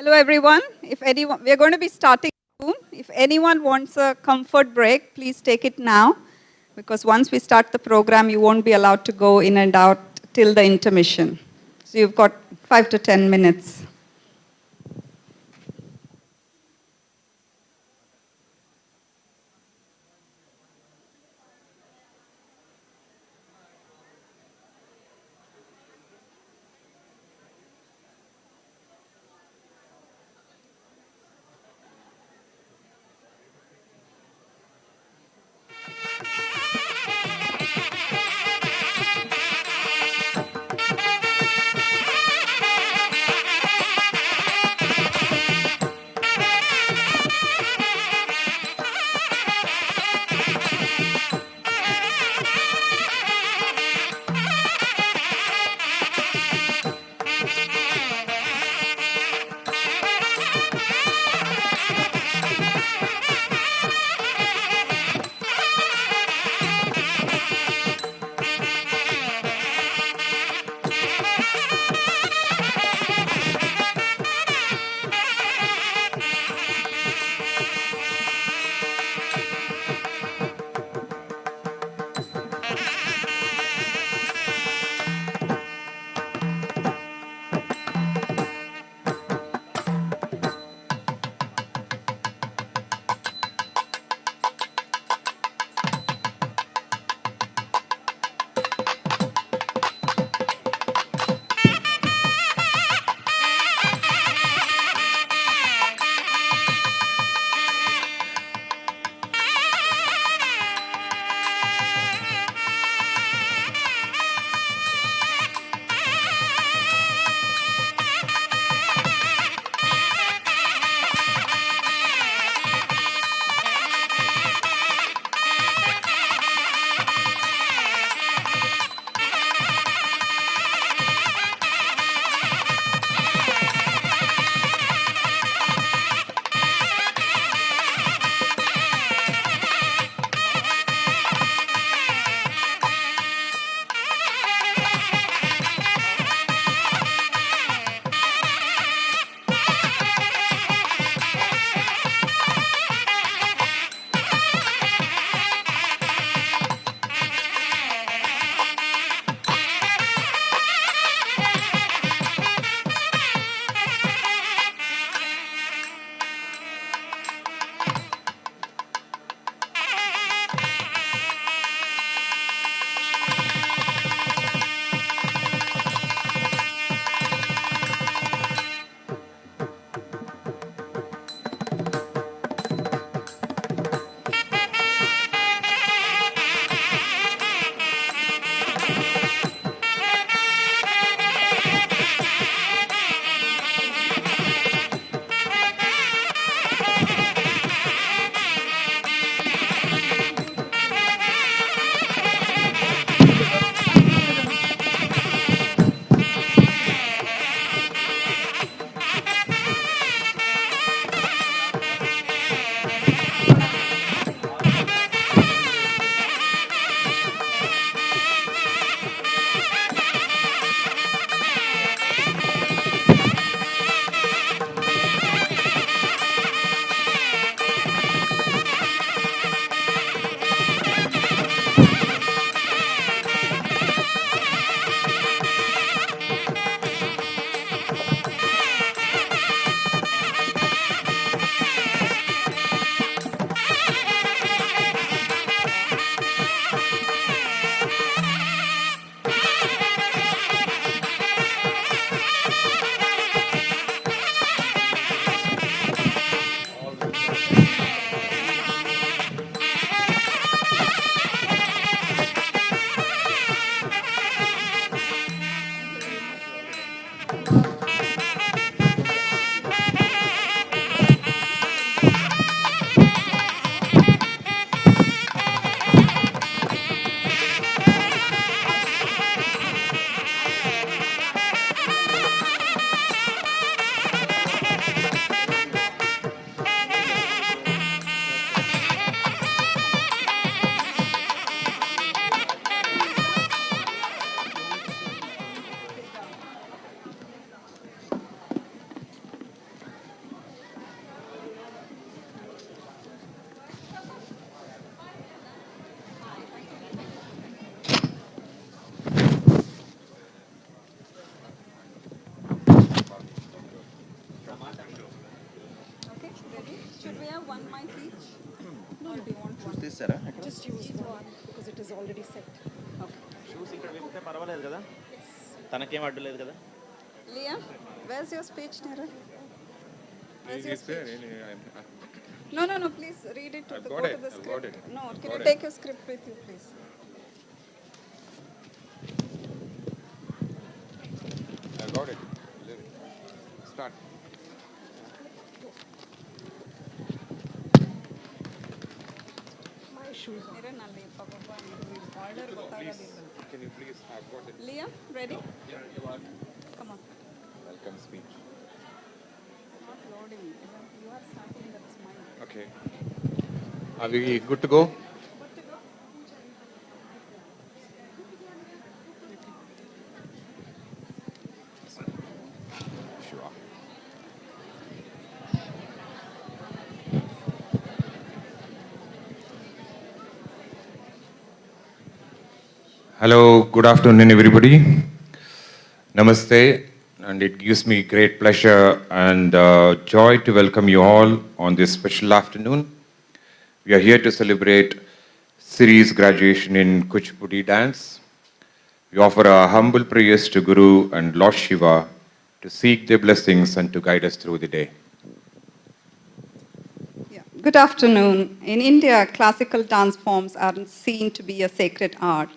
Hello everyone. If anyone, we are going to be starting soon. If anyone wants a comfort break, please take it now, because once we start the program, you won't be allowed to go in and out till the intermission. So you've got 5 to 10 minutes. చూసారా Just use one because it is already set. Okay. Shoes ఇక్కడ వేస్తే పర్వాలేదు కదా తనకేం అడ్డు లేదు కదా Liam, where's your speech, Nira? Where's your Is there speech? any? No, please read it to I've the, got go it, to the I've script. got it. No, I've can got you it. take your script with you, please? I got it. Start. My shoes. Nira, nalli, papa, order batara dilla. Can you please? I've got it. Liam, ready? Come on. Welcome speech. Not loading. You are starting, that's mine. Okay. Are we good to go? Sure. Hello, good afternoon, everybody. Namaste, and it gives me great pleasure and joy to welcome you all on this special afternoon. We are here to celebrate Siri's graduation in Kuchipudi dance. We offer our humble prayers to Guru and Lord Shiva to seek their blessings and to guide us through the day. Yeah. Good afternoon. In India, classical dance forms are seen to be a sacred art.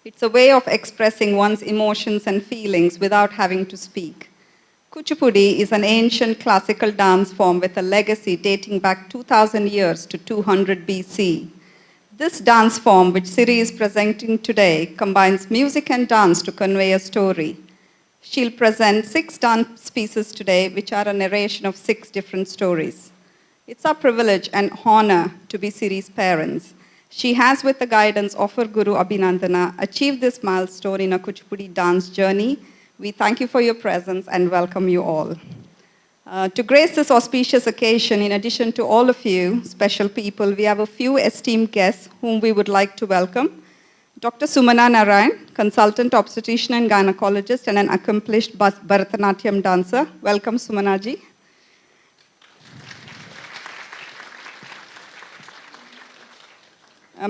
It's a way of expressing one's emotions and feelings without having to speak. Kuchipudi is an ancient classical dance form with a legacy dating back 2000 years to 200 BC. This dance form, which Siri is presenting today, combines music and dance to convey a story. She'll present 6 dance pieces today, which are a narration of 6 different stories. It's our privilege and honor to be Siri's parents. She has, with the guidance of her Guru Abhinandana, achieved this milestone in a Kuchipudi dance journey. We thank you for your presence and welcome you all. To grace this auspicious occasion, in addition to all of you, special people, we have a few esteemed guests whom we would like to welcome. Dr. Sumana Narayan, consultant obstetrician and gynecologist and an accomplished Bharatanatyam dancer. Welcome, Sumana ji.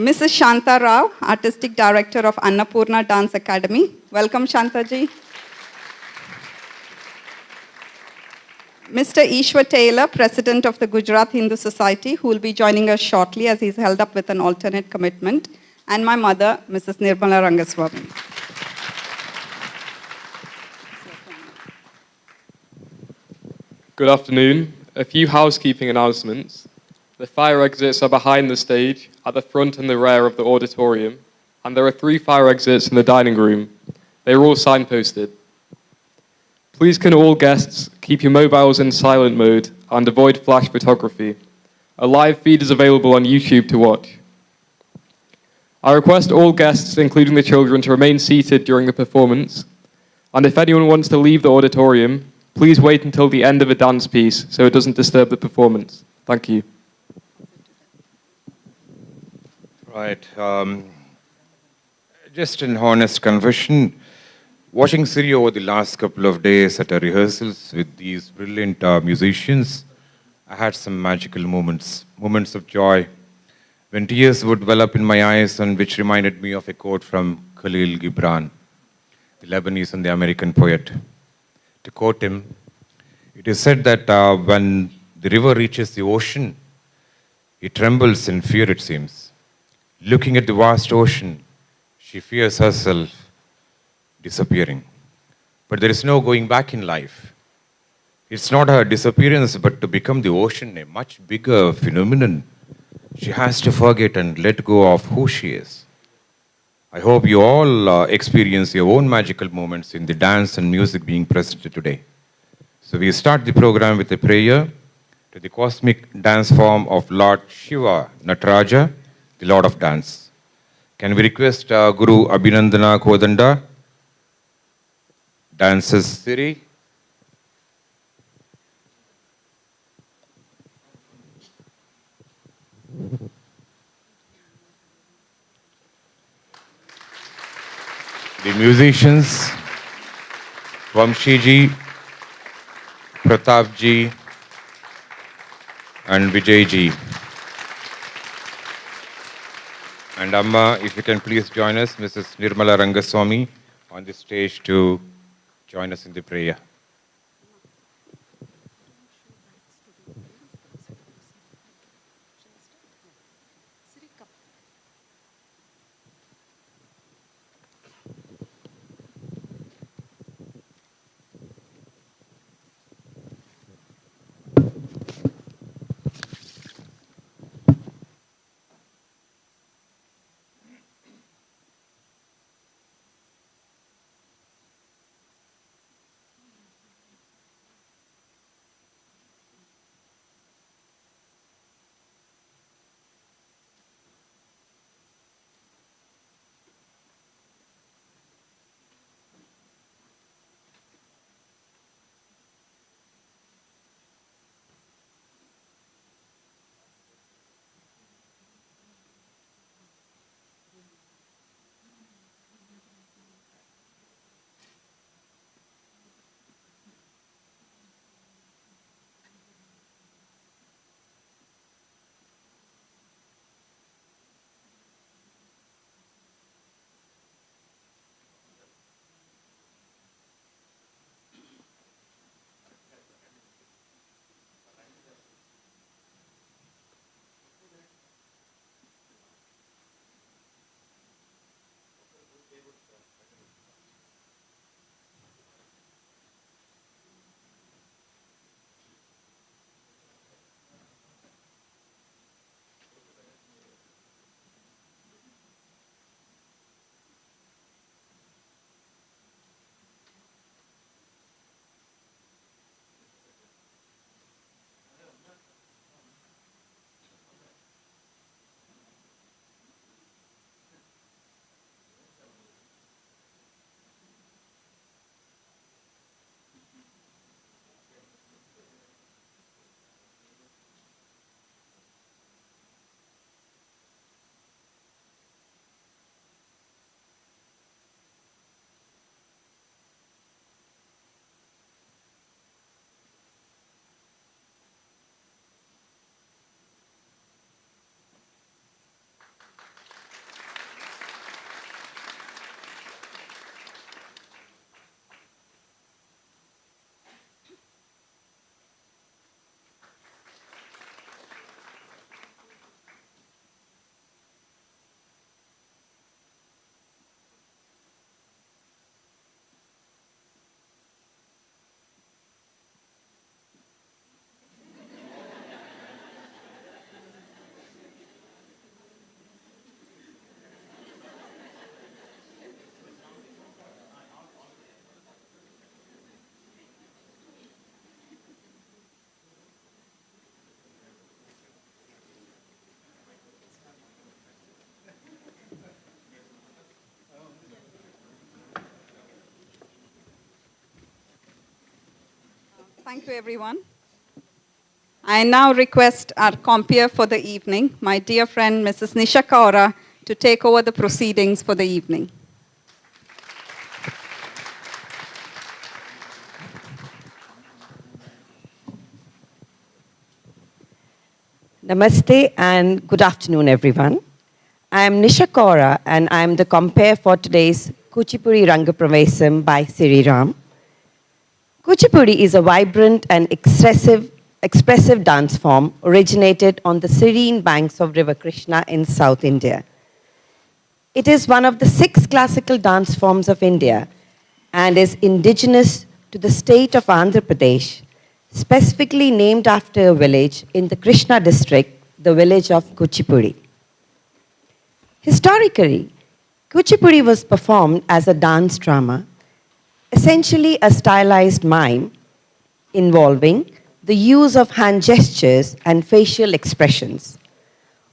Mrs. Shanta Rao, artistic director of Annapurna Dance Academy. Welcome, Shanta ji. Mr. Ishwar Taylor, President of the Gujarat Hindu Society, who will be joining us shortly as he's held up with an alternate commitment. And my mother, Mrs. Nirmala Rangaswamy. Good afternoon. A few housekeeping announcements. The fire exits are behind the stage, at the front and the rear of the auditorium, and there are 3 fire exits in the dining room. They are all signposted. Please can all guests keep your mobiles in silent mode and avoid flash photography. A live feed is available on YouTube to watch. I request all guests, including the children, to remain seated during the performance, and if anyone wants to leave the auditorium, please wait until the end of a dance piece so it doesn't disturb the performance. Thank you. Right. Just an honest confession. Watching Siri over the last couple of days at our rehearsals with these brilliant musicians, I had some magical moments of joy, when tears would well up in my eyes and which reminded me of a quote from Khalil Gibran, the Lebanese and the American poet. To quote him, it is said that when the river reaches the ocean, it trembles in fear, it seems. Looking at the vast ocean, she fears herself disappearing. But there is no going back in life. It's not her disappearance, but to become the ocean, a much bigger phenomenon. She has to forget and let go of who she is. I hope you all experience your own magical moments in the dance and music being presented today. So we start the program with a prayer to the cosmic dance form of Lord Shiva Nataraja, the Lord of Dance. Can we request Guru Abhinandana Kodanda, dances Siri. The musicians, Vamshiji, Pratapji, and Vijayji. And Amma, if you can please join us, Mrs. Nirmala Rangaswamy, on the stage to join us in the prayer. Thank you, everyone. I now request our compeer for the evening, my dear friend Mrs. Nisha Kaura, to take over the proceedings for the evening. Namaste and good afternoon, everyone. I am Nisha Kaura and I am the compere for today's Kuchipudi Rangapravesham by Siri Ram. Kuchipudi is a vibrant and expressive dance form originated on the serene banks of River Krishna in South India. It is one of the 6 classical dance forms of India and is indigenous to the state of Andhra Pradesh, specifically named after a village in the Krishna district, the village of Kuchipudi. Historically, Kuchipudi was performed as a dance drama, essentially a stylized mime involving the use of hand gestures and facial expressions,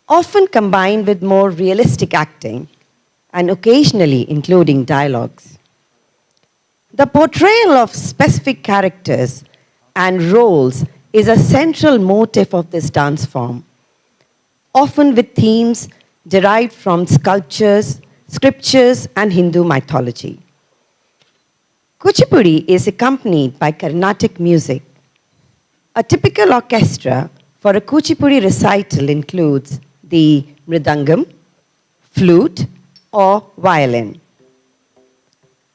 often combined with more realistic acting and occasionally including dialogues. The portrayal of specific characters and roles is a central motif of this dance form, often with themes derived from sculptures, scriptures, and Hindu mythology. Kuchipudi is accompanied by Carnatic music. A typical orchestra for a Kuchipudi recital includes the mridangam, flute, or violin.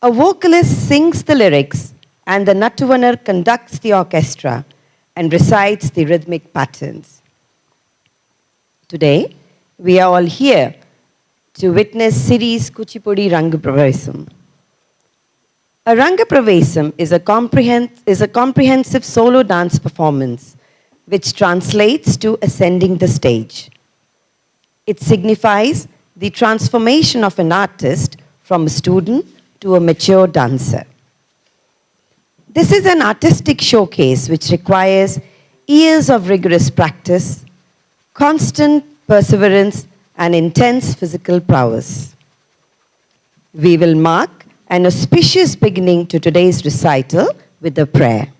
A vocalist sings the lyrics and the Nattuvanar conducts the orchestra and recites the rhythmic patterns. Today, we are all here to witness Siri's Kuchipudi Rangapravesham. A Rangapravesham is a comprehensive solo dance performance which translates to ascending the stage. It signifies the transformation of an artist from a student to a mature dancer. This is an artistic showcase which requires years of rigorous practice, constant perseverance, and intense physical prowess. We will mark an auspicious beginning to today's recital with a prayer.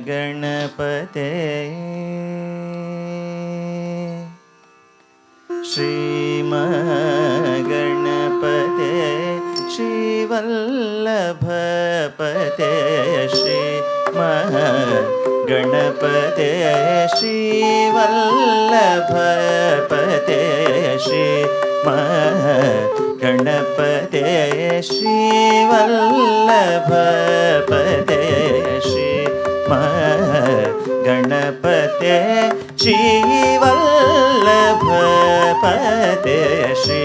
श्रीमगणपते श्रीमगणपते श्रीवल्लभपते श्रीमगणपते गणपते श्रीवल्लभपते Shri गणपते श्रीवल्लभपते Shri गणपते श्रीवल्लभपते Shri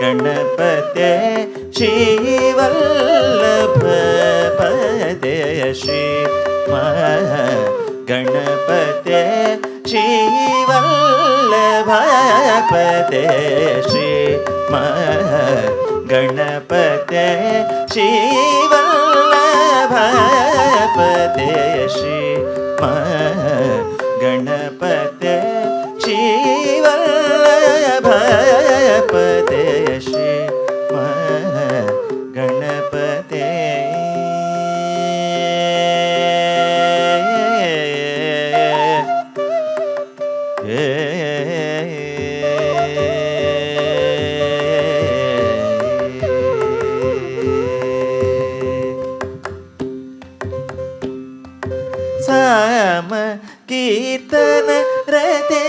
गणपते श्रीवल्लभपते Shri गणपते श्रीवल्लभपते Shri गणपते श्रीवल्लभपते Shri गणपते श्रीवल्लभपते Shri गणपते साम कीर्तन रते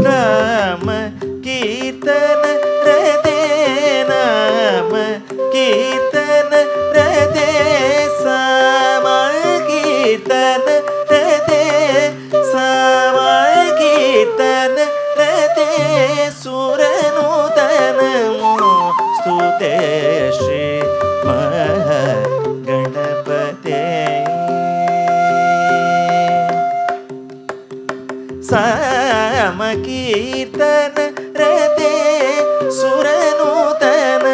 नाम कीर्तन रते नाम कीर्तन रते साम कीर्तन रते साम कीर्तन रते सुरनूतन स्तुते श्री गणपते साम कीर्तन रते सुरनूतन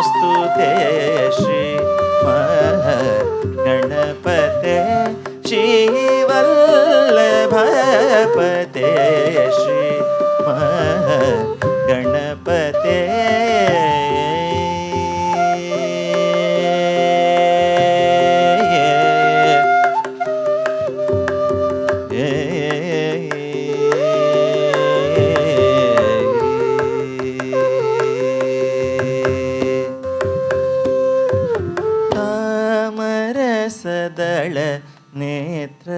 स्तुते श्री गणपते श्रीवल्लभपते श्री गणपते तामरसदल नेत्र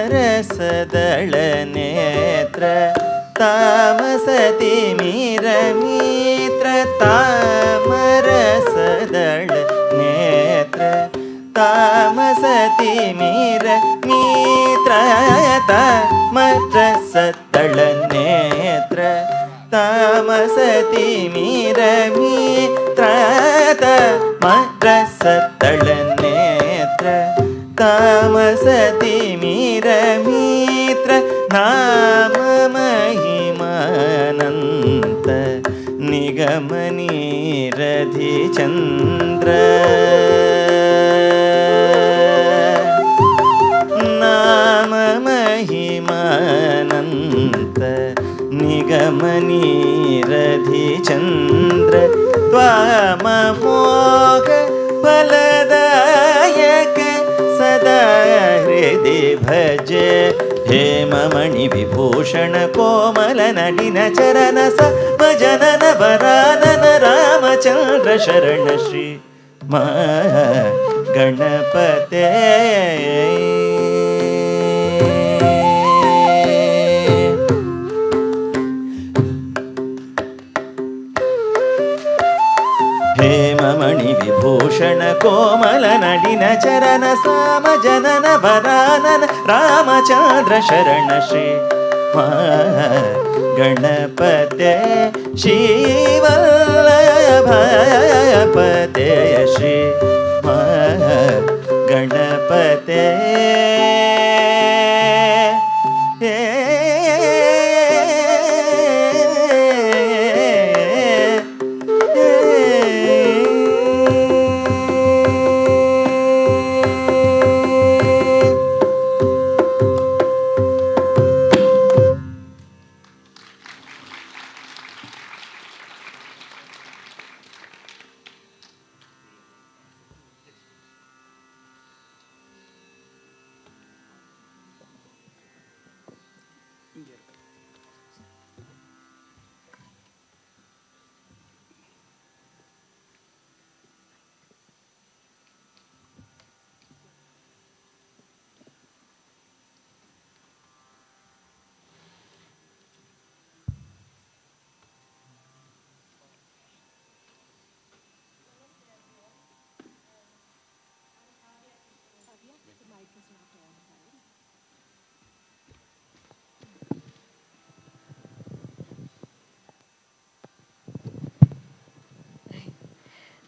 तामरसदल नेत्र तामसतिमिरमित्र तामरसदल नेत्र तामसतिमिरमित्र तामरसदल नेत्र तामसतिमिरमित्र तामरसदल नेत्र तामसतिमिरमित्र नाम महिमानन्त निगमनीरधि चन्द्र नाम महिमानन्त निगमनीरधि चन्द्र त्वाममोघ फलदायक सदा हृदि भज हेममणि विभूषण कोमल नडिन चरण भजनन वरानन रामचन्द्र शरण श्री गणपते हेममणि विभूषण कोमल नडिन चरण साम जनन वरानन रामचन्द्र शरण Shri गणपते श्रीवल्लभपते Shri गणपते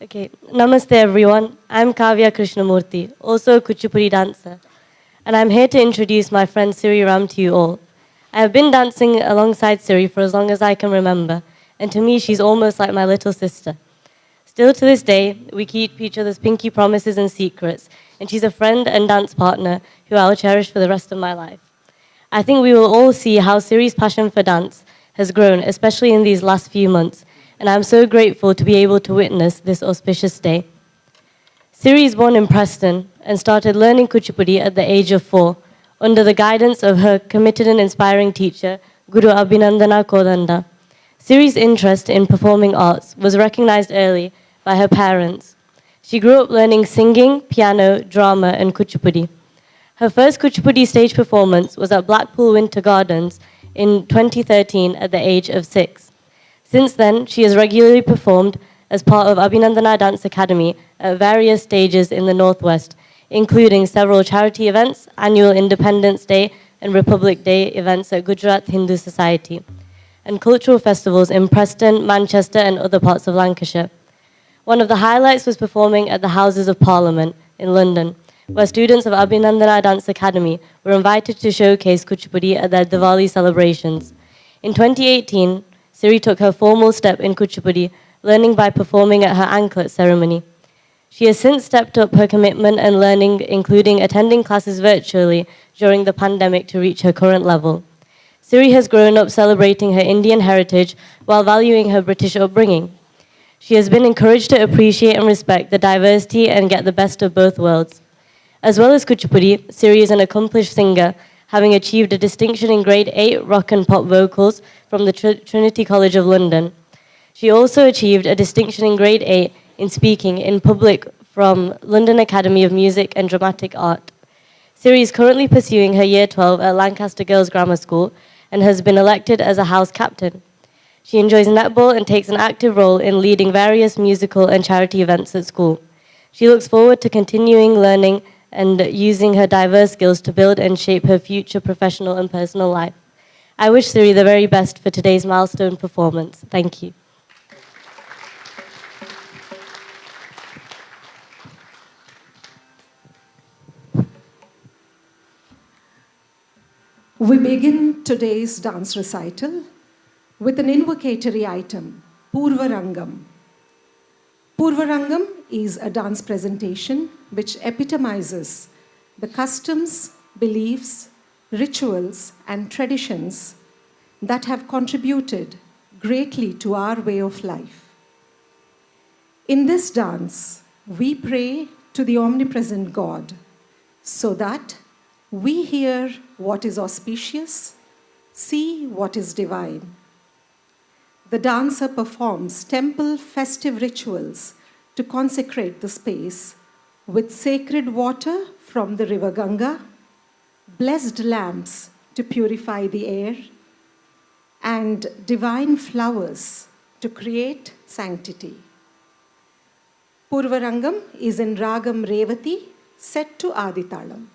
Okay, namaste everyone. I'm Kavya Krishnamurthy, also a Kuchipudi dancer, and I'm here to introduce my friend Siri Ram to you all. I have been dancing alongside Siri for as long as I can remember, and to me she's almost like my little sister. Still to this day, we keep each other's pinky promises and secrets, and she's a friend and dance partner who I'll cherish for the rest of my life. I think we will all see how Siri's passion for dance has grown, especially in these last few months, and I'm so grateful to be able to witness this auspicious day. Siri is born in Preston and started learning Kuchipudi at the age of 4, under the guidance of her committed and inspiring teacher, Guru Abhinandana Kodanda. Siri's interest in performing arts was recognized early by her parents. She grew up learning singing, piano, drama, and Kuchipudi. Her first Kuchipudi stage performance was at Blackpool Winter Gardens in 2013 at the age of 6. Since then, she has regularly performed as part of Abhinandana Dance Academy at various stages in the Northwest, including several charity events, annual Independence Day and Republic Day events at Gujarat Hindu Society, and cultural festivals in Preston, Manchester, and other parts of Lancashire. One of the highlights was performing at the Houses of Parliament in London, where students of Abhinandana Dance Academy were invited to showcase Kuchipudi at their Diwali celebrations. In 2018, Siri took her formal step in Kuchipudi, learning by performing at her anklet ceremony. She has since stepped up her commitment and learning, including attending classes virtually during the pandemic to reach her current level. Siri has grown up celebrating her Indian heritage while valuing her British upbringing. She has been encouraged to appreciate and respect the diversity and get the best of both worlds. As well as Kuchipudi, Siri is an accomplished singer, having achieved a distinction in grade 8 rock and pop vocals from the Trinity College of London. She also achieved a distinction in grade 8 in speaking in public from London Academy of Music and Dramatic Art. Siri is currently pursuing her Year 12 at Lancaster Girls Grammar School and has been elected as a house captain. She enjoys netball and takes an active role in leading various musical and charity events at school. She looks forward to continuing learning and using her diverse skills to build and shape her future professional and personal life. I wish Siri the very best for today's milestone performance. Thank you. We begin today's dance recital with an invocatory item, Purva Rangam. Purva Rangam is a dance presentation which epitomizes the customs, beliefs, rituals, and traditions that have contributed greatly to our way of life. In this dance, we pray to the omnipresent God so that we hear what is auspicious, see what is divine. The dancer performs temple festive rituals to consecrate the space with sacred water from the river Ganga, blessed lamps to purify the air, and divine flowers to create sanctity. Purva Rangam is in Ragam Revati, set to Aditalam.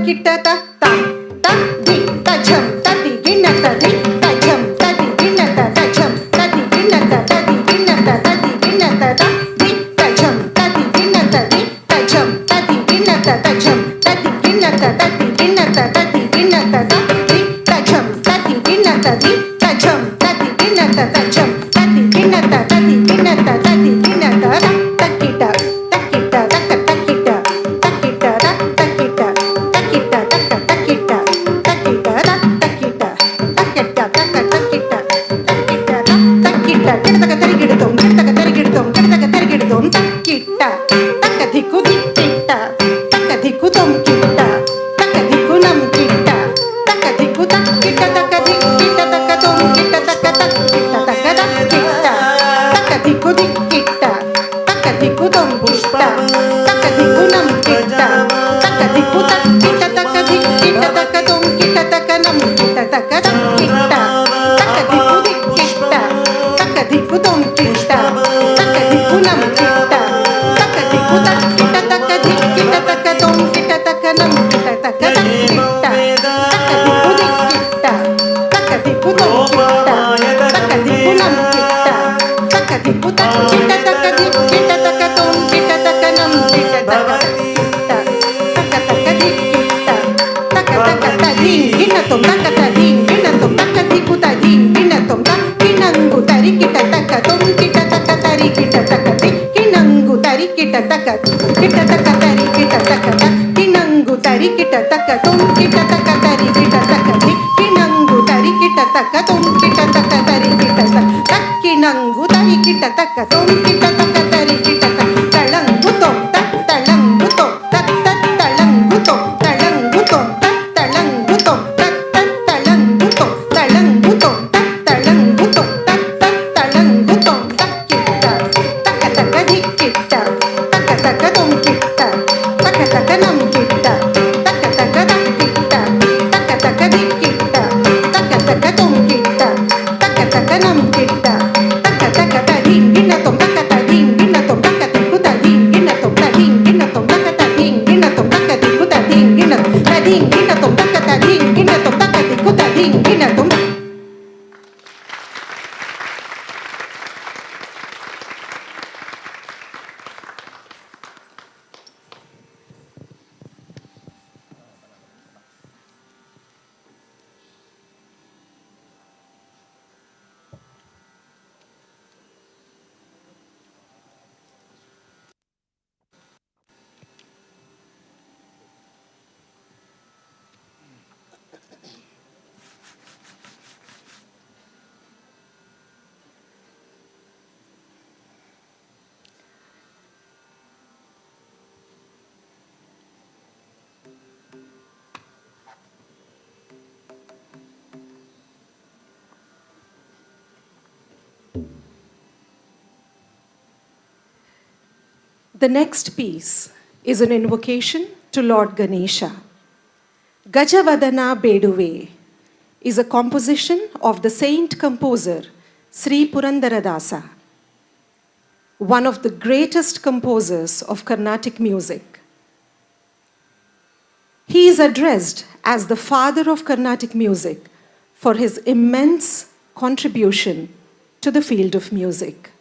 Kita taka ತಕ ತೊಂಕಿಟ ತಕ ತರಿ ಕಿಟ ತಕ್ಕಿಣಂಗು ತರಿ ಕಿಟ ತಕ ತೊಂಕಿಟ ತಕ ತರಿ ಕಿಟ ತಳಂಗು ತೊಂ ತಳಂಗು ತೊಂ ತಳಂಗು ತೊಂ ತಳಂಗು ತೊಂ ತಳಂಗು ತೊಂ ತಳಂಗು ತೊಂ ತಳಂಗು ತೊಂ ತಳಂಗು ತೊಂ ತಳಂಗು ತೊಂ ತಕ್ಕಿಟ ತಕ ತಕ ಧಿಕ್ಕಿಟ ತಕ ತಕ ತೊಂಕಿಟ ತಕ ತಕ ನಂಕಿಟ ತಕ ತಕ ದಕ್ಕಿಟ ತಕ ತಕ ಧಿಕ್ಕಿಟ ತಕ ತಕ ತೊಂಕಿಟ ತಕ ತಕ ನಂಕಿಟ ತಕ ತಕ ತದಿಂಗಿನ ತೊಂ ತಕ ತದಿಂಗಿನ ತೊಂ ತಕ ತಿಕ್ಕು ತದಿಂಗಿನ ತೊಂ ತದಿಂಗಿನ ತೊಂ ತಕ ತದಿಂಗಿನ ತೊಂ ತಕ ತಿಕ್ಕು ತದಿಂಗಿನ ತದಿಂಗಿನ ತೊಂ ತಕ ತದಿಂಗಿನ ತೊಂ ತಕ ತಿಕ್ಕು ತದಿಂಗಿನ ತೊಂ. The next piece is an invocation to Lord Ganesha. Gajavadana Beduve is a composition of the saint composer Sri Purandaradasa, one of the greatest composers of Carnatic music. He is addressed as the father of Carnatic music for his immense contribution to the field of music.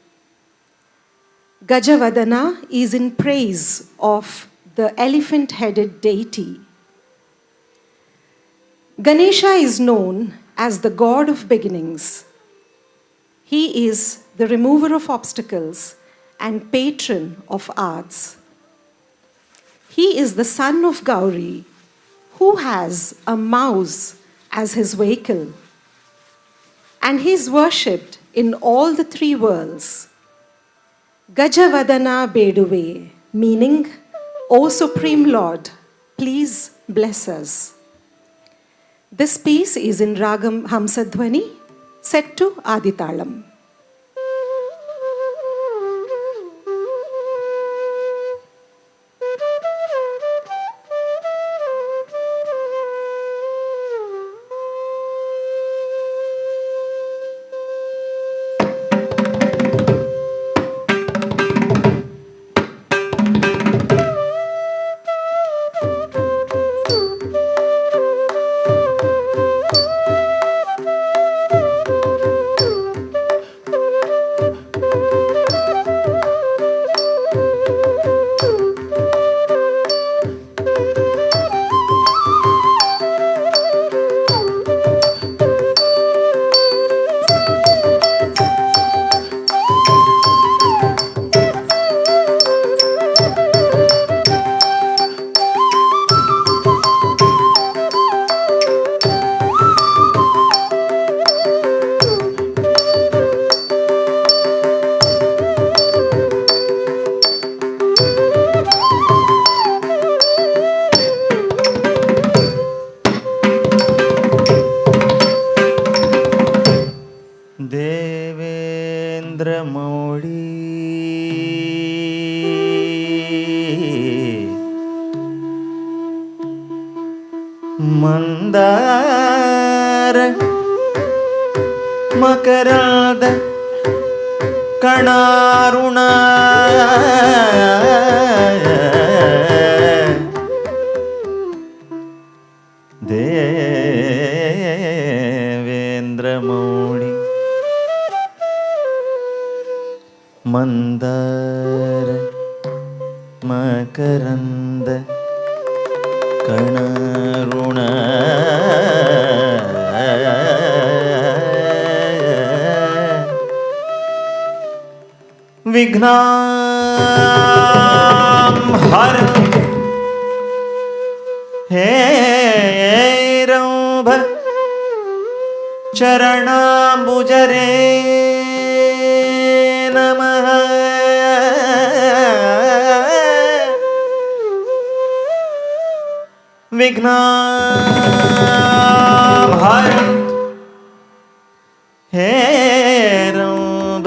Gajavadana is in praise of the elephant-headed deity. Ganesha is known as the god of beginnings. He is the remover of obstacles and patron of arts. He is the son of Gauri, who has a mouse as his vehicle. And he is worshipped in all the three worlds. Gajavadana Beduve, meaning, O Supreme Lord, please bless us. This piece is in Ragam Hamsadhwani, set to Aditalam. Mandara ಮಕರಾದ ಕಣಾರುಣ Devendra ಮೌಳಿ Mandara ಮಕರಂದ ಕಣರುಣ ವಿಘ್ನಾಂ ಹರ ಹೇ ರಂಭ ಚರಣಾಂಬುಜರೇ ನಮಃ. ವಿಘ್ನಾಂ ಹರಂತು ಹೇರಂಬ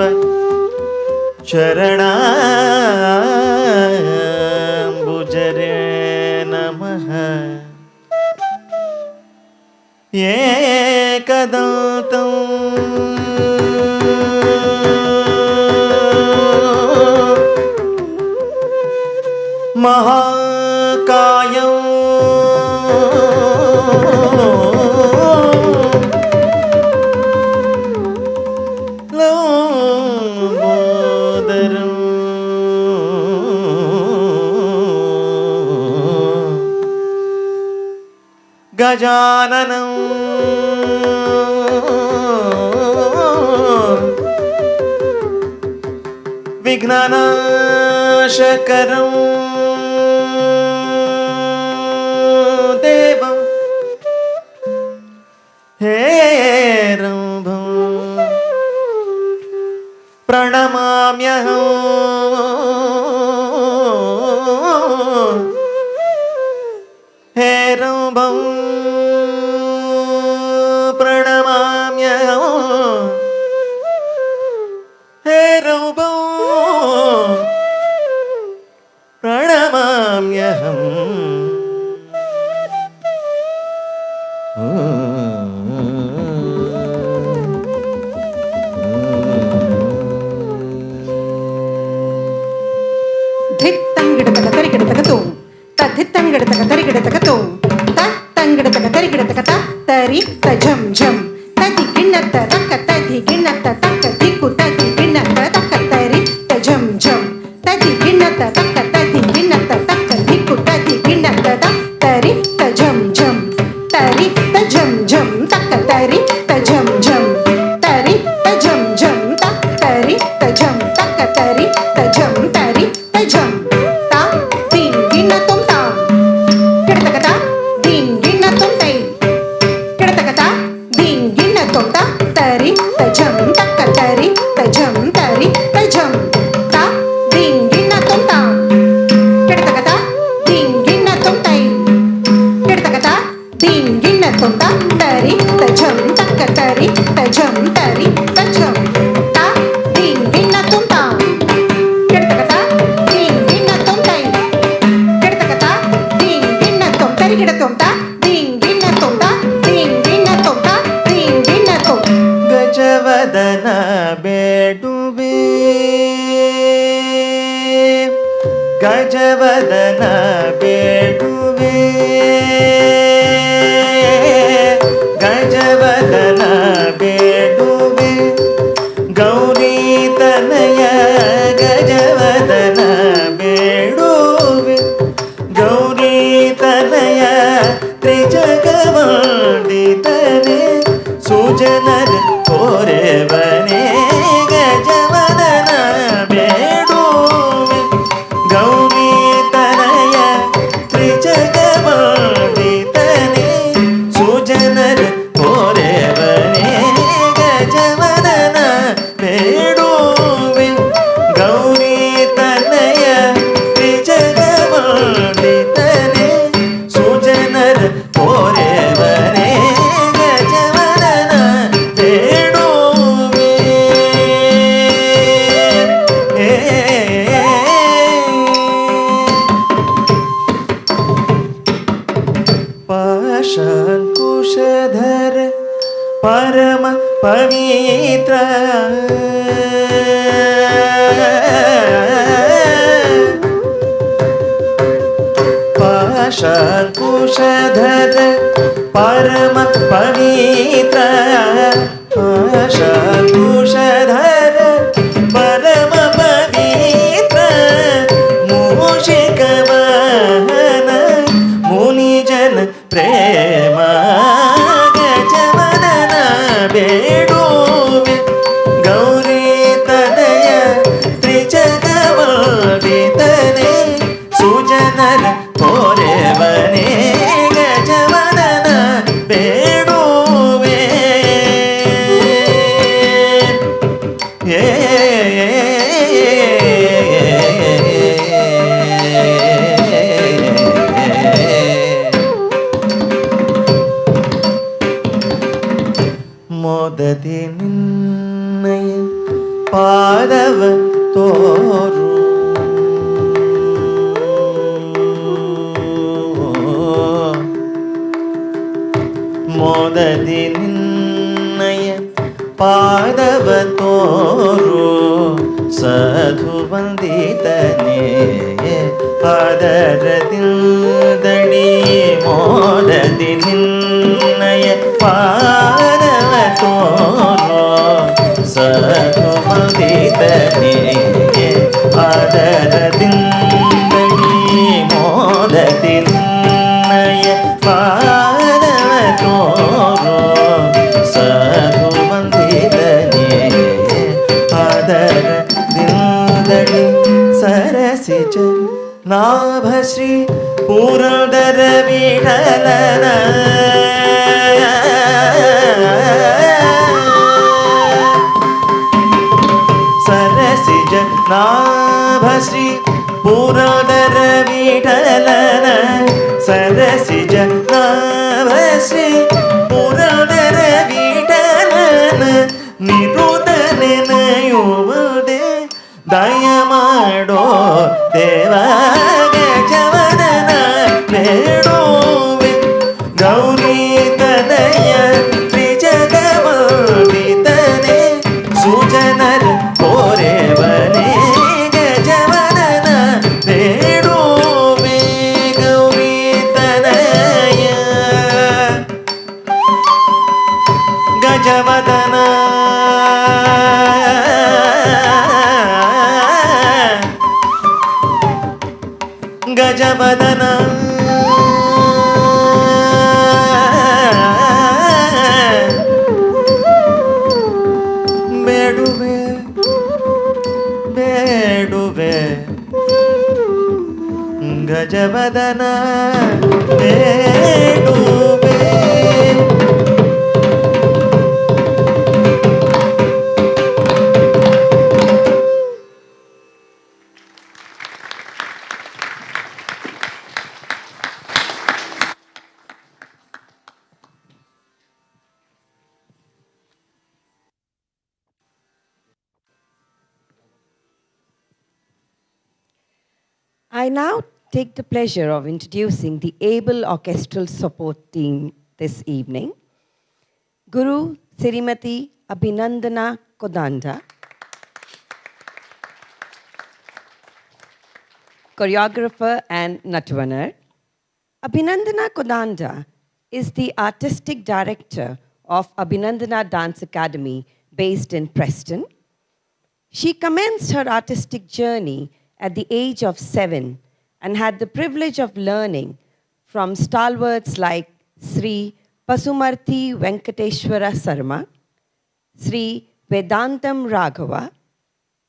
ಚರಣಾಂಬುಜರೇ ನಮಃ. ಏಕದಂತಂ ಮಹಾಕಾಯಂ ಲಂಬೋದರಂ ಗಜಾನನಂ ವಿಘ್ನನಾಶಕರಂ ದೇವಂ ಹೇರಂಭಂ ಪ್ರಣಮಾಮ್ಯಹಂ. ಹೇರಂಭಂ ಪ್ರಣಮಾಮ್ಯಹಂ. ಹೇರಂಭಂ ಪ್ರಣಮಾಮ್ಯಹಂ. ಧಿತ್ತಂಗಿಡತಕ ತರಿಗಿಡತಕತು ತದ್ಧಿತ್ತಂಗಿಡತಕ ತರಿಗಿಡತಕತು ತತ್ತಂಗಿಡತಕ ತರಿಗಿಡತಕತ ತರಿ ತಜಂ ಝಂ ತದಿ ಗಿಣ್ಣತ್ತ ತಕ್ಕ ತದಿ ಗಿಣ್ಣತ್ತ ತಕ್ಕ ದಿಕ್ಕು ತದಿ ಗಿಣ್ಣತ್ತ ತಕ್ಕ ತರಿ ತಜಂ ಝಂ ತದಿ ಗಿಣ್ಣತ್ತ ತಕ್ಕ ತದಿ ಗಿಣ್ಣತ್ತ ತಕ್ಕ ದಿಕ್ಕು ತದಿ ಗಿಣ್ಣತ್ತ ತರಿ ತಜಂ ಝಂ ತರಿ ತಜಂ ಝಂ ತಕ್ಕ ತರಿ ತಜಂ ಝಂ ತರಿ ತಜಂ ಝಂ ತಕ್ಕ ತರಿ ತಜಂ ತಕ್ಕ ತರಿ ತಜಂ ತರಿ ತಜಂ ತಾ ದೀನ್ ಗಿಣ್ಣ ತುಂ ತಾ ಕೆಡತಕತ ದೀನ್ ಗಿಣ್ಣ ತುಂ ತೈ ಕೆಡತಕತ ದೀನ್ ಗಿಣ್ಣ ತುಂ ತಾ ತರಿ ತಜಂ ತಕ್ಕ ತರಿ ತಜಂ ತರಿ ತಜಂ ತಾ ದೀನ್ ಗಿಣ್ಣ ತುಂ ತಾ ಕೆಡತಕತ ದೀನ್ ಗಿಣ್ಣ ತುಂ ತೈ ಕೆಡತಕತ ದೀನ್ ಗಿಣ್ಣ ತುಂ ತಾ ತರಿ ತಜಂ ತಕ್ಕ ತರಿ ತಜಂ ತರಿ ತಜಂ ತಾ ದೀನ್ ಗಿಣ್ಣ ತುಂ ತಾ ಕೆಡತಕತ ದೀನ್ ಗಿಣ್ಣ ತುಂ ತೈ ಕೆಡತಕತ ದೀನ್ ಗಿಣ್ಣ ತುಂ ತರಿ ಗಿಡ ತುಂ ತಾ ದೀನ್ ಗಿಣ್ಣ ತುಂ ತಾ ದೀನ್ ಗಿಣ್ಣ ತುಂ ತಾ ದೀನ್ ಗಿಣ್ಣ ತುಂ. ಗಜವದನ ಬೇಡುವೆ ಗಜವದನ ಬೇಡುವೆ ಗಜವದನ ಬೇಡುವೆ ಗೌರಿ ತನಯ ಗಜವದನ ಬೇಡುವೆ ಗೌರಿ ತನಯ ತ್ರಿಜಗವಂದಿತನೆ ಸುಜನರ ಕೋರೆವನೇ ಗಜವದನ ಬೇಡುವೆ ಗೌರಿ ತನಯ ತ್ರಿಜಗವಂದಿತನೆ ಸುಜನರ ಕೋರೆವನೇ ಗಜವದನ ಬೇಡುವೆ ಗೌರಿ ತನಯ ತ್ರಿಜಗವಂದಿತನೆ ಸುಜನರ ಕೋರೆವನೇ ಗಜವದನ ಬೇಡುವೆ. ಪಾಶಾಂಕುಶಧರ ಪರಮ ಪವಿತ್ರ ಪಾಶಾಂಕುಶಧರ ಪರಮ ಪವಿತ್ರ ಪಾಶಾಂಕುಶಧರ ಪರಮ ಪವಿತ್ರ ಮೂಷಿಕ ವಾಹನ ಮುನಿಜನ ಪ್ರೇಮ ಗಜವದನ ಬೇಡುವೆ ಗೌರಿ ತನಯ ತ್ರಿಜಗವಂದಿತನೆ ಸುಜನರ ಕೋರೆವನೇ ಗಜವದನ ಬೇಡುವೆ. ಪಾದವ ತೋರು ಮೋದದಿ ನಿನ್ನಯ ಪಾದವ ತೋರು ಸಾಧು ವಂದಿತನೇ ಪಾದರದಿಂದಡಿ ಮೋದದಿ ನಿನ್ನಯ ಪಾದವ ತೋರು ಸಾಧು ವಂದಿತನೇ ಪಾದರದಿಂದಡಿ ಮೋದದಿ ನಿನ್ನಯ ಪಾದವ ತೋರು ಸಾಧು ವಂದಿತನೇ ಪಾದರದಿಂದಡಿ ಸರಸಿಜ ನಾಭಶ್ರೀ ಪುರಂದರ ವಿಠಲನ ಸರಸಿಜ ನಾಭಶ್ರೀ ಪುರಂದರ ವಿಠಲನ ಸರಸಿಜ ನಾಭಶ್ರೀ ಪುರಂದರ ವಿಠಲನ ನಿರುತ ನೆನೆಯುವುದೇ ದಯ ಮಾಡೋ ದೇವ ಗಜವದನ ಬೇಡುವೆ ಗೌರಿ ತನಯ ತ್ರಿಜಗವಂದಿತನೇ ಸುಜನರ ಕೋರೆವನೇ ಗಜವದನ ಬೇಡುವೆ ಗೌರಿ ತನಯ ಗಜವದನ ಗಜವದನ ಬೇಡುವೆ ಬೇಡುವೆ ಗಜವದನ ಬೇಡುವೆ. I now take the pleasure of introducing the able orchestral support team this evening. Guru Sirimati Abhinandana Kodanda, choreographer and Natwanar. Abhinandana Kodanda is the artistic director of Abhinandana Dance Academy based in Preston. She commenced her artistic journey at the age of 7 and had the privilege of learning from stalwarts like Sri Pasumarthi Venkateshwara Sarma, Sri Vedantam Raghava,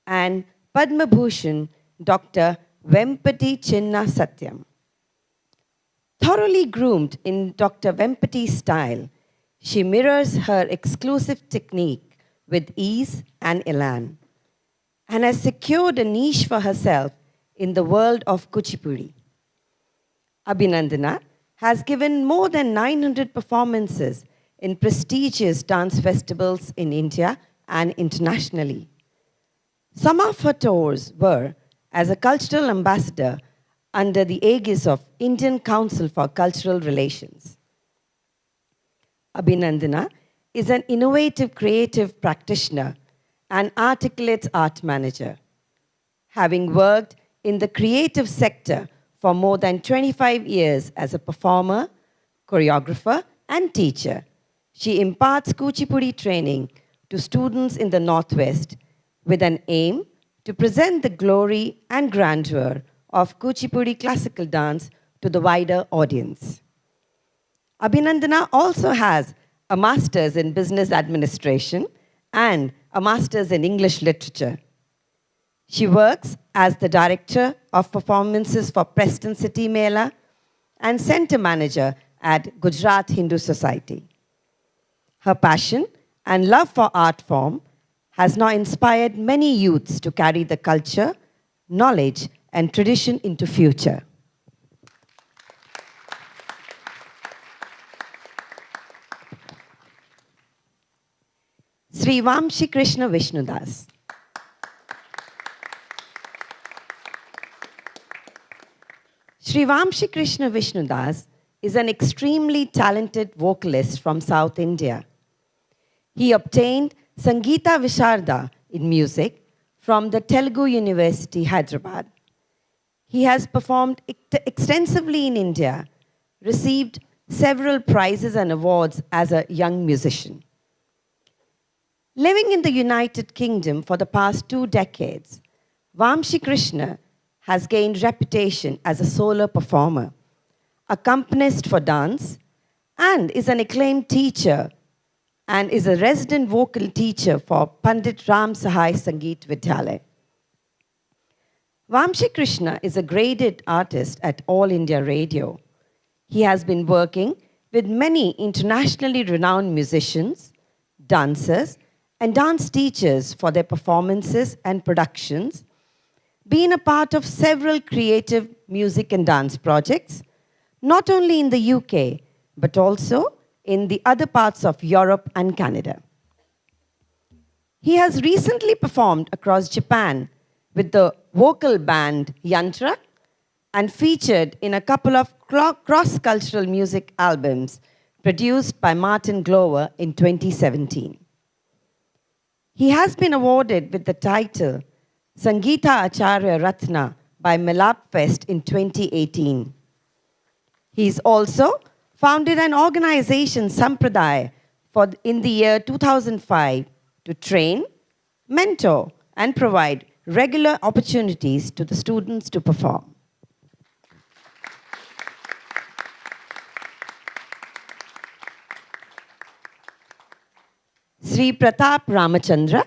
and Padma Bhushan Dr. Vempati Chinna Satyam. Thoroughly groomed in Dr. Vempati's style, she mirrors her exclusive technique with ease and elan, and has secured a niche for herself in the world of Kuchipudi. Abhinandana has given more than 900 performances in prestigious dance festivals in India and internationally. Some of her tours were as a cultural ambassador under the aegis of Indian Council for Cultural Relations. Abhinandana is an innovative creative practitioner and articulate art manager. Having worked in the creative sector for more than 25 years as a performer, choreographer, and teacher, she imparts Kuchipudi training to students in the Northwest with an aim to present the glory and grandeur of Kuchipudi classical dance to the wider audience. Abhinandana also has a master's in business administration and a master's in English literature. She works as the director of performances for Preston City Mela and center manager at Gujarat Hindu Society. Her passion and love for art form has now inspired many youths to carry the culture, knowledge, and tradition into future. Sri Vamshi Krishna Vishnudas. Sri Vamshi Krishna Vishnudas is an extremely talented vocalist from South India. He obtained Sangeeta Visharda in music from the Telugu University, Hyderabad. He has performed extensively in India, received several prizes and awards as a young musician. Living in the United Kingdom for the past 2 decades, Vamshi Krishna has gained reputation as a solo performer, accompanist for dance, and is an acclaimed teacher and is a resident vocal teacher for Pandit Ram Sahai Sangeet Vidyalaya. Vamshi Krishna is a graded artist at All India Radio. He has been working with many internationally renowned musicians, dancers, and dance teachers for their performances and productions, been a part of several creative music and dance projects, not only in the UK, but also in the other parts of Europe and Canada. He has recently performed across Japan with the vocal band Yantra and featured in a couple of cross-cultural music albums produced by Martin Glover in 2017. He has been awarded with the title Sangeeta Acharya Ratna by Milap Fest in 2018. He's also founded an organization, Sampradaya, in the year 2005 to train, mentor, and provide regular opportunities to the students to perform. Sri Pratap Ramachandra.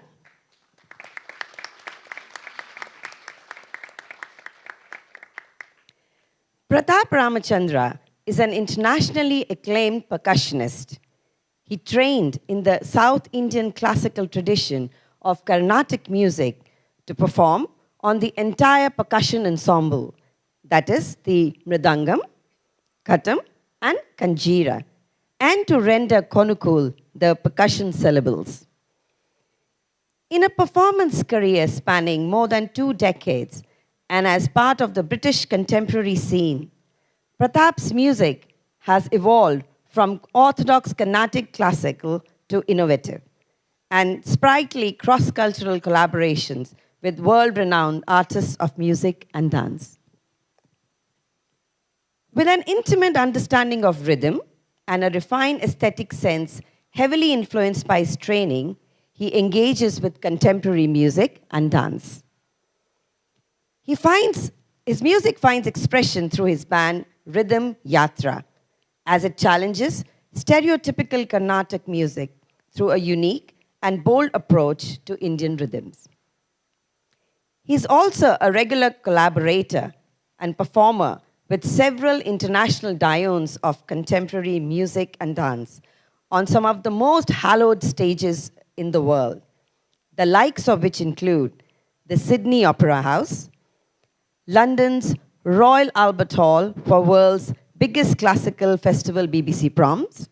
Pratap Ramachandra is an internationally acclaimed percussionist. He trained in the South Indian classical tradition of Carnatic music to perform on the entire percussion ensemble, that is the mridangam, katam, and kanjira, and to render konukul, the percussion syllables. In a performance career spanning more than 2 decades, and as part of the British contemporary scene, Pratap's music has evolved from orthodox Carnatic classical to innovative and sprightly cross-cultural collaborations with world-renowned artists of music and dance. With an intimate understanding of rhythm and a refined aesthetic sense heavily influenced by his training, he engages with contemporary music and dance. His music finds expression through his band Rhythm Yatra, as it challenges stereotypical Carnatic music through a unique and bold approach to Indian rhythms. He's also a regular collaborator and performer with several international diones of contemporary music and dance on some of the most hallowed stages in the world, the likes of which include the Sydney Opera House, London's Royal Albert Hall for world's biggest classical festival BBC Proms,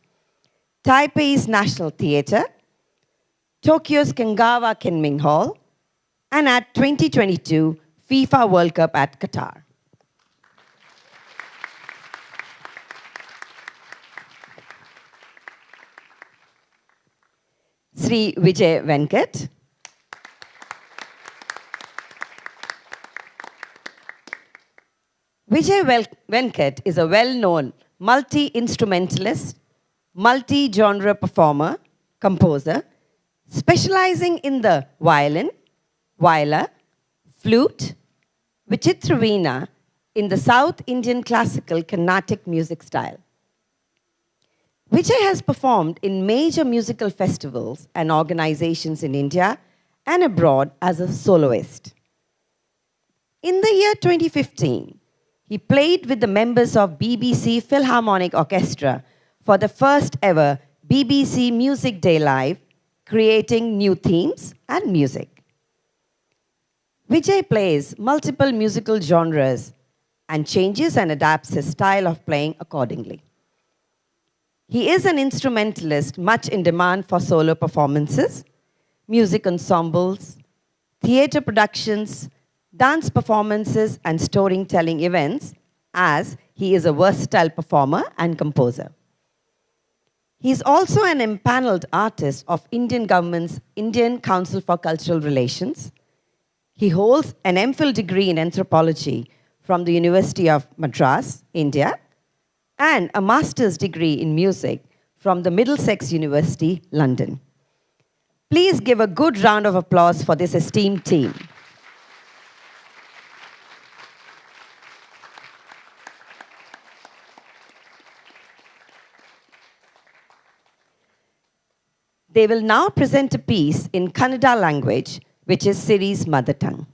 Taipei's National Theatre, Tokyo's Kengawa Kenming Hall, and at 2022 FIFA World Cup at Qatar. Sri Vijay Venkat. Vijay Venkat is a well-known multi-instrumentalist, multi-genre performer, composer, specializing in the violin, viola, flute, Vichitravina in the South Indian classical Carnatic music style. Vijay has performed in major musical festivals and organizations in India and abroad as a soloist. In the year 2015, he played with the members of BBC Philharmonic Orchestra for the first ever BBC Music Day Live, creating new themes and music. Vijay plays multiple musical genres and changes and adapts his style of playing accordingly. He is an instrumentalist much in demand for solo performances, music ensembles, theatre productions, dance performances, and storytelling events, as he is a versatile performer and composer. He is also an impaneled artist of Indian government's Indian Council for Cultural Relations. He holds an MPhil degree in anthropology from the University of Madras, India, and a master's degree in music from the Middlesex University, London. Please give a good round of applause for this esteemed team. They will now present a piece in Kannada language, which is Siri's mother tongue.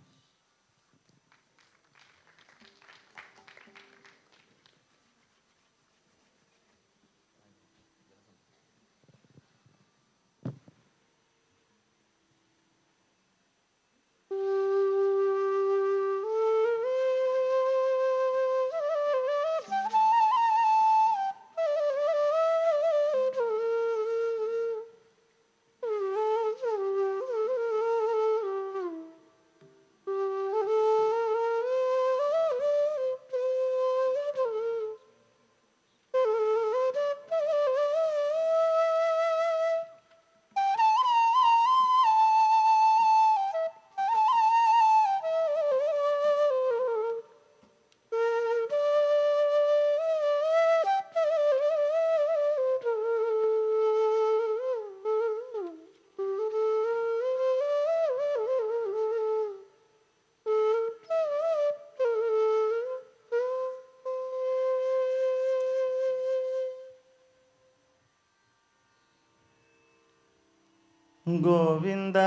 Govinda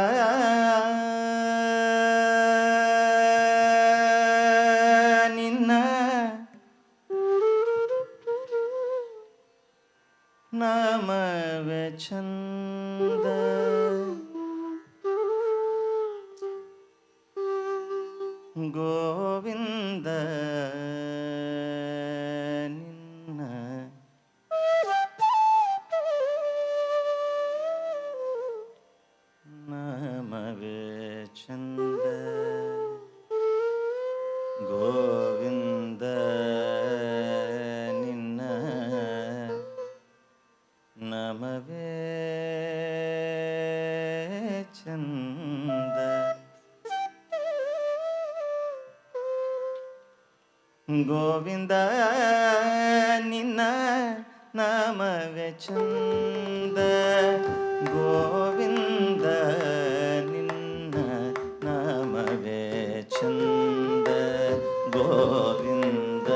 ನಿನ್ನ ನಾಮವೇ ಚಂದ ಗೋವಿಂದ ನಿನ್ನ ನಾಮವೇ ಚಂದ ಗೋವಿಂದ ನಿನ್ನ ನಾಮವೇ ಚಂದ ಗೋವಿಂದ ನಿನ್ನ ನಾಮವೇ ಚಂದ ಗೋವಿಂದ ನಿನ್ನ ನಾಮವೇ ಚಂದ ಗೋವಿಂದ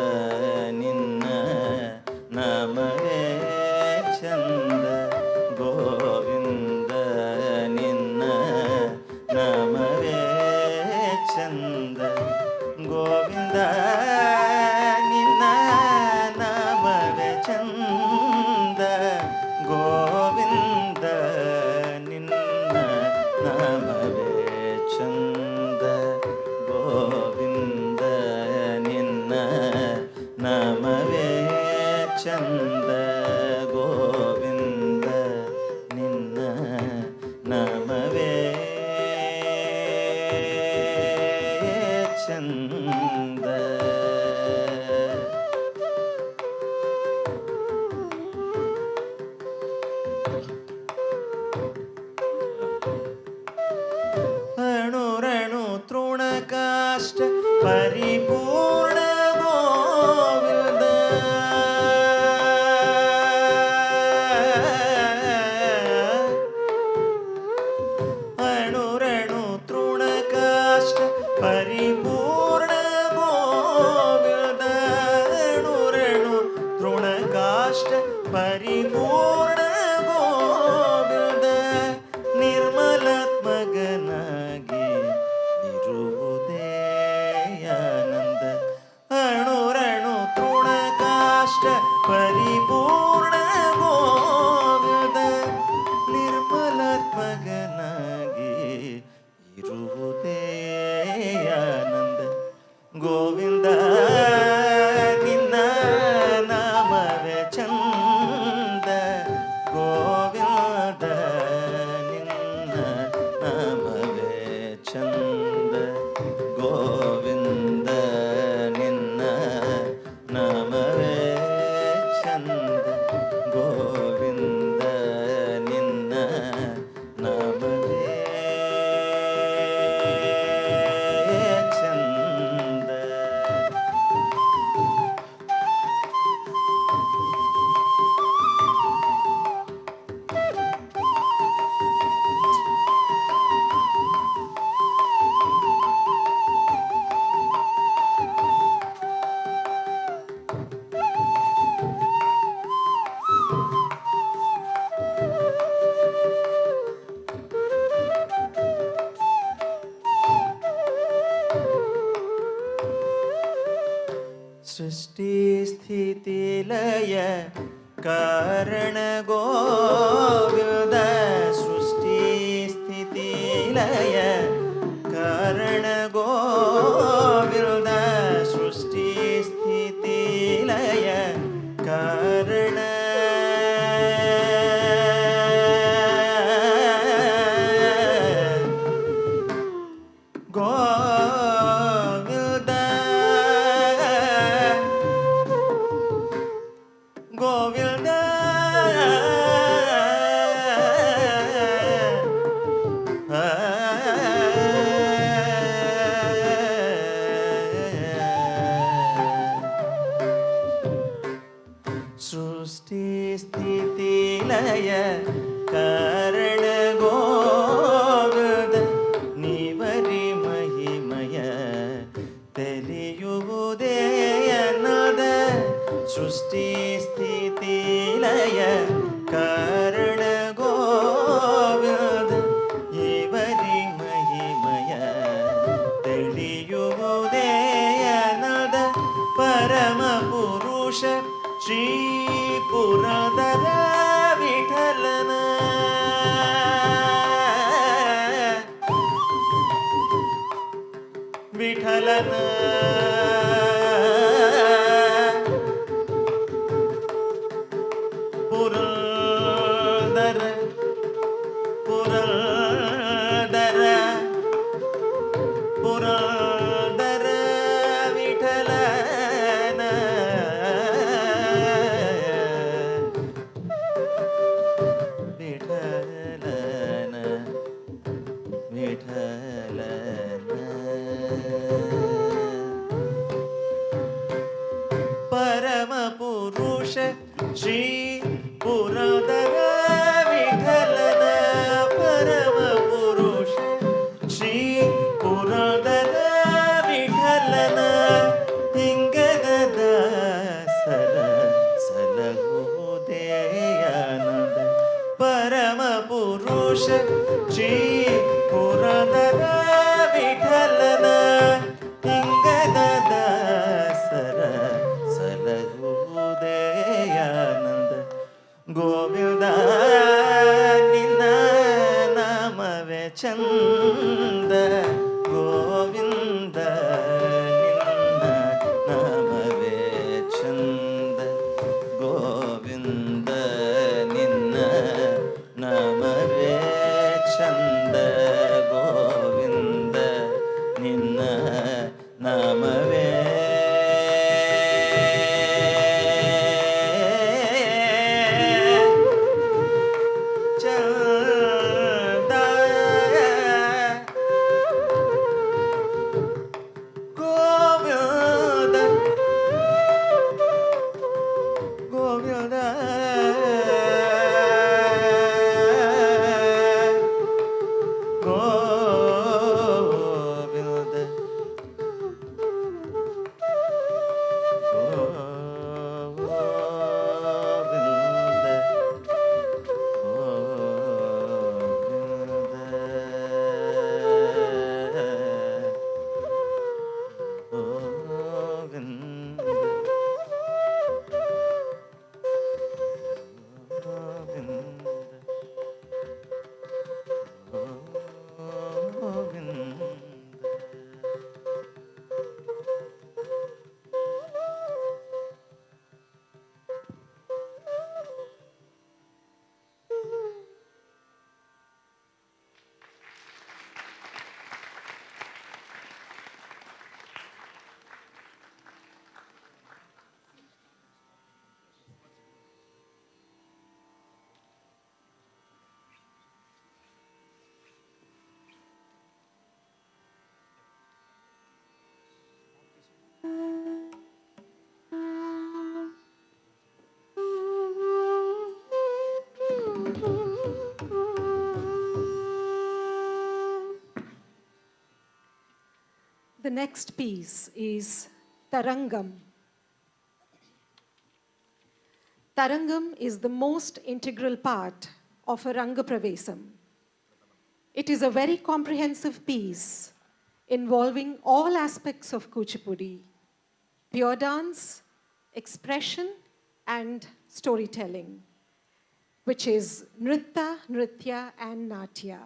ನಿನ್ನ ನಾಮವೇ ಚಂದ ಗೋವಿಂದ ನಿನ್ನ ನಾಮವೇ ಚಂದ ಗೋವಿಂದ ನಿನ್ನ ನಾಮವೇ ಚಂದ ಗೋವಿಂದ ನಿನ್ನ ನಾಮವೇ ಚಂದ ಗೋವಿಂದ ನಿನ್ನ ನಾಮವೇ ಚಂದ ಗೋವಿಂದ ನಿನ್ನ ನಾಮವೇ ಚಂದ ಅಣುರಣು ತೃಣಕಾಷ್ಟ ಪರಿಪೂರ್ಣ ಗೋವಿಂದ ಅಣುರಣು ತೃಣಕಾಷ್ಟ ಪರಿಪೂರ್ಣ ಗೋವಿಂದ ಅಣುರಣು ತೃಣಕಾಷ್ಟ ಪರಿಪೂರ್ಣ ಗೋವಿಂದ ನಿರ್ಮಲಾತ್ಮಗನಾಗಿ ಇರುವುದೇ सृष्टिस्थितिलय कारण गोविन्द सृष्टिस्थितिलय कारण गोविन्द सृष्टिस्थितिलय कारण गोविन्द गोविन्द सृष्टिस्थितिलय कारण गोविन्द निवरि महिमय ತಿಳಿಯುವುದೇ ಅನ್ನದ ಸೃಷ್ಟಿಸ್थिತಿಲಯ ಕಾರಣ ಗೋವಿಂದ ಇವರಿ ಮಹಿಮಯ ತಿಳಿಯುವುದೇ ಅನ್ನದ ಪರಮ ಪುರುಷ ಶ್ರೀ ಪುರದರ ವಿಠಲನ ವಿಠಲನ ಪುರಂದರ ಪುರಂದರ ಪುರಂದರ ವಿಠಲನ ವಿಠಲನ ವಿಠಲನ ಪರಮ ಪುರುಷ ಶ್ರೀ ಪುರದರ ವಿಠಲನ ಪರಮ ಪುರುಷ ಶ್ರೀ ಪುರದರ ವಿಠಲನ ಹಿಂಗದ ದಾಸರ ಸಲಹುದೇಯಾನಂದ ಪರಮ ಪುರುಷ ಶ್ರೀ ಪುರದರ ವಿಠಲನ ಹಿಂಗದ ದಾಸರ ಸಲಹುದೇಯಾನಂದ ಗೋವಿಂದ ನಿನ್ನ ನಾಮವೇ ಚಂದ ಗೋವಿಂದ ನಿನ್ನ ನಾಮವೇ ಚಂದ ಗೋವಿಂದ ನಿನ್ನ ನಾಮವೇ ಚಂದ ಗೋವಿಂದ ನಿನ್ನ ನಾಮವೇ ಚಂದ Govinda Govinda Govinda The next piece is Tarangam. Tarangam is the most integral part of a Rangapravesham. It is a very comprehensive piece involving all aspects of Kuchipudi, pure dance, expression, and storytelling, which is Nritta, Nritya, and Natya.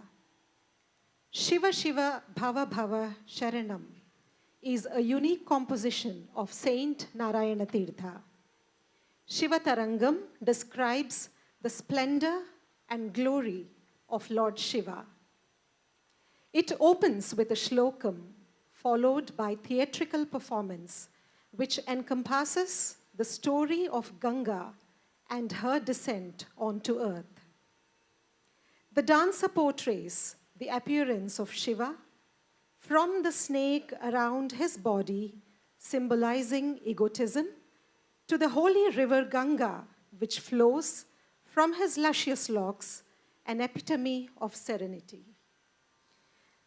Shiva Shiva Bhava Bhava Sharanam is a unique composition of Saint Narayana Tirtha. Shiva Tarangam describes the splendor and glory of Lord Shiva. It opens with a shlokam followed by theatrical performance which encompasses the story of Ganga and her descent onto earth. The dancer portrays the appearance of Shiva from the snake around his body, symbolizing egotism, to the holy river Ganga, which flows from his luscious locks, an epitome of serenity.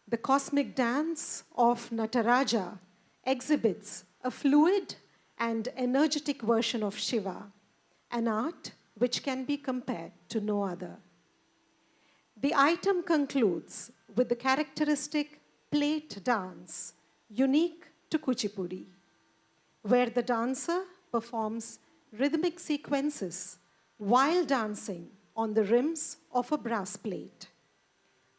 The cosmic dance of Nataraja exhibits a fluid and energetic version of Shiva, an art which can be compared to no other. The item concludes with the characteristic plate dance, unique to Kuchipudi, where the dancer performs rhythmic sequences while dancing on the rims of a brass plate.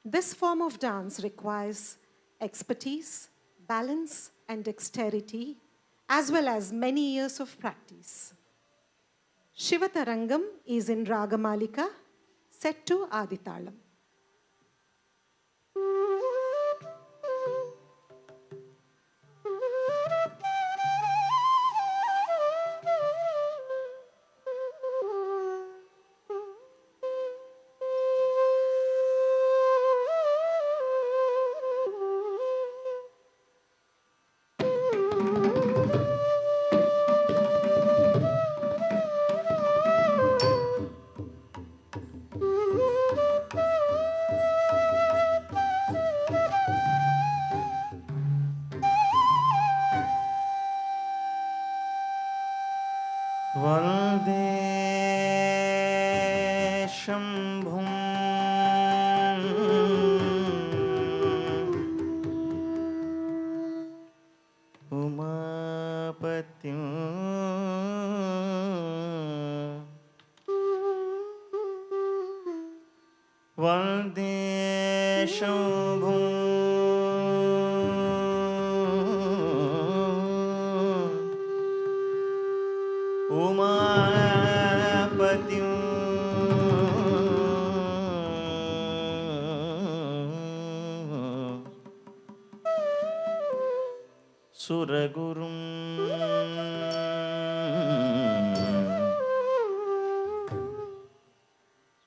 This form of dance requires expertise, balance, and dexterity, as well as many years of practice. Shiva Tarangam is in Ragamalika, set to Aditalam. वन्दे शम्भुं उमापतिं वन्दे शम्भुं उमापतिं सुरगुरुं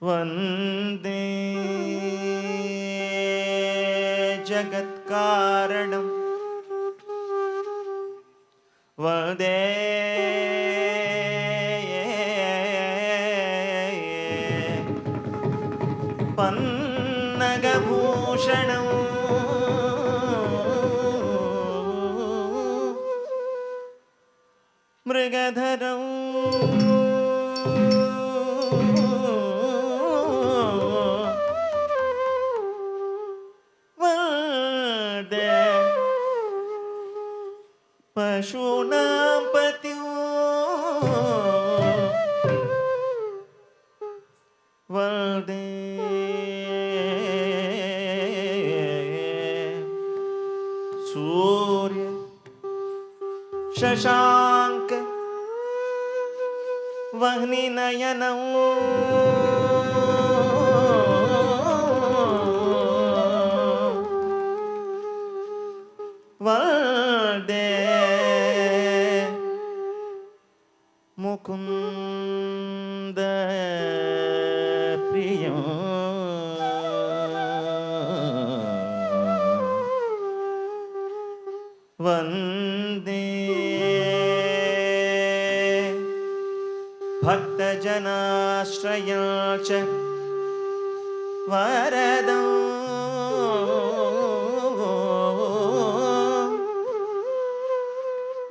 वन्दे जगत्कारणं वन्दे पन्नगभूषणं मृगधरं वन्दे पशूनां पतिं वन्दे सूर्य शशांक वह्निनयनं वन्दे मुकुन्द प्रियं वन्दे भक्तजनाश्रयं च वरदं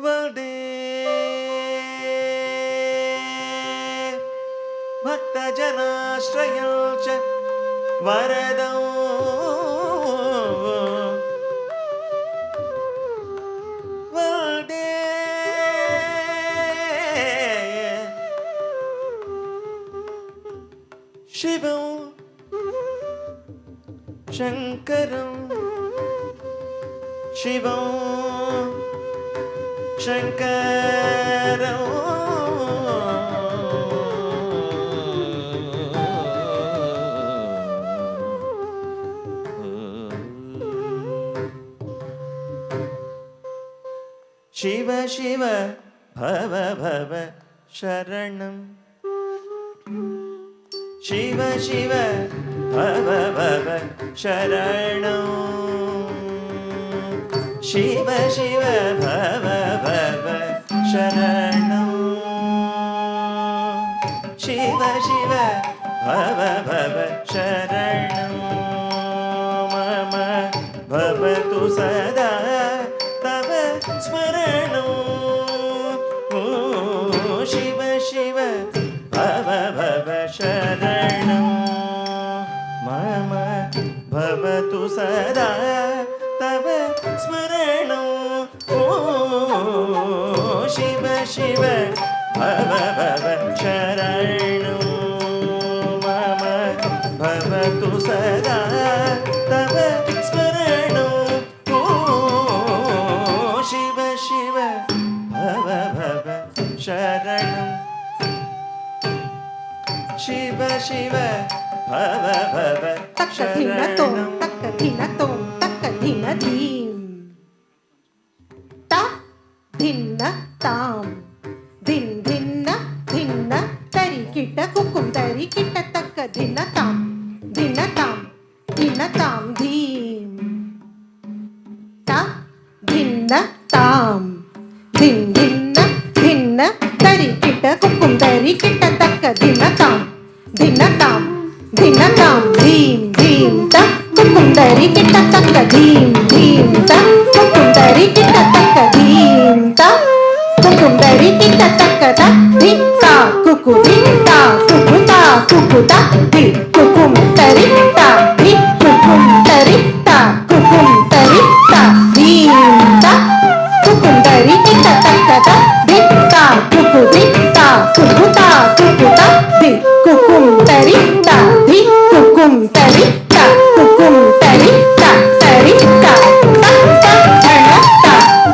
वन्दे भक्तजनाश्रयं च वरदं वन्दे शिवं शङ्करं शिव शिव भव भव शरणं शिव शिव भव भव शरणं शिव शिव भव भव शरणं शिव शिव भव भव शरणं मम भवतु सदा तव स्मरणं शिव शिव भव भव शरणं मम भवतु सदा तव स्मरणं शिव शिव भव भव शरणं मम भवतु सदा तव स्मरणं शिव शिव भव भव शरणं शिव शिव भव भव तक्कधिनतों शरणं तक्कधिनतों तक्कधिनधीं ता धिन्न ताम धिन धिन्न धिन्न तरिकिट कुकुम तरिकिट तक्कधिनताम धिनताम धिनताम धीम ता धिन्न ताम धिन धिन्न धिन्न तरिकिट कुकुम तरिकिट तक्कधिनताम धिनताम धिनताम धीम धीम ता कुकुम तरिकिट तक्कधीम धीम ता कुकुम तरिकिट तक्कधीम ता कुकुम तरिकिट तक्कता धिक्का कुकु धिक्का कुकुता कुकुता धि कुकुम तरिक्ता धि कुकुम तरिक्ता कुकुम तरिक्ता धीम ता कुकुम तरिकिट तक्कता धिक्का कुकु धिक्का कुकुता कुकुता धि कुकुम तरिक्ता धि कुकुम तरिक्ता कुकुम तरिक्ता तरिक्ता तक्ता धनता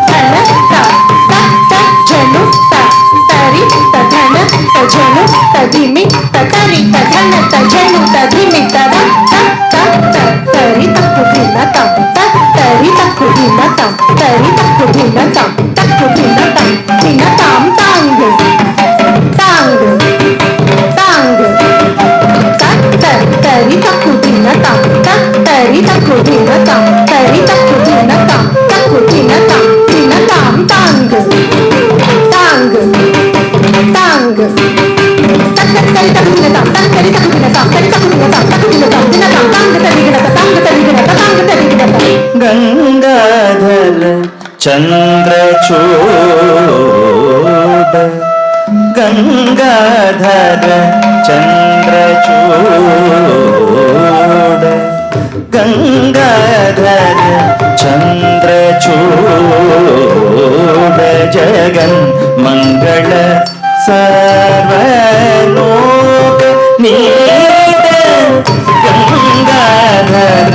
धनता तक्ता जनुता तरिक्ता धनता जनुता धिमिता तरिक्ता धनता जनुता धिमिता तक्ता तरिता कुधिनता तरिता कुधिनता तरिता कुधिनता तक्कुधिनता धिनताम तांग तांग तांग तरिता कुधिनता तरिता कुधिनता तरिता कुधिनता तक्कुधिनता धिनताम तांग तांग तांग तरिता कुधिनता तरिता कुधिनता तरिता कुधिनता तक्कुधिनता धिनताम तांग तरिगिनता तांग तरिगिनता तांग तरिगिनता गंगाधर चंद्रचूड गंगाधर चंद्रचूड गंगाधर चंद्रचूड जगन मंगल सर्वलोक नीत गंगाधर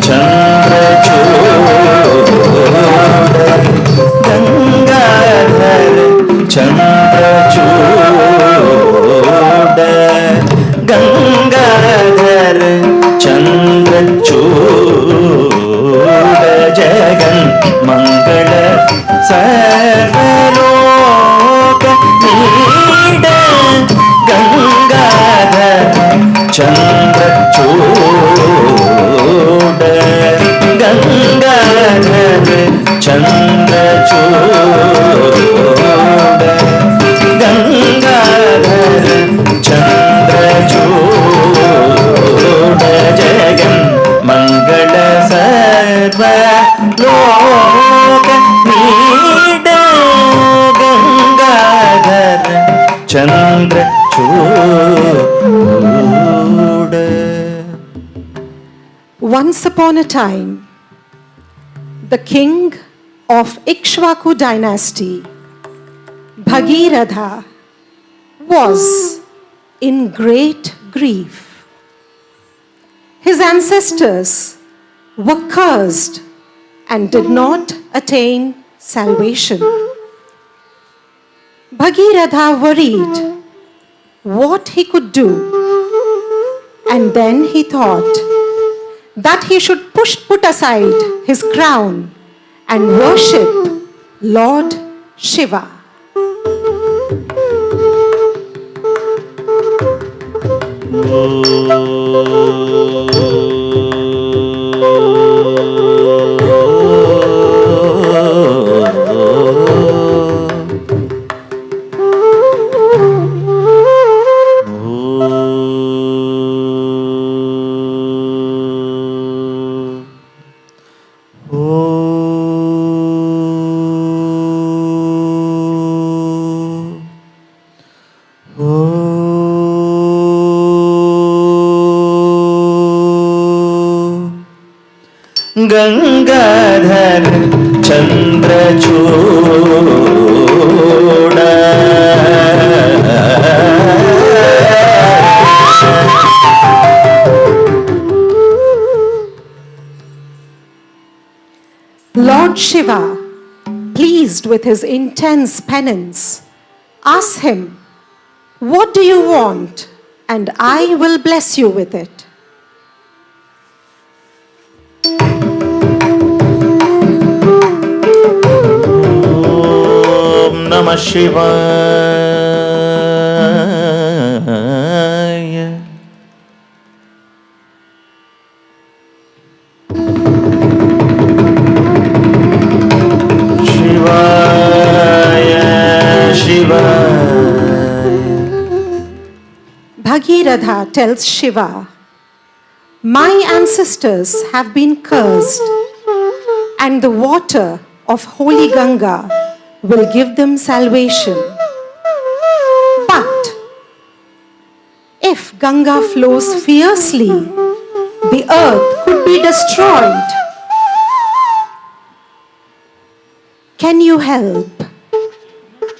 चंद्रचूड गंगाधर चंद्रचूड गंगाधर चंद्रचूड जगन मंगल सर्वलोक नीड गंगाधर चंद्रचूड गंगाधर चंद्रचूड गंगाधर चंद्रचूड जगन मंगल सर्वलोक नीड Gangadhar Chandrachud. Once upon a time, the king of Ikshvaku dynasty, Bhagiratha, was in great grief. His ancestors were cursed and did not attain salvation. Bhagiratha worried what he could do, and then he thought that he should put aside his crown and worship Lord Shiva. Gangadhar Chandrachoda Lord Shiva, pleased with his intense penance, asked him, "What do you want? And I will bless you with it." Om Namah Shivaya. Bhagiratha tells Shiva, "My ancestors have been cursed, and the water of holy Ganga will give them salvation. But if Ganga flows fiercely, the earth could be destroyed. Can you help?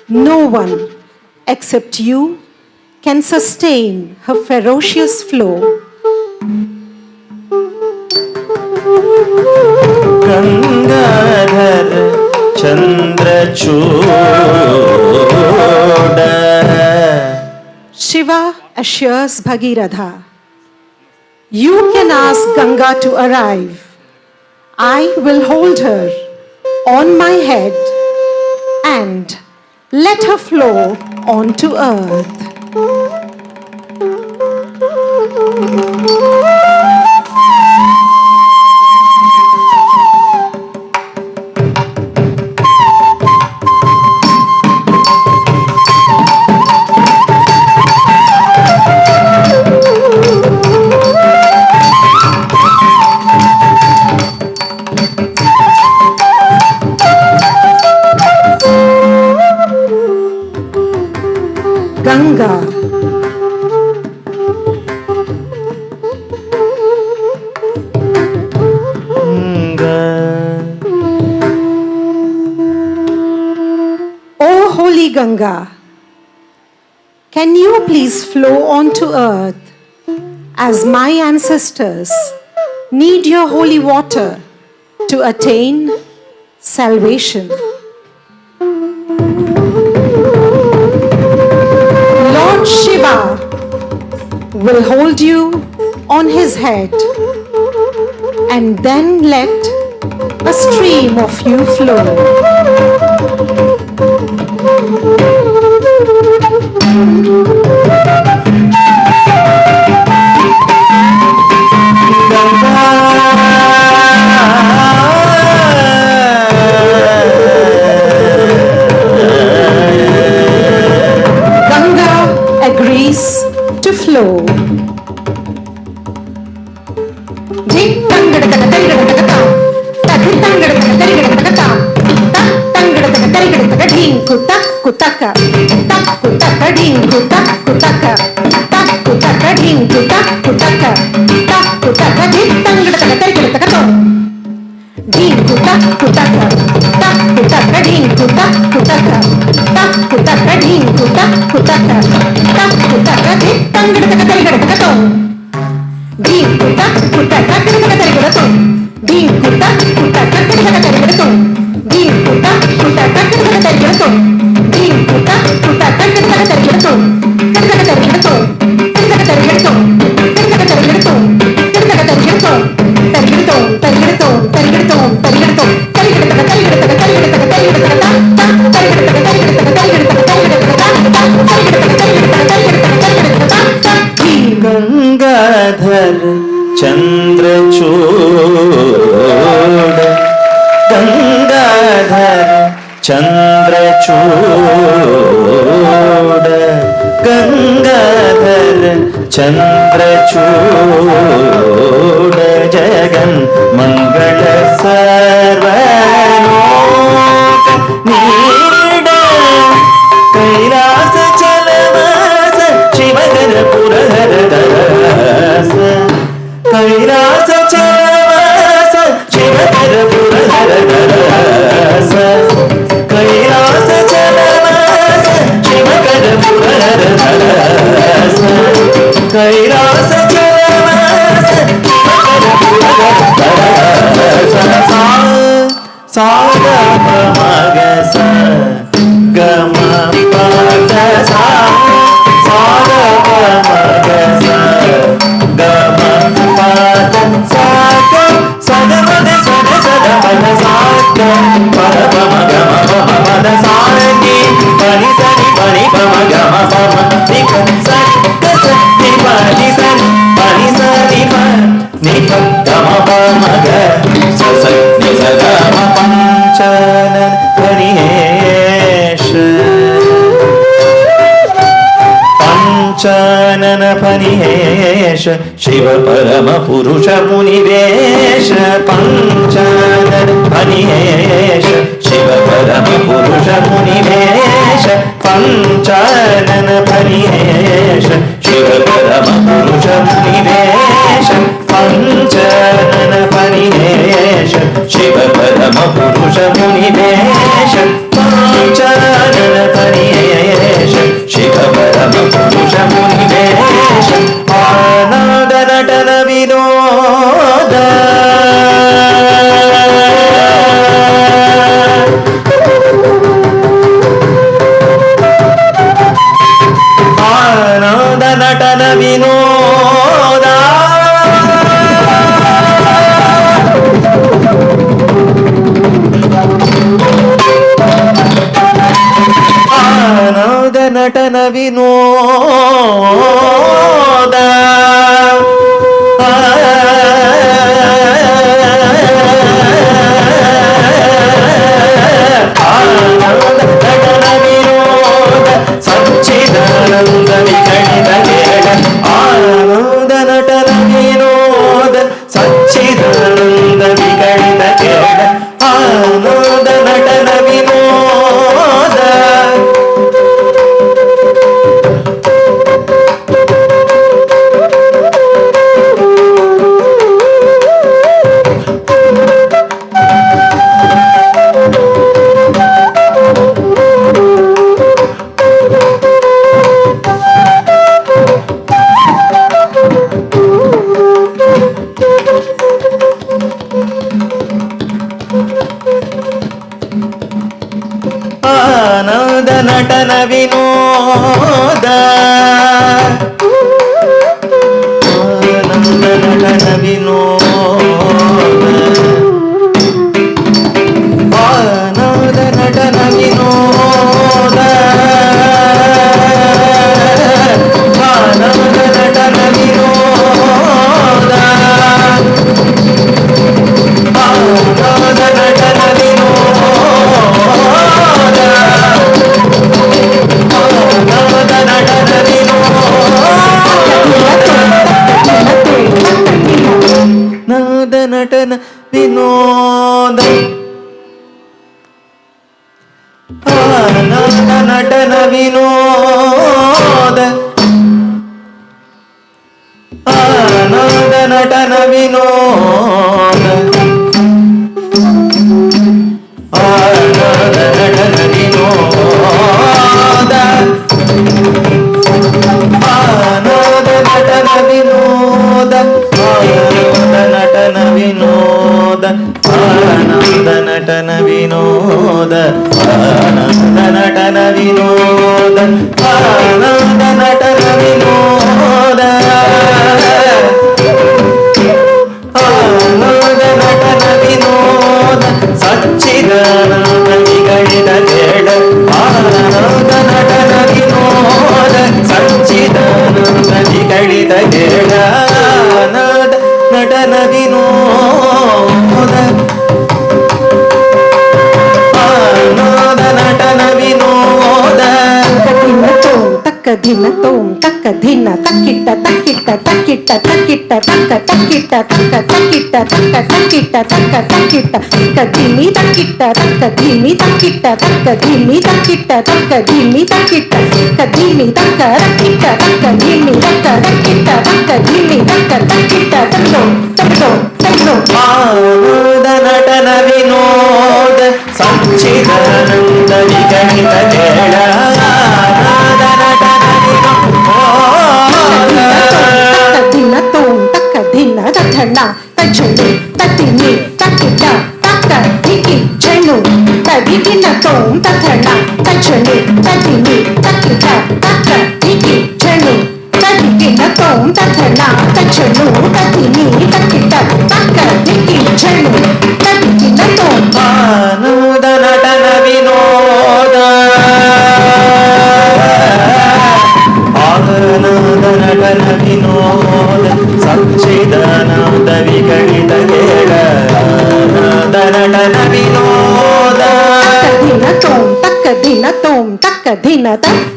No one except you can sustain her ferocious flow." Gangadhar Chandrachoda. Shiva assures Bhagiratha, "You can ask Ganga to arrive. I will hold her on my head and let her flow onto earth." Ganga. O holy Ganga, can you please flow onto earth, as my ancestors need your holy water to attain salvation? Lord Shiva will hold you on his head and then let a stream of you flow. Ganga agrees to flow. Kutaka, kutaka, ding, kutaka, kutaka, ding, kutaka, kutaka, ding, kutaka, ding, kutaka, ding, kutaka, ding, kutaka, ding, kutaka, Chandrachuda Gangadhara Chandrachuda జగన్ మంగళ సర్వలోక నీడ కైలాస చలవాస శివగర పురహర దరస కైలాస చలవాస శివగర పురహర దరస కైలాస చలవాస శివగర పురహర దరస కైలాస చలవాస శివగర పురహర దరస సా గ మ గ స గ మ ప ద సా సా గ మ గ స గ మ ప ద సా గ స గ మ ద స ద స ద మ ద సా గ ప ద ప మ గ మ ప మ ప ద సా ని ప ని స ని ప ని ప మ గ మ ప మ ని ప స ద స ని ప ని స ని ప ని స ని ప ని ప గ మ ప మ గ స స ని స గ మ పంచన పనిహేష పంచనన పనిహేష శివ పరమ పురుష మునివేష పంచనన పనిహేష శివ పరమ పురుష మునివేష పంచనన పనిహేష శివ పరమ పురుష మునివేష పంచనన పనిహేష శివ పరమ పురుష మునివేష పంచనన పనిహేష శివ పరమ పురుష మునివేష ఆనంద నటన వినోద ఆనంద నటన వినోద ఆనంద నటన వినోద ఆనంద నటన వినోద సచ్చిదానంద వికళిత కేళ ఆనంద నటన వినోద సచ్చిదానంద వికళిత కేళ ఆనంద నటన వినోద ఆనంద నటన వినోద ఆనంద నటన వినోద ఆనంద నటన వినోద ఆనంద నటన వినోద ఆనంద నటన వినోద ఆనంద నటన వినోద నాద నటన వినోద ఆనంద నటన వినోద ఆనంద నటన వినోద ఆనంద నటన వినోద ఆనంద నటన వినోద ఆనంద నటన వినోద ఆనంద నటన వినోద ఆనంద నటన వినోద ఆనంద నటన వినోద ఆనంద నటన వినోద సచ్చిదానంద వికళిత కేళ ఆనంద నటన వినోద సచ్చిదానంద వికళిత కేళ ఆనంద నటన వినోద ఆనంద धिन तोम तक धिन तकिट तकिट तकिट तकिट तक तकिट तक तकिट तक तकिट तक तकिट कधिमी तकिट तक धीमी तकिट तक धीमी तकिट तक धीमी तकिट कधिमी तक तकिट तक धीमी तक तकिट तक धीमी तक तकिट तकलो तकलो तकलो आनंद नटन विनोद सच्चिदानंद विगणित खेळ आनंद नटन विनोद धिन तोम तक धिन तथना तछनु ततिनी तकिट तक धिकी झनु तदिकिन तोम तथना तछनु ततिनी तकिट तक धिकी झनु तदिकिन तोम तथना तछनु ततिनी तकिट तक धिकी झनु तदिकिन तोम आनंद नटन विनोद आनंद नटन विनोद सच्चिदानंद विगणित खेळ आनंद नटन विनोद धिन तोम तक धिन तोम तक धिन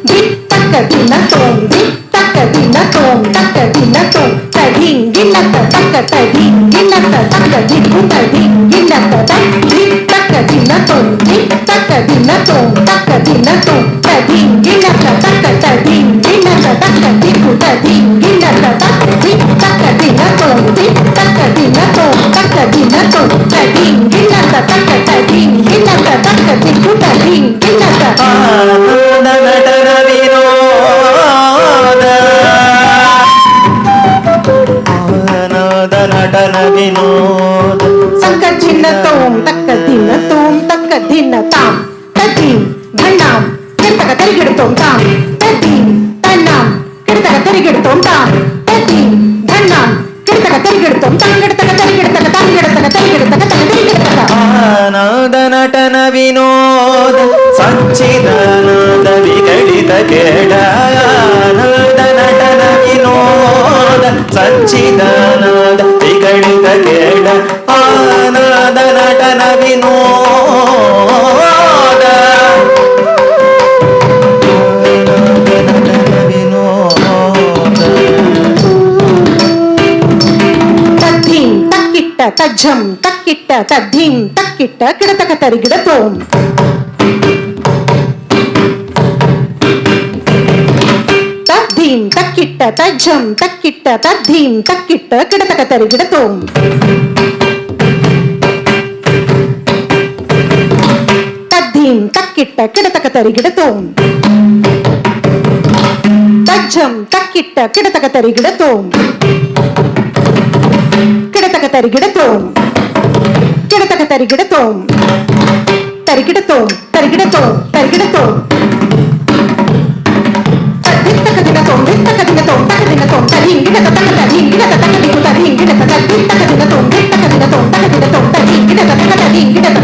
धी तक धिन तोम धी तक धिन तोम तक धिन तोम तधिं गिनत तक तधिं गिनत तक धिकु तधिं गिनत धी तक धिन तोम धी तक धिन तोम तक धिन तोम तधिं गिनत तक तधिं गिनत तक धिकु तधिं गिनत तक धी तक धिन तोम धी तक धिन तोम तक धिन तोम तधिं गिनत तक तधिं गिनत तक धिकु तधिं गिनत आनंद नटन विनोद आनंद नटन विनोद संकर धिन तोम तक धिन ताम तधिं धनाम किडतक तरिगिडतोम ताम तधिं तनाम किडतक तरिगिडतोम ताम तधिं धनाम किडतक तरिगिडतोम ताम किडतक तरिगिडतक ताम किडतक तरिगिडतक तरिगिडतक आनंद नटन विनोद सच्चिदानंद विगणित खेळ आनंद नटन विनोद सच्चिदानंद विगणित खेळ आनंद नटन विनोद आनंद नटन विनोद तधिं तकिट तज्झं तकिट तधिं तकिट किडतक तरिगिडतोम तधिं तकिट तज्झं तकिट तधिं तकिट किडतक तरिगिडतोम तधिं तकिट किडतक तरिगिडतोम तज्झं तकिट किडतक तरिगिडतोम किडतक तरिगिडतोम किडतक तरिगिडतोम तरिगिडतोम तरिगिडतोम तरिगिडतोम तदित्तक दिनतोम दित्तक दिनतोम तक दिनतोम तधिं गिडत तक तधिं गिडत तक दिकु तधिं गिडत तदित्तक दिनतोम दित्तक दिनतोम तक दिनतोम तधिं गिडत तक तधिं गिडत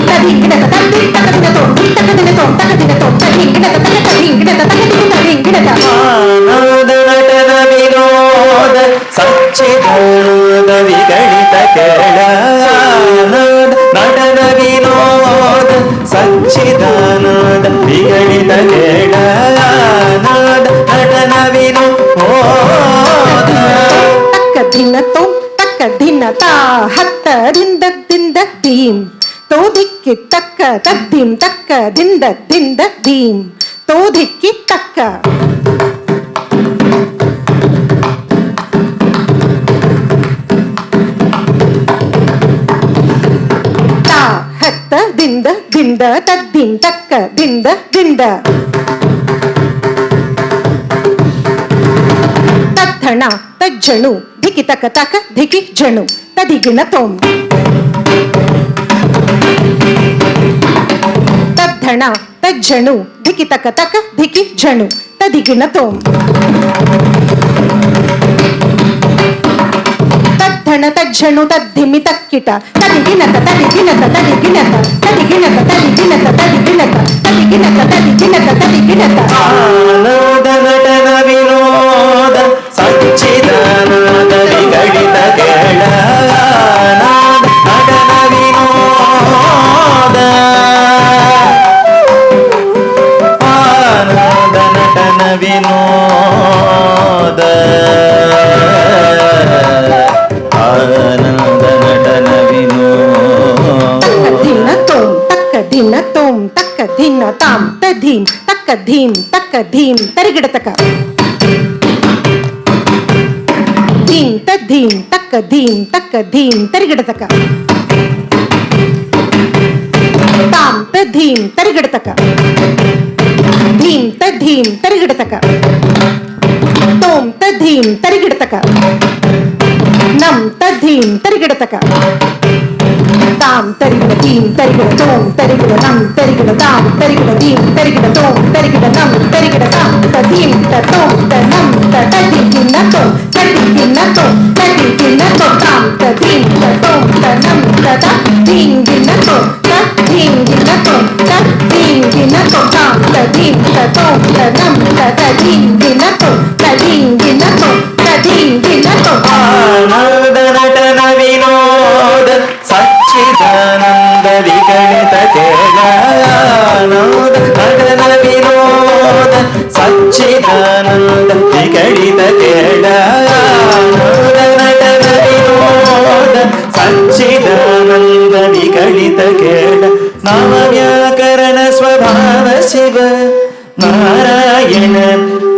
तधिं गिडत तदित्तक दिनतोम दित्तक दिनतोम तक दिनतोम तधिं गिडत तक तधिं गिडत तक दिकु तधिं गिडत आनंद नटन विनोद सच्चिदानंद विगणित खेळ आनंद नटन विनोद सच्चिदानंद विगणित खेळ आनंद नटन विनोद तक धिन तोम तक धिन ता हत्त धिंद धिंद धीम तो धिक्की तक तद्धिं तक धिंद धिंद धीम तो धिक्की तक ता हत्त धिंद धिंद तद्धिं तक धिंद धिंद तद्धणा तज्जणु धिकी तक तक धिकी झणु तदिगिण तोम तद्धणा तज्जणु धिकी तक तक धिकी झणु तदिगिण तोम तद्धण तज्जणु तद्धिमि तक्किट तदिगिणत तदिगिणत तदिगिणत तदिगिणत तदिगिणत तदिगिणत तदिगिणत तदिगिणत तदिगिणत आनंद नटन विनोद सच्चिदानंद विगणित खेळ आनंद नटन विनोद आनंद नटन Vinod tadhim, takadhim, takadhim, tarigidataka. Dhim, tadhim, takadhim, takadhim, tarigidataka. Tam, tadhim, tarigidataka. Dhim, tadhim, tarigidataka. Tom, tadhim, tarigidataka. Nam, tadhim, tarigidataka. Tam, tarigida, dhim, tarigida, tom, tarigida, nam, tarigida, tam, tarigida, dhim, tarigida, tom, tarigida, nam, tarigida, tam, tadhim, tatom, tanam, tadhim, tom, tadhim, tom, tadhim, tom, tam, tadhim, tatom, tanam, tadhim, tom, tadhim, tom, tadhim, tom, tam, tadhim, tatom, tanam, tadhim, tom, tadhim, tom, tadhim, tom. ಆನಂದನಟನ ವಿನೋದ ಸಚ್ಚಿದಾನಂದ ವಿಗಣಿತ ಕೇಳ ಆನಂದನಟನ ವಿನೋದ ಸಚ್ಚಿದಾನಂದ ವಿಗಣಿತ ಕೇಳ ಆನಂದನಟನ ವಿನೋದ ಸಚ್ಚಿದಾನಂದ ವಿಗಣಿತ ಕೇಳ ನಾಮ ವ್ಯಾಕರಣ ಸ್ವಭಾವ ಶಿವ ನಾರಾಯಣ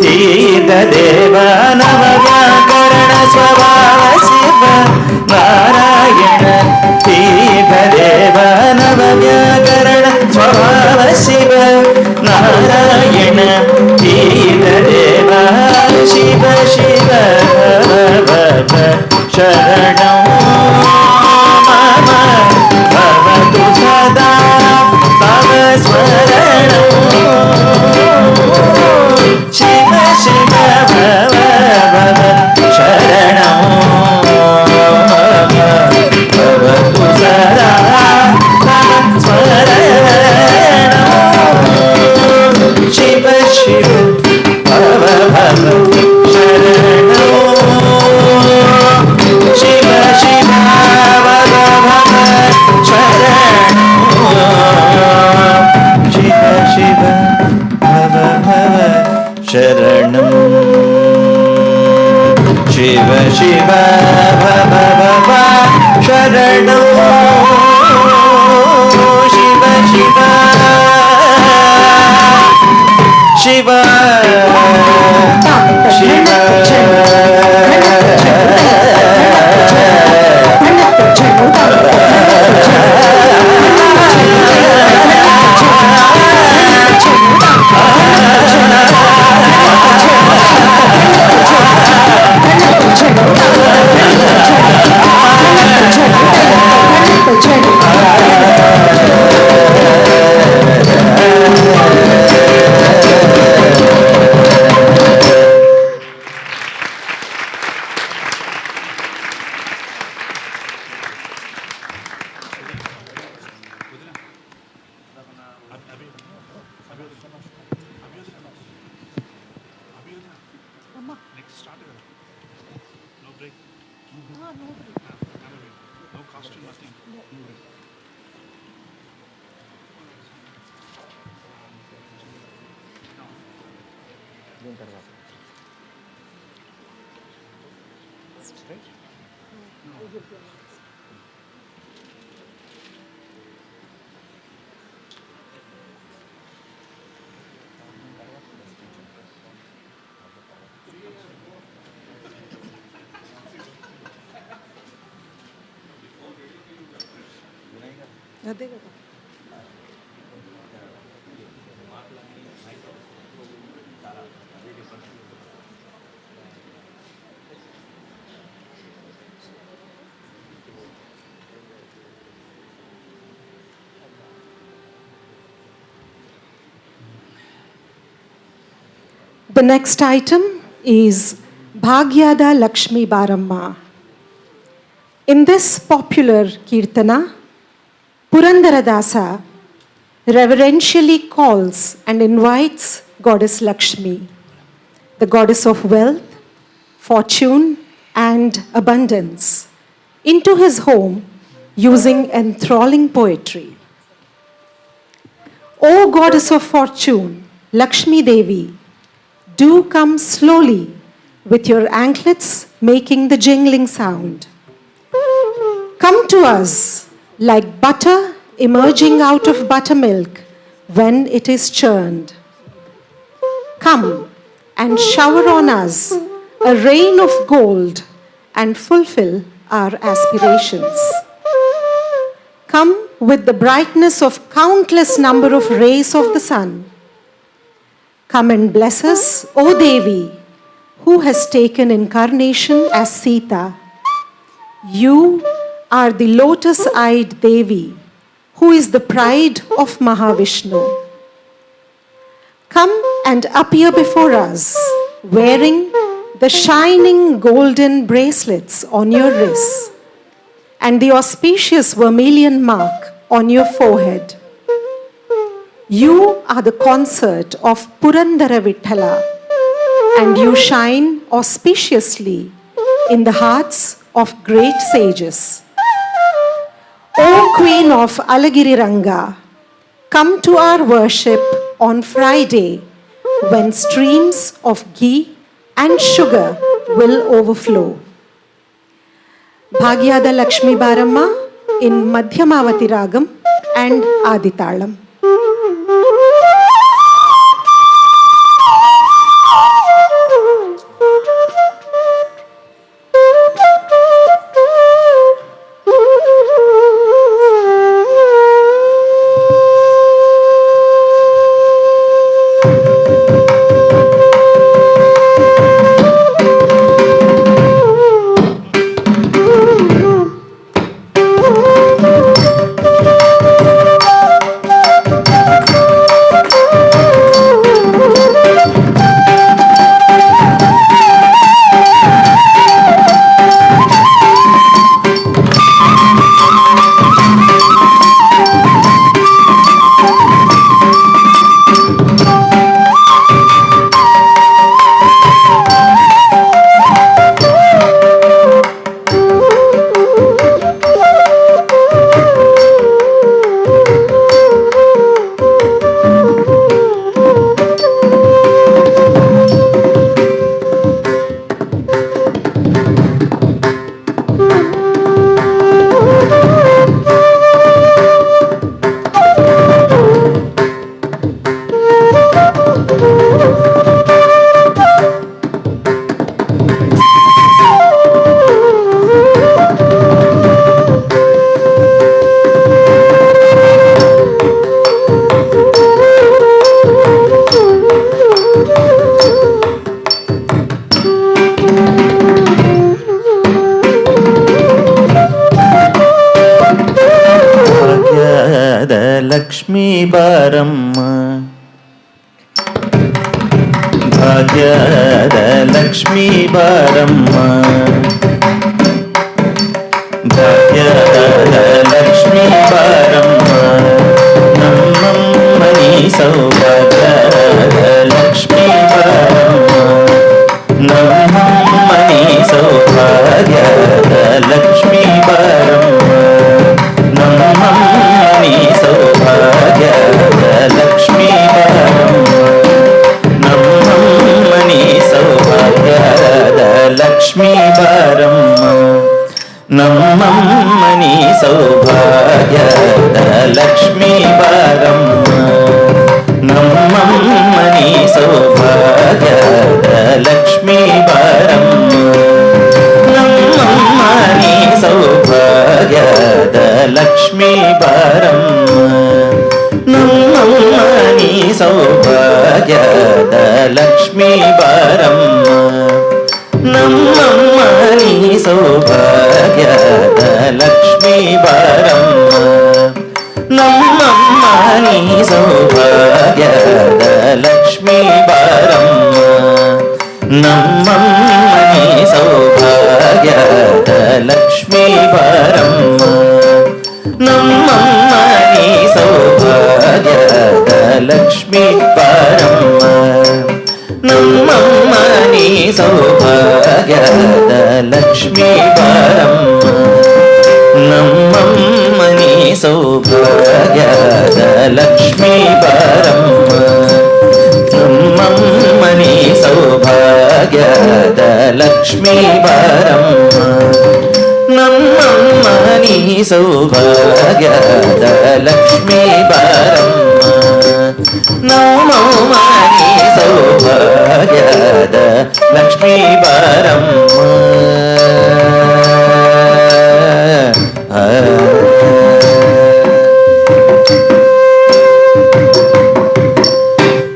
ತೀರ್ಥ ದೇವ ನವ ವ್ಯಾಕರಣ ಸ್ವಭಾವ ಶಿವ ನಾರಾಯಣ ತೀರ್ಥ ದೇವ ನವ ವ್ಯಾಕರಣ ಸ್ವಭಾವ ಶಿವ ನಾರಾಯಣ ತೀರ್ಥ ದೇವ ಶಿವ ಶಿವ ಭವ ಶರಣೋ ಮಮ ಭವತು ಸದಾ ಭವ ಸ್ಮರಣೋ ಶಿವ ಶಿವ ಭವ ಭವ ಶರಣೋ ಭವತು ಸದಾ ಭವ ಸ್ಮರಣೋ ಶಿವ ಶಿವ ಭವ ಭವ ಶರಣೋ ಶಿವ ಶಿವ ಭವ ಭವ ಶರಣೋ ಶಿವ ಶಿವ ಭವ ಭವ ಶರಣಂ ಶಿವ ಶಿವ ಭವ ಭವ ಶರಣೋ ಶಿವ ಶಿವ ಶಿವ ಶಿವ అదే కదా. The next item is Bhagya Lakshmi Baramma. In this popular kirtana, Purandaradasa reverentially calls and invites Goddess Lakshmi, the goddess of wealth, fortune, and abundance, into his home using enthralling poetry. O goddess of fortune, Lakshmi Devi, do come slowly with your anklets making the jingling sound. Come to us like butter emerging out of buttermilk when it is churned. Come and shower on us a rain of gold and fulfill our aspirations. Come with the brightness of countless number of rays of the sun. Come and bless us, O Devi, who has taken incarnation as Sita. You are the lotus-eyed Devi, who is the pride of Mahavishnu. Come and appear before us, wearing the shining golden bracelets on your wrists and the auspicious vermilion mark on your forehead. You are the consort of Purandara Vitthala, and you shine auspiciously in the hearts of great sages. O Queen of Alagiri Ranga, come to our worship on Friday when streams of ghee and sugar will overflow. Bhagya Lakshmi Baramma in Madhyamavati Ragam and Aditalam. Lakshmi Baramma, Bhagya Lakshmi Baramma, Bhagya Lakshmi Baramma, Nammani Saubhagya Lakshmi Baramma, Nammani Saubhagya Lakshmi Baramma, Nammani Saubhagya Lakshmi Baramma, Nammani Saubhagya Lakshmi Baramma, Nammani Saubhagya Lakshmi Baramma, Nammani Saubhagya Lakshmi Baramma, Nammani Saubhagya Lakshmi Baramma, Nammani Saubhagya Lakshmi Baramma, Nammani Saubhagya Lakshmi Baramma, Nammani Saubhagya Lakshmi Baramma, Nammani Saubhagya Lakshmi Baramma, Nammani Saubhagya Lakshmi Baramma, Nammani Saubhagya Lakshmi Baramma, Nammani Saubhagya Lakshmi Baramma, Nammani Saubhagya Lakshmi Baramma, Nammani Saubhagya Lakshmi Baramma. ಭಾಗ್ಯದ ಲಕ್ಷ್ಮೀ ಬಾರಮ್ಮ.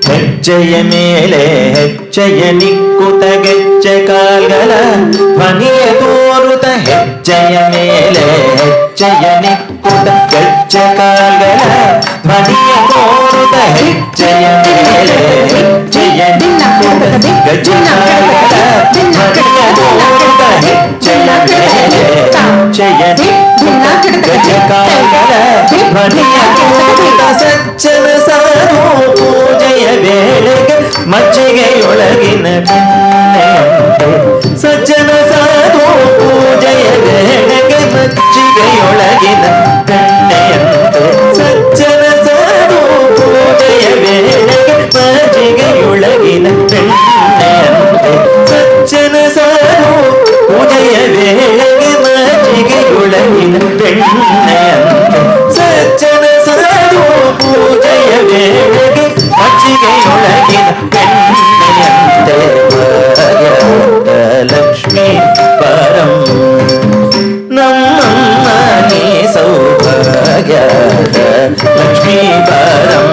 ಹೆಜ್ಜೆಯ ಮೇಲೆ ಹೆಜ್ಜೆಯ ನಿಕ್ಕುತ ಗೆಜ್ಜೆ ಕಾಲ್ಗಳ ಧ್ವನಿಯ ತೋರುತ ಹೆಜ್ಜೆಯ ಮೇಲೆ ಹೆಜ್ಜೆಯ ನಿಕ್ಕುತ ಗೆಜ್ಜೆ ಕಾಲ್ಗಳ ಧ್ವನಿಯ ತೋರುತ ಹೆಜ್ಜೆಯ ಮೇಲೆ ಹೆಜ್ಜೆಯ ನಿಕ್ಕುತ ಗೆಜ್ಜೆ ಕಾಲ್ಗಳ ಧ್ವನಿಯ ತೋರುತ ಹೆಜ್ಜೆಯ ಮೇಲೆ ಹೆಜ್ಜೆಯ ನಿಕ್ಕುತ ಗೆಜ್ಜೆ ಕಾಲ್ಗಳ ಧ್ವನಿಯ ತೋರುತ ಸಜ್ಜನ ಸಾರು ಪೂಜೆಯ ವೇಳೆಗೆ ಮಜ್ಜಿಗೆಯೊಳಗಿನ ಬೆಣ್ಣೆಯಂತೆ ಸಜ್ಜನ ಸಾಧು ಪೂಜೆಯ ವೇಳೆಗೆ ಮಜ್ಜಿಗೆಯೊಳಗಿನ ಬೆಣ್ಣೆಯಂತೆ ಸಜ್ಜನ ಸಾಧು ಪೂಜೆಯ ವೇಳೆಗೆ ಮಜ್ಜಿಗೆಯೊಳಗಿನ ಬೆಣ್ಣೆಯಂತೆ ಸಜ್ಜನ ಸಾಧು ಪೂಜೆಯ ವೇಳೆಗೆ ಮಜ್ಜಿಗೆಯೊಳಗಿನ ಬೆಣ್ಣೆಯಂತೆ ಸಜ್ಜನ ಸಾಧು ಪೂಜೆಯ ವೇಳೆಗೆ ಮಜ್ಜಿಗೆಯೊಳಗಿನ ಬೆಣ್ಣೆಯಂತೆ ಭಾಗ್ಯದ ಲಕ್ಷ್ಮೀ ಪರಂ ನಮ್ಮಮ್ಮ ನೀ ಸೌಭಾಗ್ಯದ ಲಕ್ಷ್ಮೀ ಪರಂ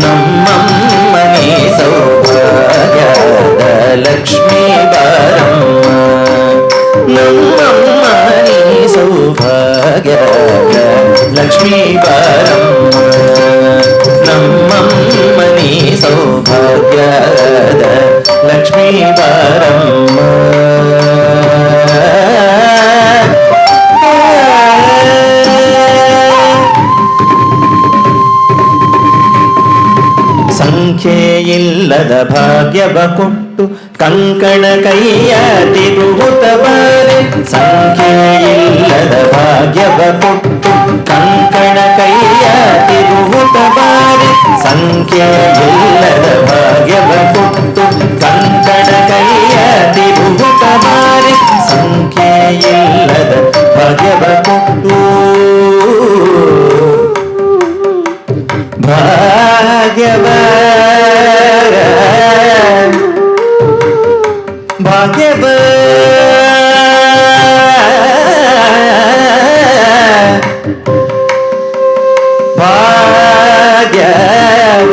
ನಮ್ಮಮ್ಮ ನೀ ಸೌಭಾಗ್ಯದ ಲಕ್ಷ್ಮೀ ಪರಂ ನಮ್ಮಮ್ಮ ನೀ ಸೌಭಾಗ್ಯದ ಲಕ್ಷ್ಮೀ ಪರಂ ನಮ್ಮಮ್ಮ ನೀ ಸೌಭಾಗ್ಯದ ಲಕ್ಷ್ಮೀ ಬಾರಮ್ಮ. ಸಂಖ್ಯೆಯಿಲ್ಲದ ಭಾಗ್ಯವ ಕೊಟ್ಟು ಕಂಕಣ ಕೈಯ ತಿರುಗುತ್ತ ಬಾರೆ ಸಂಖ್ಯೆಯಿಲ್ಲದ ಭಾಗ್ಯವ ಕೊಟ್ಟು ಕಂಕಣ ಕೈಯ ತಿರುಗುತ್ತ ಬಾರೆ ಸಂಖ್ಯೆಯಿಲ್ಲದ ಭಾಗ್ಯವ ಕೊಟ್ಟು ಕಂಕಣ ಕೈಯ ತಿರುಗುತ್ತ ಬಾರೆ ಸಂಖ್ಯೆಯಿಲ್ಲದ ಭಾಗ್ಯವ ಕೊಟ್ಟು ಭಾಗ್ಯವ ಭಾಗ್ಯವ ಭಾಗ್ಯವ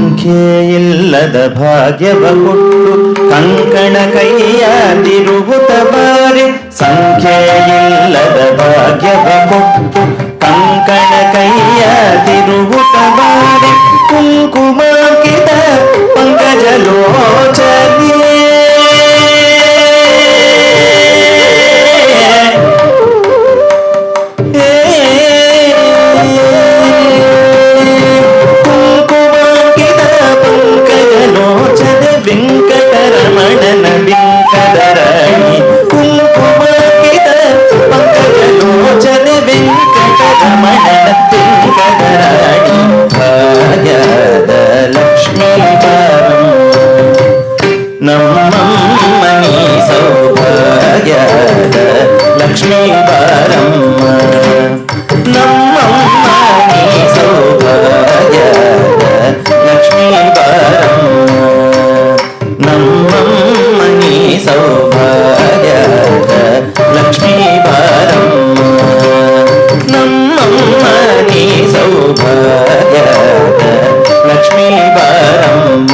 ಸಂಖ್ಯೆಯಿಲ್ಲದ ಭಾಗ್ಯವ ಕೊಟ್ಟು ಕಂಕಣ ಕೈಯ ತಿರುಗುತ್ತ ಬಾರಿ ಸಂಖ್ಯೆಯಿಲ್ಲದ ಭಾಗ್ಯವ ಕೊಟ್ಟು ಕಂಕಣ ಕೈಯ ತಿರುಗುತ್ತ ಬಾರಿ ಕುಂಕುಮಾಂಕಿತ ಪಂಕಜ ಲೋಚನಿಯೇ ಲಕ್ಷ್ಮೀ ಬಾರಮ್ಮ ನಮ್ಮಮ್ಮ ನೀ ಸೌಭಾಗ್ಯದ ಲಕ್ಷ್ಮೀ ಬಾರಮ್ಮ ನಮ್ಮಮ್ಮ ನೀ ಸೌಭಾಗ್ಯದ ಲಕ್ಷ್ಮೀ ಬಾರಮ್ಮ ನಮ್ಮಮ್ಮ ನೀ ಸೌಭಾಗ್ಯದ ಲಕ್ಷ್ಮೀ ಬಾರಮ್ಮ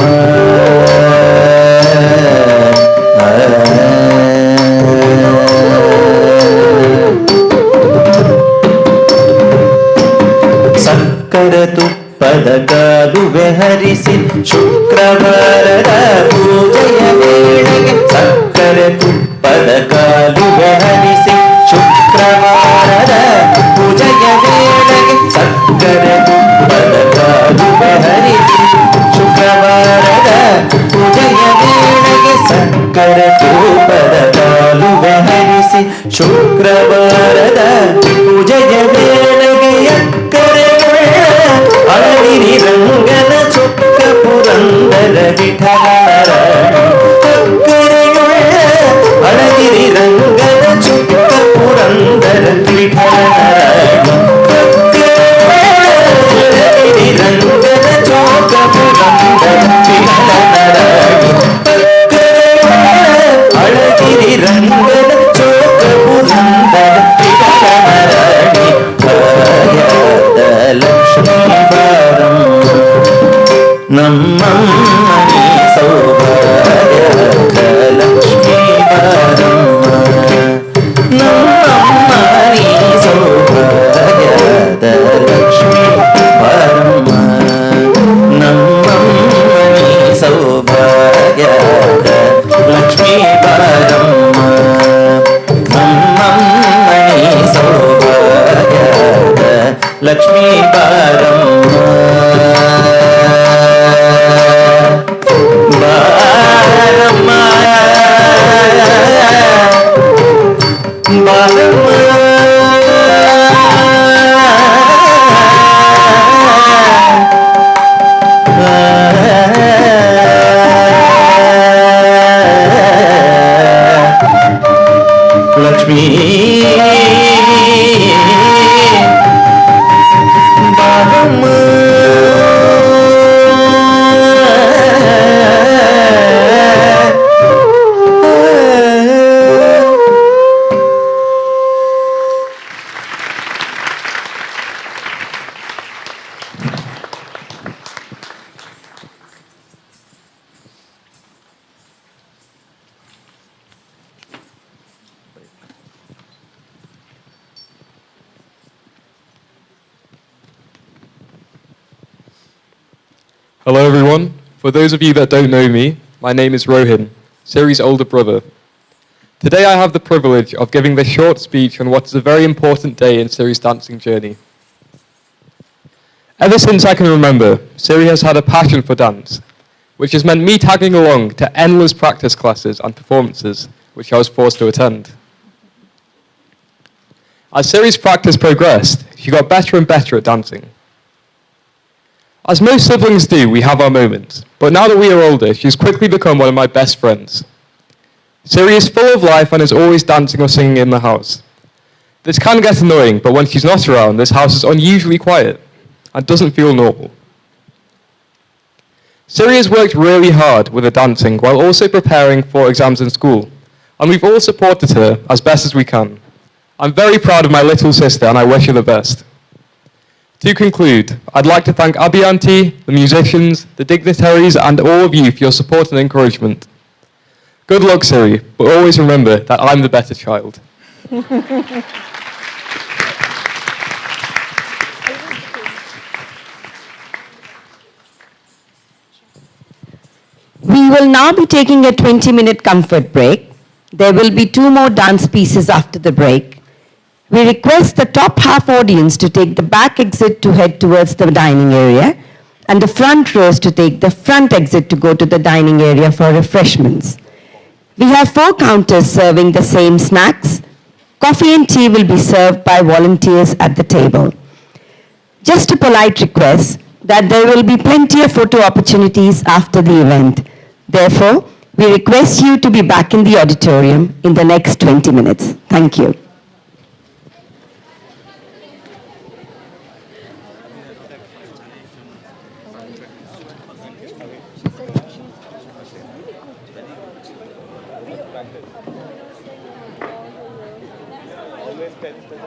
ಸಕ್ಕರ ತುಪ್ಪದ ಕಾಲುವೆ ಹರಿಸಿ ಶುಕ್ರವಾರದ ಪೂಜೆಯ ವೇಳೆಗೆ ಸಕ್ಕರೆ ತುಪ್ಪದ ಕಾಲುವೆ ಹರಿಸಿ ಶುಕ್ರವಾರದ ಪೂಜೆಯ ವೇಳೆಗೆ ಸಕ್ಕರೆ ತುಪ್ಪದ ಕಾಲುವೆ ಹರಿಸಿ ಶುಕ್ರವಾರದ ಪೂಜೆಯ ವೇಳೆಗೆ ಸಕ್ಕರೆ ತುಪ್ಪದ ಕಾಲುವೆ ಹರಿಸಿ ಶುಕ್ರವಾರದ ಪೂಜೆಯ ವೇಳೆಗೆ ಅಳಗಿರಿ ರಂಗನ ಚೊಕ್ಕ ಪುರಂದರ ವಿಠಲರ ಅಳಗಿರಿ ರಂಗನ ಚೊಕ್ಕ ಪುರಂದರ ವಿಠಲರ ಅಳಗಿರಿ ರಂಗನ ಚೊಕ್ಕ ಪುರಂದರ ವಿಠಲರ ಅಳಗಿರಿ ರಂಗನ ಚೊಕ್ಕ ಪುರಂದರ ವಿಠಲರ ಲಕ್ಷ್ಮೀ ಬಾರಮ್ಮ ನಮ್ಮಮ್ಮ ನೀ ಸೌಭಾಗ್ಯದ ಲಕ್ಷ್ಮೀ ಬಾರಮ್ಮ ನಮ್ಮಮ್ಮ ನೀ ಸೌಭಾಗ್ಯದ ಲಕ್ಷ್ಮೀ ಬಾರಮ್ಮ ನಮ್ಮಮ್ಮ ನೀ ಸೌಭಾಗ್ಯದ ಲಕ್ಷ್ಮೀ ಬಾರಮ್ಮ ನಮ್ಮಮ್ಮ ನೀ ಸೌಭಾಗ್ಯದ ಲಕ್ಷ್ಮೀ ಬಾರಮ್ಮ ಬಾರಮ್ಮ ಬಾರಮ್ಮ ಲಕ್ಷ್ಮೀ ಬಾರಮ್ಮ Hello everyone. For those of you that don't know me, my name is Rohin, Siri's older brother. Today I have the privilege of giving this short speech on what is a very important day in Siri's dancing journey. Ever since I can remember, Siri has had a passion for dance, which has meant me tagging along to endless practice classes and performances, which I was forced to attend. As Siri's practice progressed, she got better and better at dancing. As most siblings do, we have our moments, but now that we are older, she's quickly become one of my best friends. Siri is full of life and is always dancing or singing in the house. This can get annoying, but when she's not around, this house is unusually quiet and doesn't feel normal. Siri has worked really hard with her dancing while also preparing for exams in school, and we've all supported her as best as we can. I'm very proud of my little sister and I wish her the best. To conclude, I'd like to thank Abhi Aunty, the musicians, the dignitaries, and all of you for your support and encouragement. Good luck, Siri, but always remember that I'm the better child. We will now be taking a 20-minute comfort break. There will be 2 more dance pieces after the break. We request the top half audience to take the back exit to head towards the dining area, and the front rows to take the front exit to go to the dining area for refreshments. We have 4 counters serving the same snacks. Coffee and tea will be served by volunteers at the table. Just a polite request that there will be plenty of photo opportunities after the event. Therefore, we request you to be back in the auditorium in the next 20 minutes. Thank you. Thank you.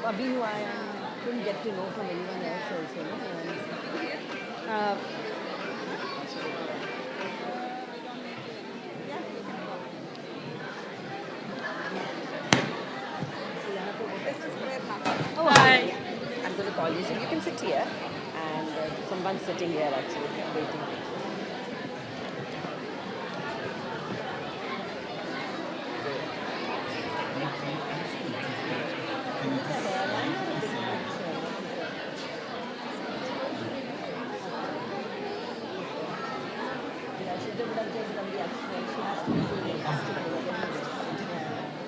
Abhi who I am, couldn't get to know from anyone else also. No? Oh, hi. I'm going to call you. So you can sit here. And someone's sitting here actually, waiting.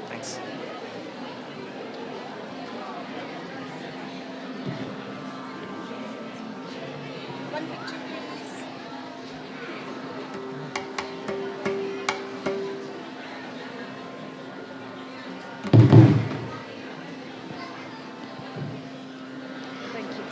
Thanks. One picture, please. Thank you.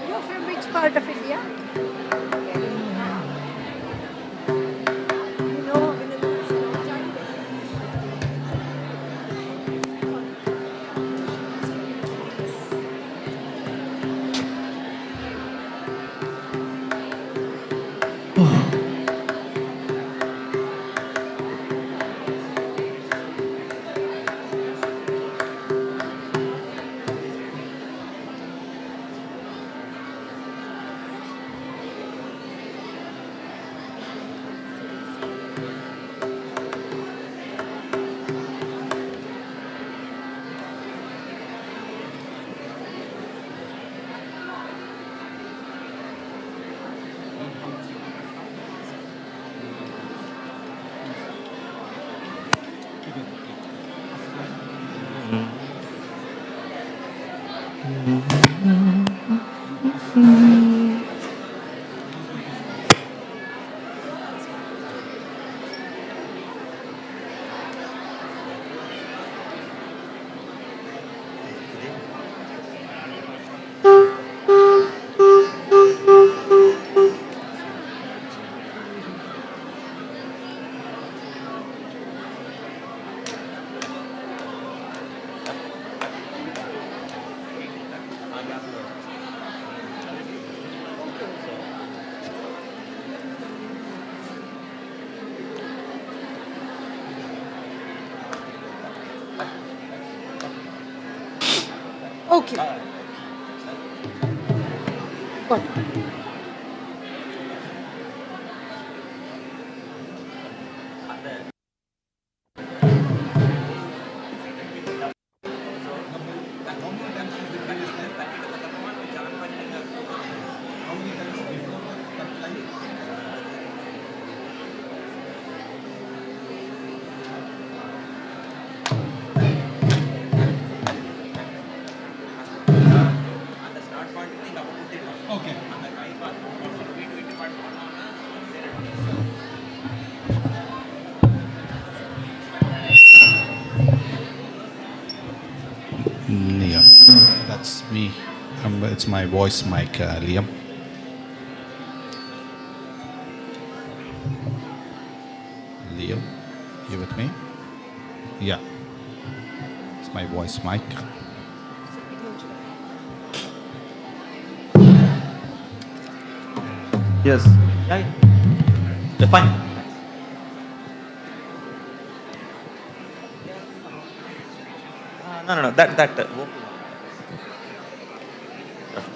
You're from which part of India? You know, Okay. Got it. Yeah, that's me. It's my voice mic, Liam. Liam, you with me? Yeah, it's my voice mic. Yes. Yeah, yeah. Fine. No. That.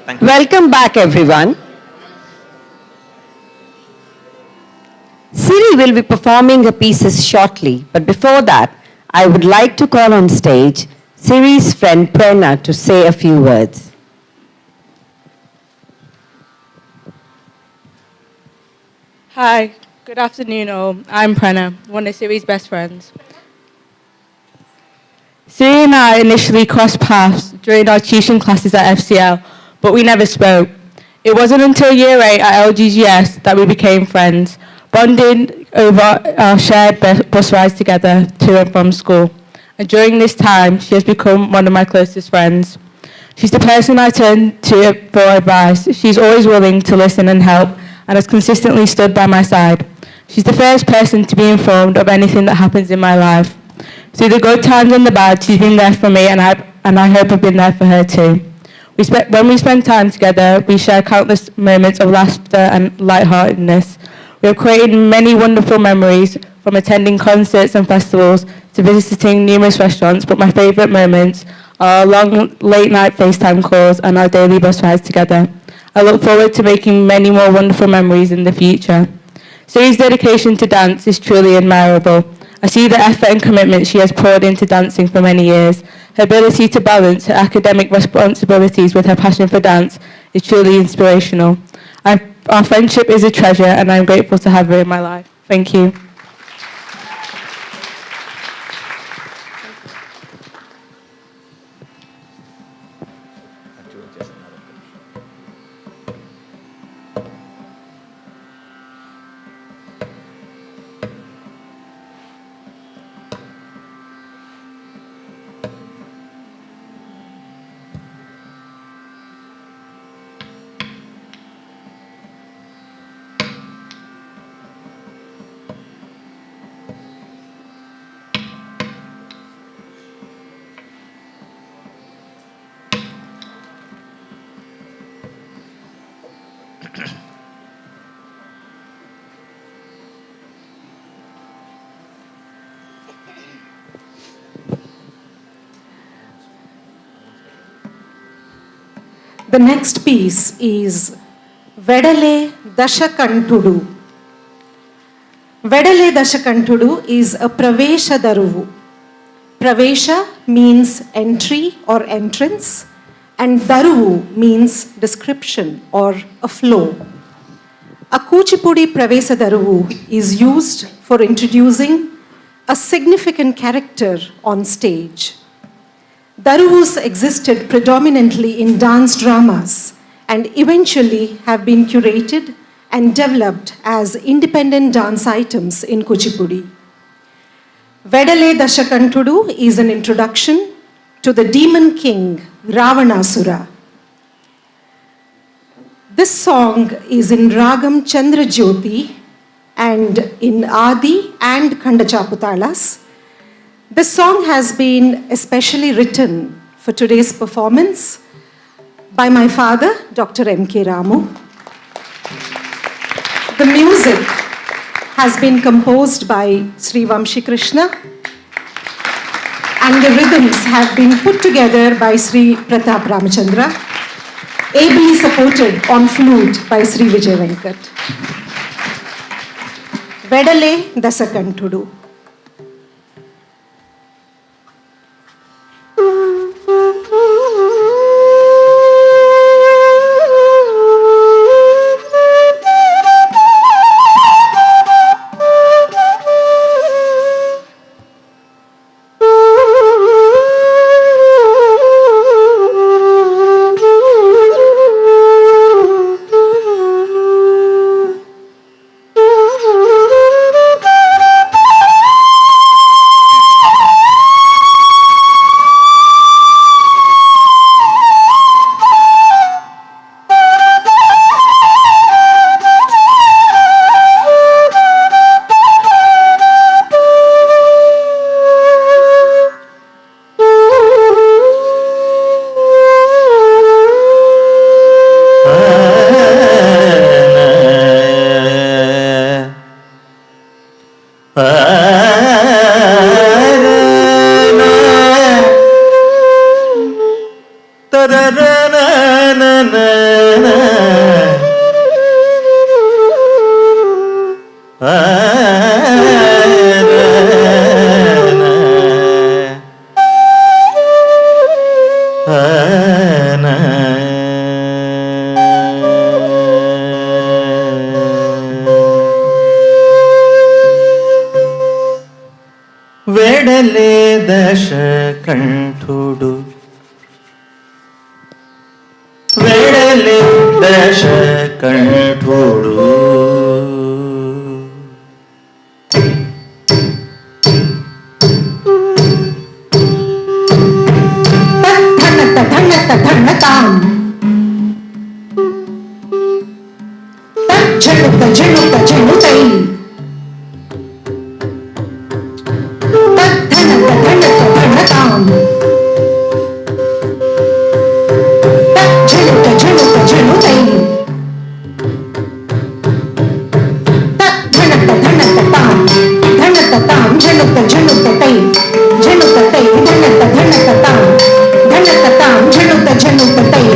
Thank you. Welcome back, everyone. Siri will be performing her pieces shortly, but before that, I would like to call on stage Siri's friend Prerna to say a few words. Hi, good afternoon all. I'm Prerna, one of Siri's best friends. Siri and I initially crossed paths during our tuition classes at FCL, but we never spoke. It wasn't until year 8 at LGGS that we became friends, bonding over our shared bus rides together to and from school. And during this time, she has become one of my closest friends. She's the person I turn to for advice. She's always willing to listen and help, and has consistently stood by my side. She's the first person to be informed of anything that happens in my life. Through the good times and the bad, she's been there for me, and I hope I've been there for her too. When we spend time together, we share countless moments of laughter and lightheartedness. We have created many wonderful memories, from attending concerts and festivals to visiting numerous restaurants, but my favourite moments are our long late-night FaceTime calls and our daily bus rides together. I look forward to making many more wonderful memories in the future. Siri's dedication to dance is truly admirable. I see the effort and commitment she has poured into dancing for many years. Her ability to balance her academic responsibilities with her passion for dance is truly inspirational. Our friendship is a treasure, and I'm grateful to have her in my life. Thank you. The next piece is Vedale Dashakantudu. Vedale Dashakantudu is a Pravesha Daruvu. Pravesha means entry or entrance, and Daruvu means description or a flow. A Kuchipudi Pravesha Daruvu is used for introducing a significant character on stage. Daruvus existed predominantly in dance dramas and eventually have been curated and developed as independent dance items in Kuchipudi. Vedale Dashakantudu is an introduction to the demon king Ravanasura. This song is in Ragam Chandrajyoti and in Adi and Khandachaputalas. This song has been especially written for today's performance by my father, Dr. M.K. Ramu. The music has been composed by Sri Vamshi Krishna, and the rhythms have been put together by Sri Pratap Ramachandra, ably supported on flute by Sri Vijay Venkat. Vedale Dasakantudu. వెడలే దశ కంఠుడు వెడలే దశ కంఠుడు ధన్నతాం తజ్జనుత జనుత జనుతై తద్ధనత ధనత ధనతాం తజ్జనుత జనుత జనుతై తద్ధనత ధనత తాం ధనత తాం జనుత జనుత తై జనుత తై ధనత ధనత తాం ధనత తాం జనుత జనుత తై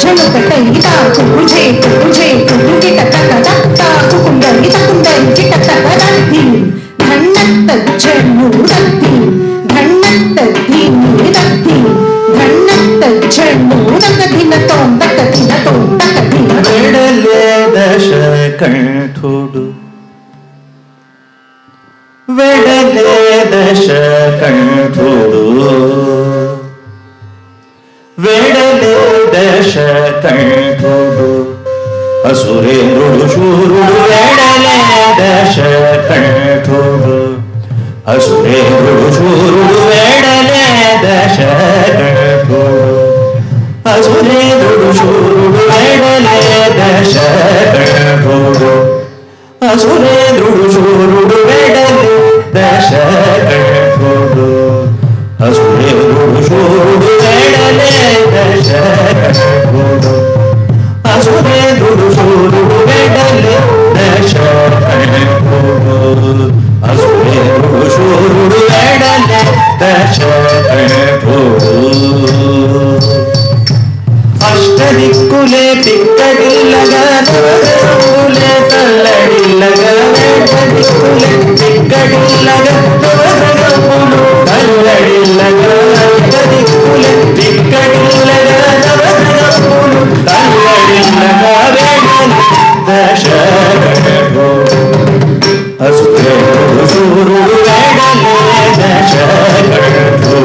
జనుత తై తా కుజే కుజే కుగిట తక తక్క కుకుందరి తకుందరి చిట తక దత్తి ధన్నత జనుదత్తి ధన్నత ధిని దత్తి ధన్నత జనుదక ధినతోం తక ధినతోం తక ధిన వెడలే దశ కంఠుడు వెడలే దశ కంఠుడు వెడలే దశ కంఠుడు అసురేంద్రుడు శూరుడు వెడలే దశ కంఠుడు అసురేంద్రుడు శూరుడు వెడలే దశ కంఠుడు అసురేంద్రుడు శూరుడు వెడలే దశ కంఠుడు అసురేంద్రుడు శూరుడు వెడలే దశ కంఠుడు అసురేంద్రుడు శూరుడు వెడలే దశ కంఠుడు అసురేంద్రుడు శూరుడు వెడలే దశ కంఠుడు అసురేంద్రుడు శూరుడు వెడలే దశ కంఠుడు అష్టదిక్కులే తిక్కడిల్లగా నవగ్రహములే తల్లడిల్లగా వేటదిక్కులే తిక్కడిల్లగా నవగ్రహములు తల్లడిల్లగా వేటదిక్కులే తిక్కడిల్లగా నవగ్రహములు తల్లడిల్లగా వేటది దశ కంఠుడు అసురేంద్రుడు శూరుడు వేడలే దశ కంఠుడు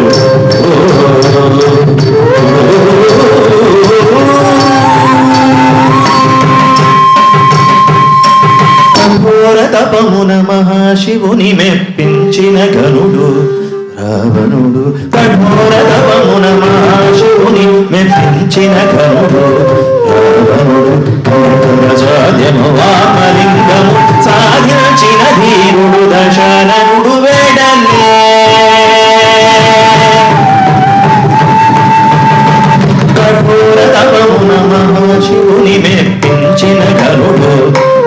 ఘోర తపమున మహాశివుని మెప్పించిన గనుడు రావణుడు కఠోర తపమున మహాశివుని మెప్పించిన గనుడు రావణుడు సాధ్యము వామలింగము సాధించిన ధీరుడు దశరథుడు వెడలే కఠోర తపమున మహాశివుని మెప్పించిన గనుడు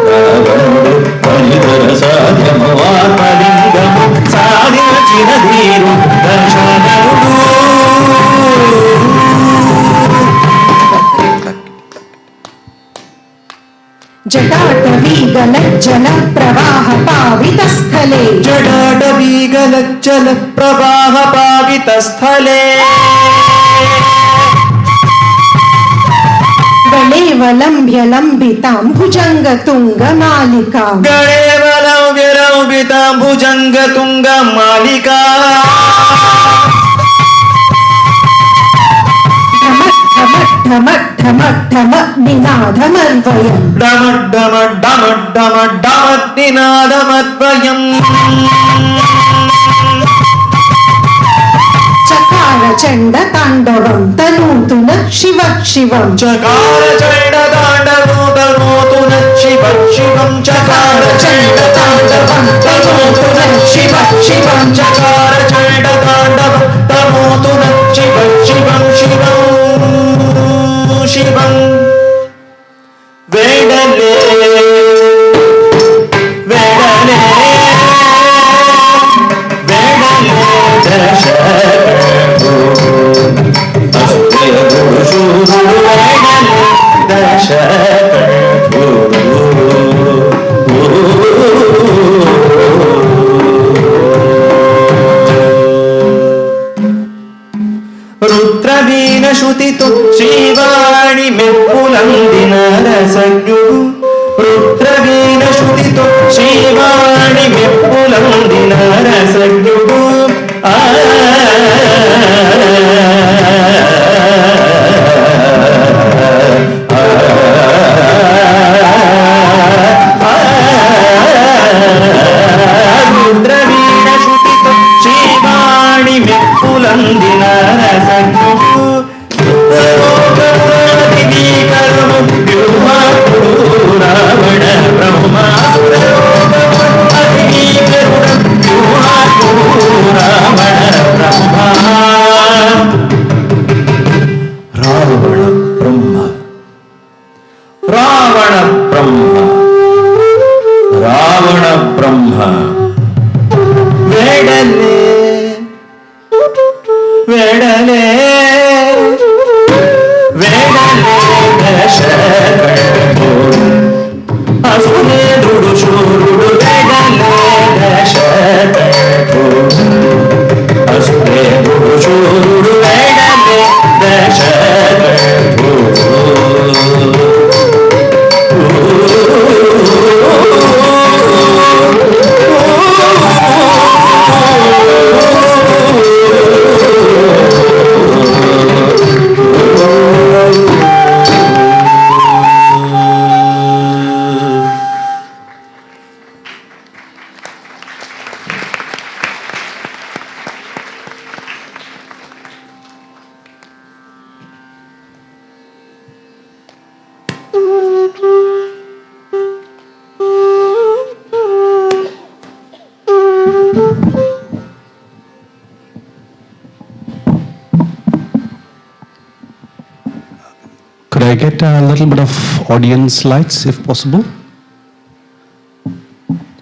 రావణుడు పనితర సాధ్యము వామలింగము సాధించిన ధీరుడు దశరథుడు జటాటవీగలజ్జల ప్రవాహ పావితస్థలే జటాటవీగలజ్జల ప్రవాహ పావితస్థలే గళేవలంభ్యలంబితాం భుజంగ తుంగ మాలికా గళేవలంభ్యలంబితాం భుజంగ తుంగ మాలికా నినాదమర్వయం నినాదమద్వయం చకార చండ తాండవం తనూతున శివ శివం చకార చండ తాండవం తనూతున శివ శివం చకార చండ తాండవం తనూతున శివ శివం చకార చండ తాండవం తనూతున శివ శివం శివం శివం వెడలే వెడలే వెడలే దశ అసురేంద్రుడు శూరుడు వెడలే దశ రుద్రవీణ శృతితో శ్రీవాణి మెప్పులందిన రసజ్ఞుడు రుద్రవీణ శృతితో శ్రీవాణి మెప్పులందిన రసజ్ఞుడు ಅಂದಿನ ರಸಕ್ಕೂ ರಾವಣ ಬ್ರಹ್ಮಾಸುರ ರಾವಣ ಬ್ರಹ್ಮ ವೇಡಲೆ ವೇಡಲೆ ವೇಡಲೆ ದಶಕೋ ಅಸುರೆ ದುಡು ಶೂರುಡು ವೇಡಲೆ ದಶಕೋ ಅಸುರೆ ದುಡು ಶೂರುಡು ವೇಡಲೆ ದಶಕೋ Could I get a little bit of audience lights, if possible?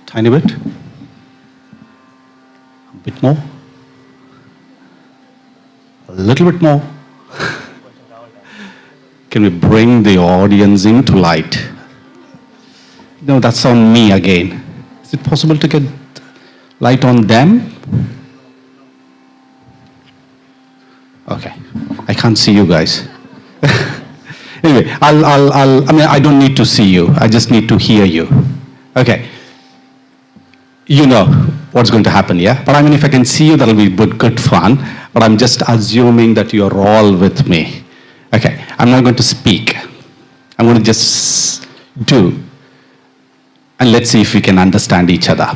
Tiny bit. A bit more. A little bit more. Can we bring the audience into light? No, that's on me again. Is it possible to get light on them? Okay. I can't see you guys. Anyway, I don't need to see you. I just need to hear you. Okay. You know what's going to happen, yeah? But I mean, if I can see you, that'll be good fun. But I'm just assuming that you're all with me. Okay. I'm not going to speak. I'm going to just do. And let's see if we can understand each other.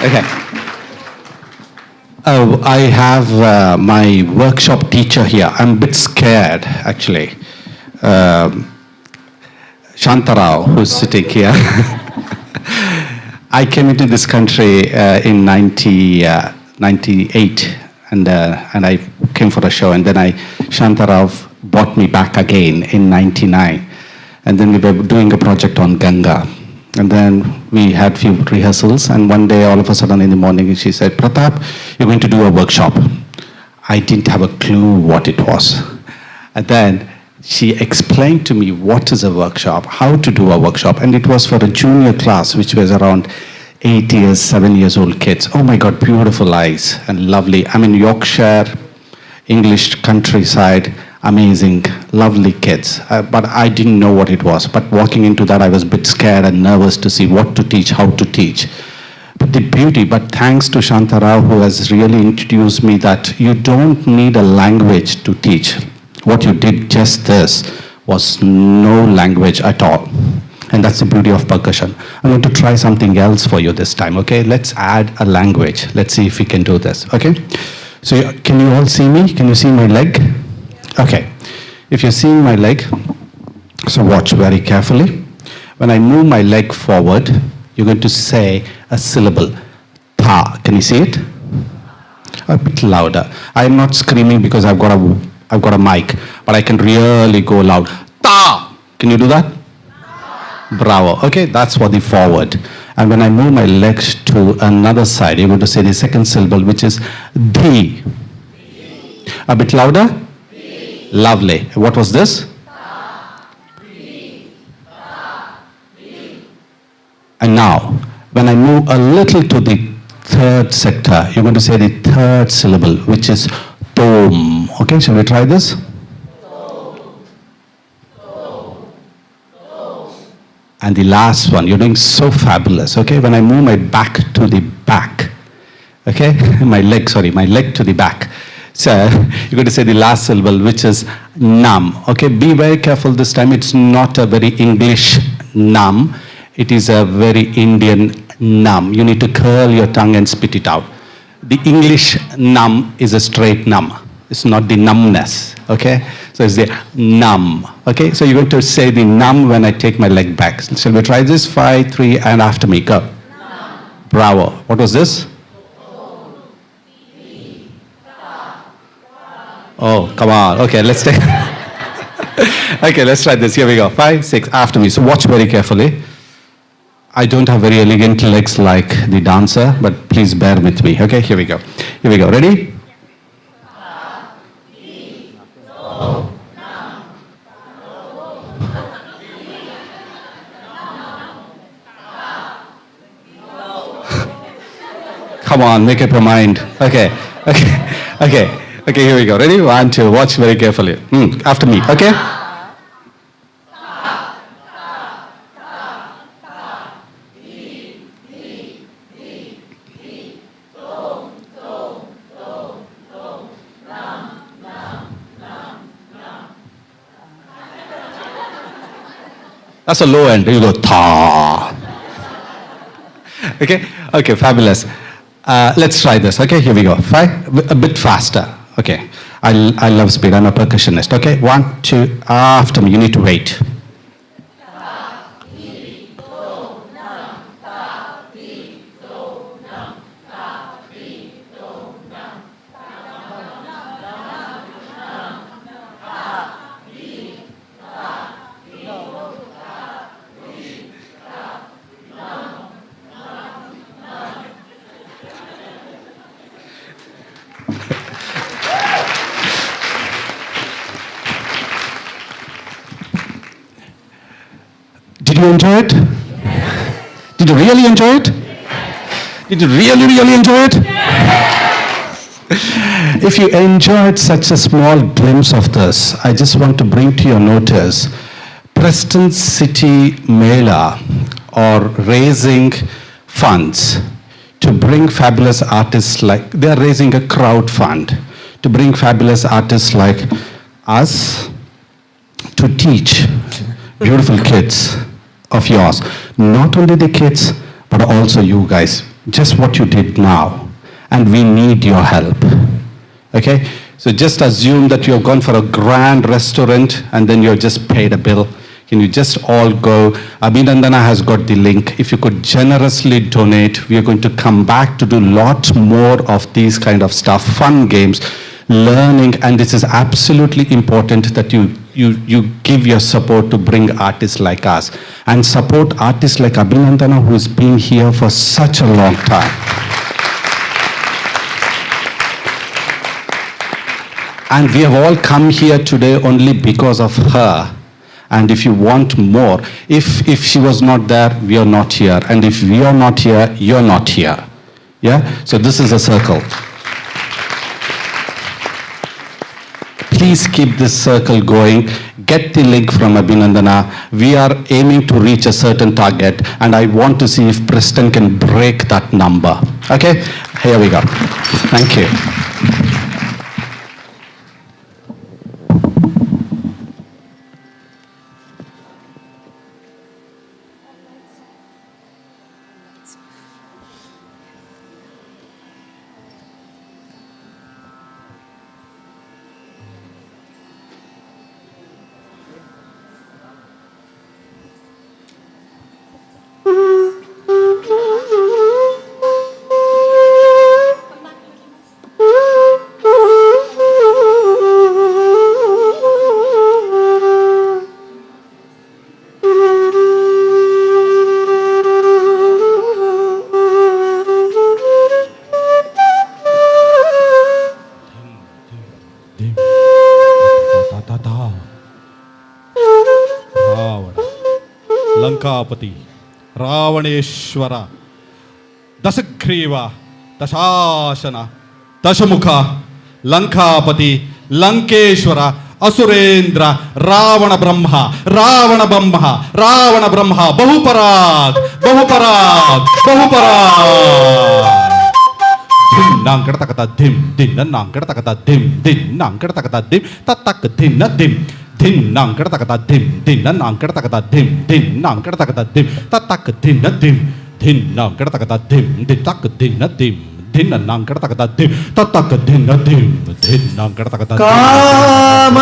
Okay. Oh, I have my workshop teacher here. I'm a bit scared, actually. Shantarao, who's sitting here. I came into this country in 98, and I came for a show, and then Shantarao brought me back again in 99. And then we were doing a project on Ganga. And then we had few rehearsals, and one day, all of a sudden in the morning, she said, "Pratap, you're going to do a workshop." I didn't have a clue what it was. And then she explained to me what is a workshop, how to do a workshop, and it was for a junior class, which was around 8 years, 7 years old kids. Oh my God, beautiful eyes and lovely. I'm in Yorkshire, English countryside, amazing, lovely kids. But I didn't know what it was. But walking into that, I was a bit scared and nervous to see what to teach, how to teach. But the beauty, but thanks to Shantarao, who has really introduced me that you don't need a language to teach. What you did just this was no language at all. And that's the beauty of percussion. I'm going to try something else for you this time, okay? Let's add a language. Let's see if we can do this, okay? So can you all see me? Can you see my leg? Okay. If you're seeing my leg, so watch very carefully. When I move my leg forward, you're going to say a syllable. Ta. Can you see it? A bit louder. I'm not screaming because I've got a mic, but I can really go loud. Ta. Can you do that? Bravo. Okay, that's for the forward. And when I move my legs to another side, you're going to say the second syllable, which is dhi. A bit louder? Dhi. Lovely. What was this? And now, when I move a little to the third sector, you're going to say the third syllable, which is tom. Okay, shall we try this? And the last one, you're doing so fabulous, okay? When I move my back to the back, okay? my leg to the back. So you're going to say the last syllable, which is nam, okay? Be very careful this time. It's not a very English nam. It is a very Indian nam. You need to curl your tongue and spit it out. The English nam is a straight nam. It's not the numbness, okay? So it's the num, okay? So you're going to say the num when I take my leg back. Shall we try this? 5, 3, and after me, go. Num. Bravo. What was this? Oh, come on. Okay, let's take... Okay, let's try this. Here we go. 5, 6, after me. So watch very carefully. I don't have very elegant legs like the dancer, but please bear with me. Okay, here we go. Here we go. Ready? Come on, make up your mind. Okay, here we go. Ready? 1, 2, watch very carefully. After me, okay? That's a low end. You go, ta. Okay, fabulous. Let's try this. Okay, here we go. 5, a bit faster. Okay, I love speed. I'm a percussionist. Okay, 1, 2, after me. You need to wait. Did you enjoy it? Yes. Did you really enjoy it? Yes. Did you really, really enjoy it? Yes. If you enjoyed such a small glimpse of this, I just want to bring to your notice Preston City Mela or raising funds to bring fabulous artists like, they are raising a crowd fund to bring fabulous artists like us to teach beautiful kids of yours. Not only the kids, but also you guys. Just what you did now. And we need your help. Okay? So just assume that you have gone for a grand restaurant and then you have just paid a bill. Can you just all go? Abhinandana has got the link. If you could generously donate, we are going to come back to do a lot more of these kind of stuff, fun games, learning, and this is absolutely important that you give your support to bring artists like us and support artists like Abhinandana, who's been here for such a long time. And we have all come here today only because of her. And if you want more, if she was not there, we are not here. And if we are not here, you're not here. Yeah? So this is a circle. Please keep this circle going. Get the link from Abhinandana. We are aiming to reach a certain target, and I want to see if Preston can break that number. Okay? Here we go. Thank you. ಲಂಕಾಪತಿ Ravaneshwara ದಶಗ್ರೀವ ದಶಾಸನ ದಶಮುಖ ಲಂಕಾಪತಿ ಲಂಕೇಶ್ವರ ಅಸುರೇಂದ್ರ ರಾವಣ ಬ್ರಹ್ಮ ರಾವಣ ಬ್ರಹ್ಮ ರಾವಣ ಬ್ರಹ್ಮ ಬಹುಪರಾಗ್ ಬಹುಪರಾಗ್ ಬಹುಪರಾಗ್ ನಾಂಕಡತಕತ ಧಿಂ ದಿನ್ನ ನಾಂಕಡತಕತ ಧಿಂ ದಿನ್ನ ನಾಂಕಡತಕತ ಧಿಂ ತತ್ತಕ ಧಿನ್ನ ಧಿಂ ಧಿಂ ನಾಂಕಡತಕತ ಧಿಂ ದಿನ್ನ ನಾಂಕಡತಕತ ಧಿಂ ಧಿಂ ನಾಂಕಡತಕತ ಧಿಂ ತತ್ತಕ ಧಿನ್ನ ಧಿಂ ಧಿಂ ನಾಂಕಡತಕತ ಧಿಂ ದಿತ್ತಕ ಧಿನ್ನ ಧಿಂ ಧಿನ್ನ ನಾಂಕಡತಕತ ಧಿಂ ತತ್ತಕ ಧಿನ್ನ ಧಿಂ ಧಿಂ ನಾಂಕಡತಕತ ಕಾಮ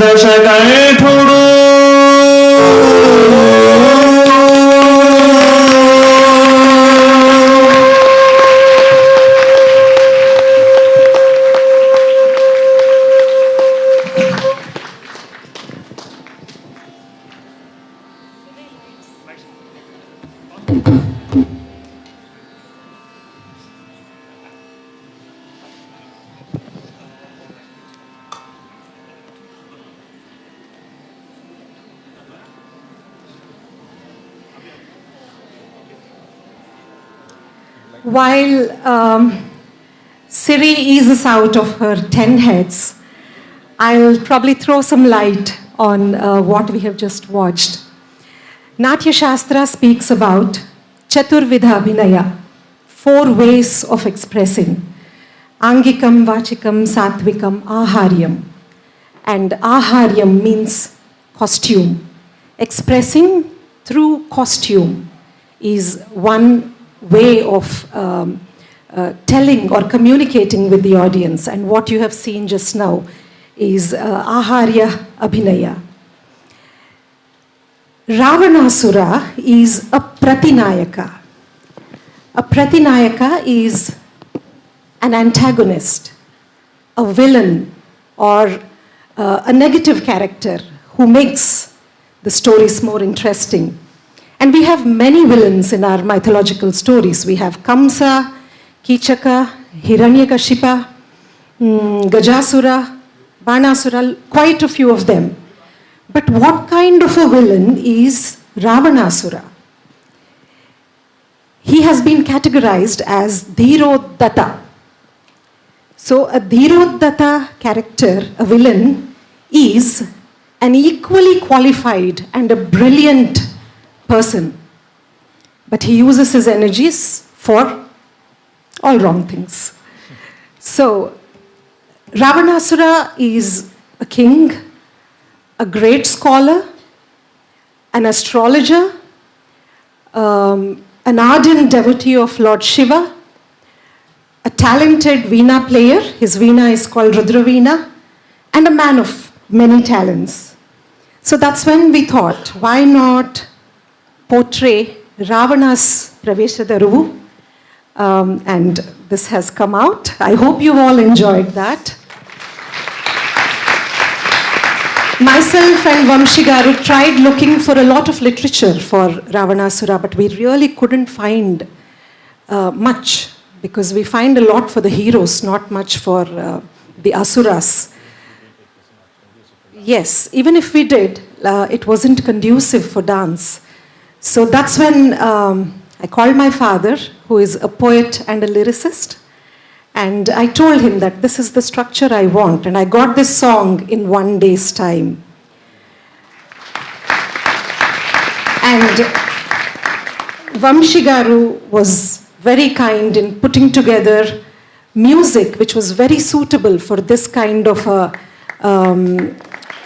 దశకంఠుడు While Siri eases out of her 10 heads, I'll probably throw some light on what we have just watched. Natya Shastra speaks about Chaturvidha Abhinaya, 4 ways of expressing. Angikam, Vachikam, Satvikam, Aharyam. And Aharyam means costume. Expressing through costume is one way of telling or communicating with the audience. And what you have seen just now is Aharya Abhinaya. Ravanasura is a Pratinayaka. A Pratinayaka is an antagonist, a villain, or a negative character who makes the stories more interesting. And we have many villains in our mythological stories. We have Kamsa, Kichaka, Hiranyakashipa, Gajasura, Banasura, quite a few of them. But what kind of a villain is Ravanasura? He has been categorized as Dhirodatta. So a Dhirodatta character, a villain, is an equally qualified and a brilliant person. But he uses his energies for all wrong things. So Ravanasura is a king, a great scholar, an astrologer, an ardent devotee of Lord Shiva, a talented veena player, his veena is called Rudraveena, and a man of many talents. So that's when we thought, why not portray Ravana's Praveshadaru? And this has come out. I hope you all enjoyed that. Myself and Vamshigaru tried looking for a lot of literature for Ravanasura, but we really couldn't find much, because we find a lot for the heroes, not much for the asuras. Yes, even if we did, it wasn't conducive for dance. So that's when I called my father, who is a poet and a lyricist, and I told him that this is the structure I want, and I got this song in 1 day's time. And Vamshigaru was very kind in putting together music which was very suitable for this kind of a,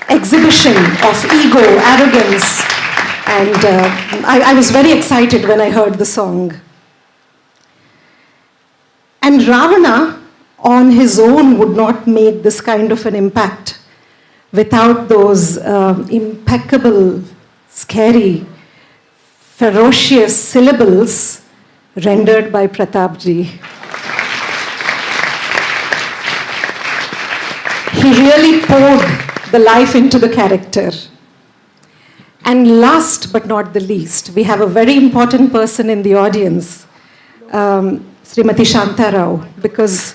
exhibition of ego, arrogance, and I was very excited when I heard the song. And Ravana on his own would not make this kind of an impact without those impeccable, scary ferocious syllables rendered by Pratapji. He really poured the life into the character. And last but not the least, we have a very important person in the audience, Srimati Shanta Rao, because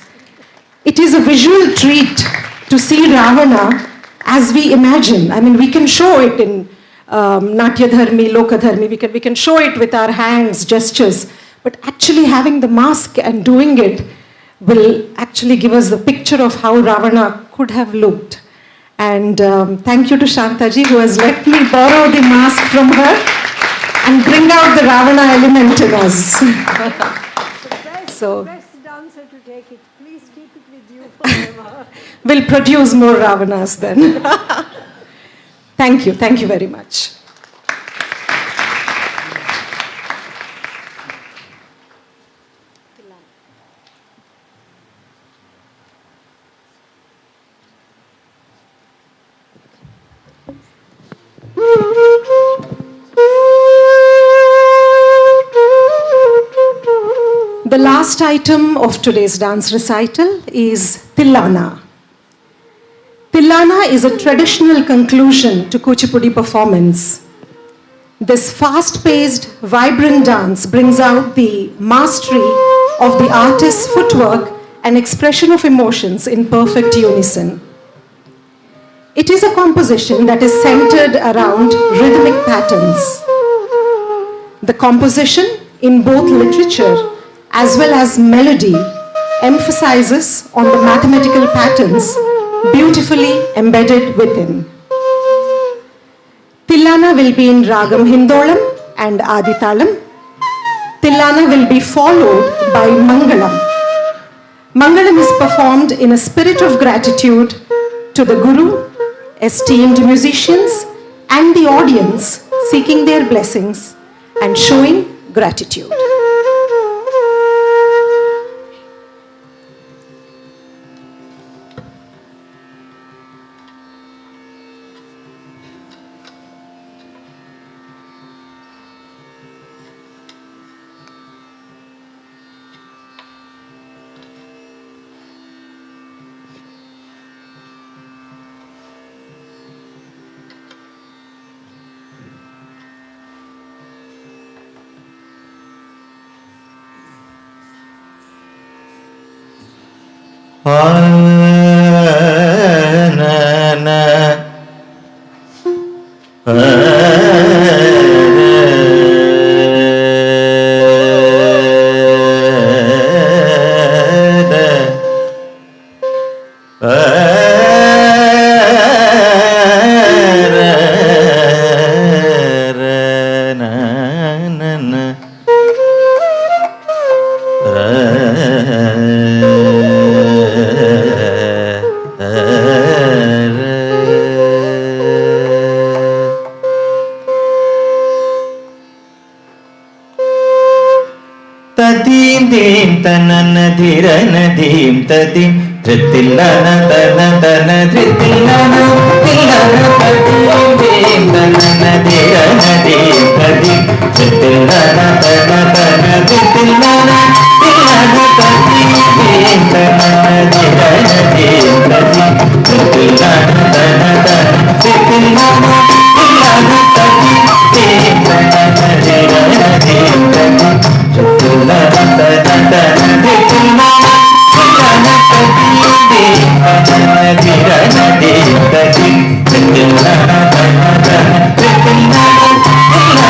it is a visual treat to see Ravana as we imagine. I mean, we can show it in Natya Dharmi, Loka Dharmi, we can show it with our hands, gestures, but actually having the mask and doing it will actually give us the picture of how Ravana could have looked. And thank you to Shantaji, who has let me borrow the mask from her and bring out the Ravana element in us. So, best dancer to take it. Please keep it with you forever. We'll produce more Ravanas then. Thank you very much. The last item of today's dance recital is Tilana. Tilana is a traditional conclusion to Kuchipudi performance. This fast-paced, vibrant dance brings out the mastery of the artist's footwork and expression of emotions in perfect unison. It is a composition that is centered around rhythmic patterns. The composition, in both literature as well as melody, emphasizes on the mathematical patterns beautifully embedded within. Tilana will be in Ragam Hindolam and Aditalam. Tilana will be followed by Mangalam. Mangalam is performed in a spirit of gratitude to the Guru, esteemed musicians, and the audience seeking their blessings and showing gratitude. Nadim tadim Tilana tana tana Tilana Tilana tadim tana dirana dim tadim Tilana tana tana Tilana Tilana tadim tana dirana dim tadim Tilana tana tana Tilana Tilana tadim tana dirana dim tadim Tilana tana tana Tilana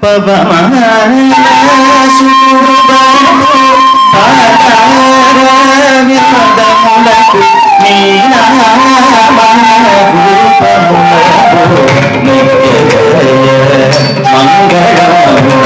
పవమానసుతుడు ఆకారవ్యపదములకు నీ నామరూపములకు నిత్యజయ మంగళము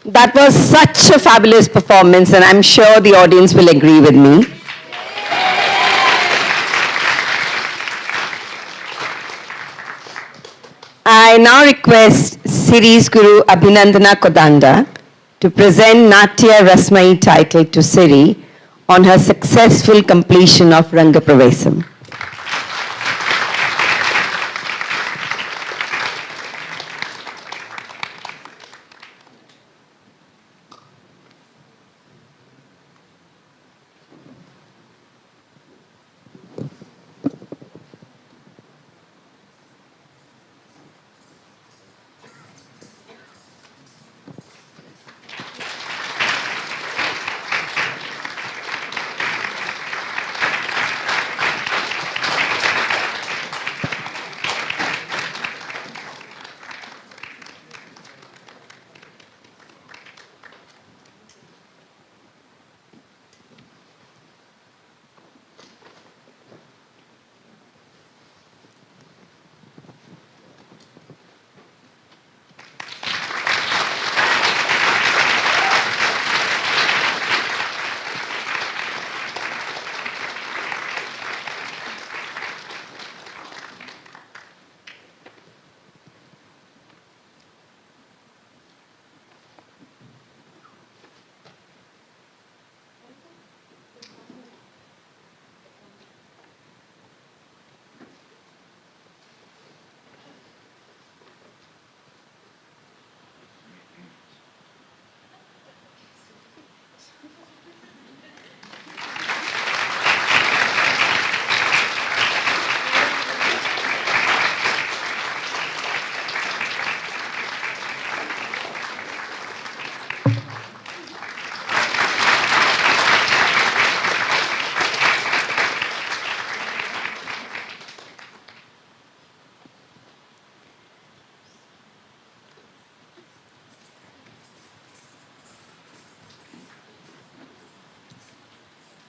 That was such a fabulous performance, and I'm sure the audience will agree with me. I now request Siri's Guru Abhinandana Kodanda to present Natya Rasmai title to Siri on her successful completion of Rangapravesham.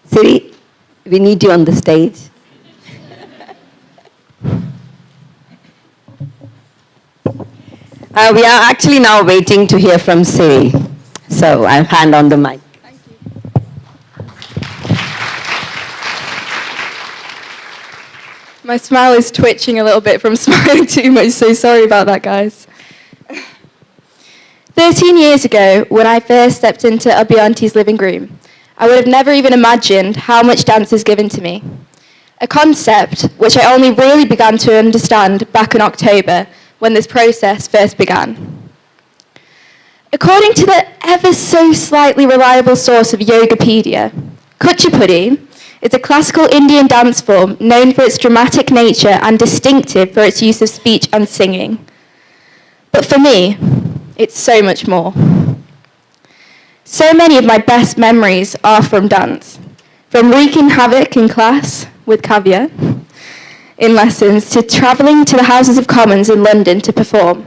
Siri, we need you on the stage. We are actually now waiting to hear from Siri. So I'll hand on the mic. My smile is twitching a little bit from smiling too much, so sorry about that, guys. 13 years ago, when I first stepped into Abhi Auntie's living room, I would have never even imagined how much dance is given to me. A concept which I only really began to understand back in October when this process first began. According to the ever so slightly reliable source of Yogapedia, Kuchipudi is a classical Indian dance form known for its dramatic nature and distinctive for its use of speech and singing. But for me, it's so much more. So many of my best memories are from dance, from wreaking havoc in class with Kavya in lessons to travelling to the Houses of Commons in London to perform.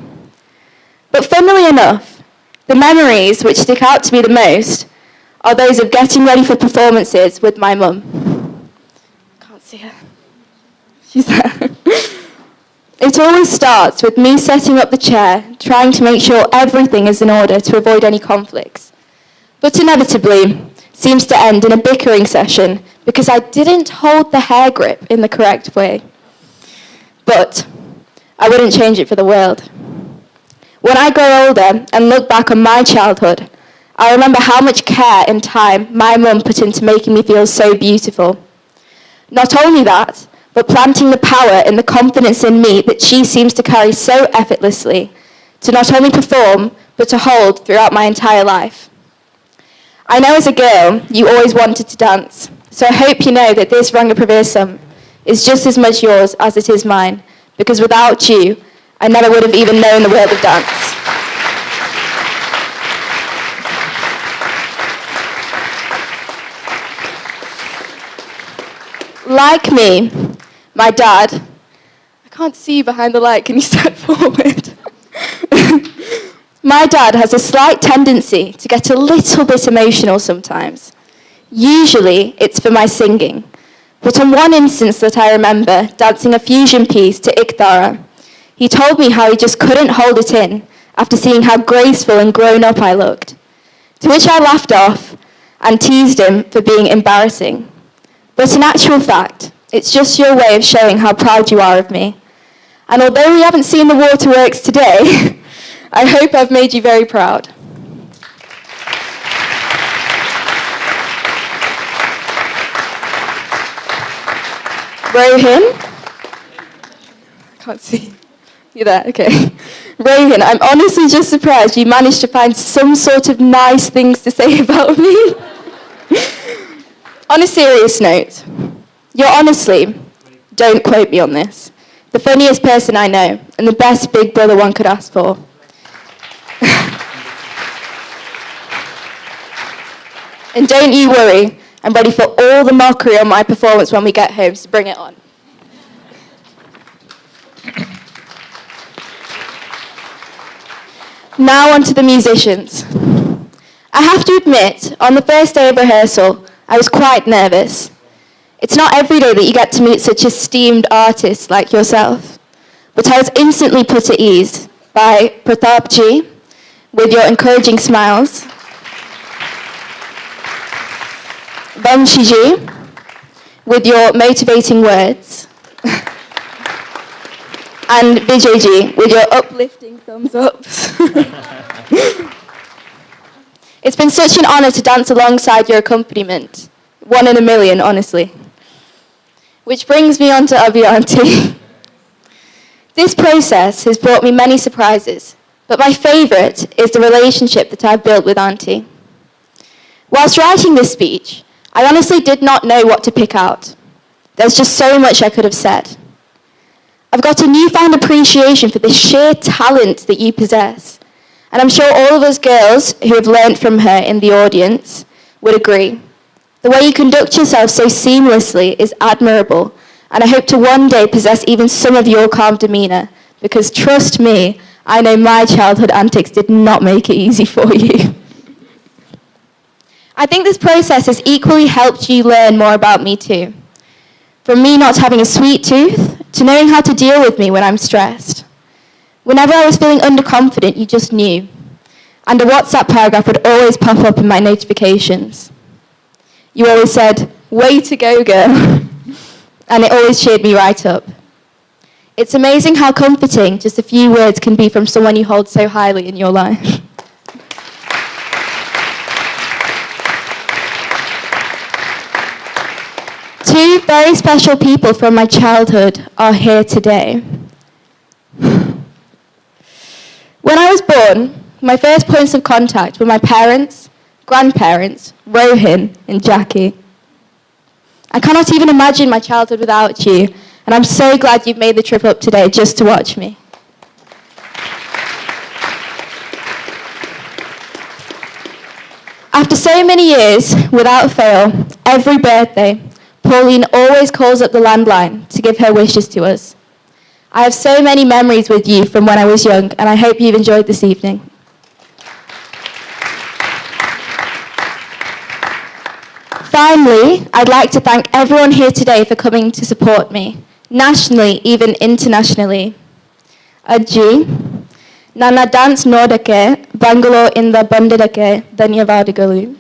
But funnily enough, the memories which stick out to me the most are those of getting ready for performances with my mum. Can't see her. She's there. It always starts with me setting up the chair, trying to make sure everything is in order to avoid any conflicts. But inevitably, seems to end in a bickering session because I didn't hold the hair grip in the correct way. But I wouldn't change it for the world. When I grow older and look back on my childhood, I remember how much care and time my mum put into making me feel so beautiful. Not only that, but planting the power and the confidence in me that she seems to carry so effortlessly to not only perform, but to hold throughout my entire life. I know as a girl, you always wanted to dance, so I hope you know that this Rangapravesham is just as much yours as it is mine, because without you, I never would have even known the world of dance. Like me, my dad, I can't see you behind the light, can you step forward? My dad has a slight tendency to get a little bit emotional sometimes. Usually, it's for my singing. But on one instance that I remember, dancing a fusion piece to Iktara, he told me how he just couldn't hold it in after seeing how graceful and grown up I looked. To which I laughed off and teased him for being embarrassing. But in actual fact, it's just your way of showing how proud you are of me. And although we haven't seen the waterworks today, I hope I've made you very proud. Rohin? I can't see. You're there, okay. Rohin, I'm honestly just surprised you managed to find some sort of nice things to say about me. On a serious note, you're honestly, don't quote me on this, the funniest person I know and the best big brother one could ask for. And don't you worry, I'm ready for all the mockery on my performance when we get home, so bring it on. Now on to the musicians. I have to admit, on the first day of rehearsal, I was quite nervous. It's not every day that you get to meet such esteemed artists like yourself. But I was instantly put at ease by Pratapji, with your encouraging smiles, Vamshiji, with your motivating words, and Vijayji, with your uplifting thumbs ups. It's been such an honor to dance alongside your accompaniment. 1 in a million, honestly. Which brings me on to Abhi Auntie. This process has brought me many surprises, but my favourite is the relationship that I've built with Auntie. Whilst writing this speech, I honestly did not know what to pick out. There's just so much I could have said. I've got a newfound appreciation for the sheer talent that you possess, and I'm sure all of us girls who have learnt from her in the audience would agree. The way you conduct yourself so seamlessly is admirable, and I hope to one day possess even some of your calm demeanour, because trust me, I know my childhood antics did not make it easy for you. I think this process has equally helped you learn more about me too. From me not having a sweet tooth, to knowing how to deal with me when I'm stressed. Whenever I was feeling underconfident, you just knew. And a WhatsApp paragraph would always pop up in my notifications. You always said, "Way to go, girl." And it always cheered me right up. It's amazing how comforting just a few words can be from someone you hold so highly in your life. Two very special people from my childhood are here today. When I was born, my first points of contact were my parents, grandparents, Rohin and Jackie. I cannot even imagine my childhood without you, and I'm so glad you've made the trip up today just to watch me. After so many years, without fail, every birthday, Pauline always calls up the landline to give her wishes to us. I have so many memories with you from when I was young, and I hope you've enjoyed this evening. Finally, I'd like to thank everyone here today for coming to support me, nationally, even internationally. Ajji, Nana dance nodake, Bangalore inda bandadake, Dhanyavadagalu.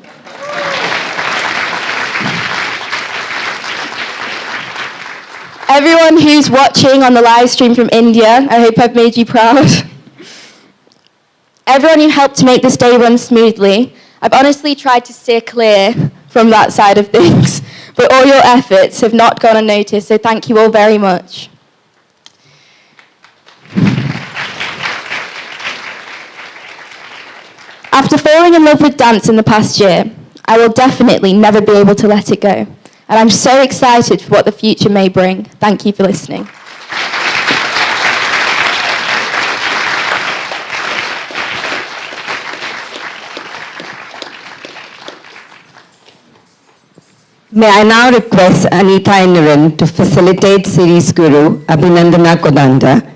Everyone who's watching on the live stream from India, I hope I've made you proud. Everyone who helped to make this day run smoothly, I've honestly tried to steer clear from that side of things, but all your efforts have not gone unnoticed, so thank you all very much. After falling in love with dance in the past year, I will definitely never be able to let it go. And I'm so excited for what the future may bring. Thank you for listening. May I now request Anita and Niren to facilitate Siri's guru, Abhinandana Kodanda.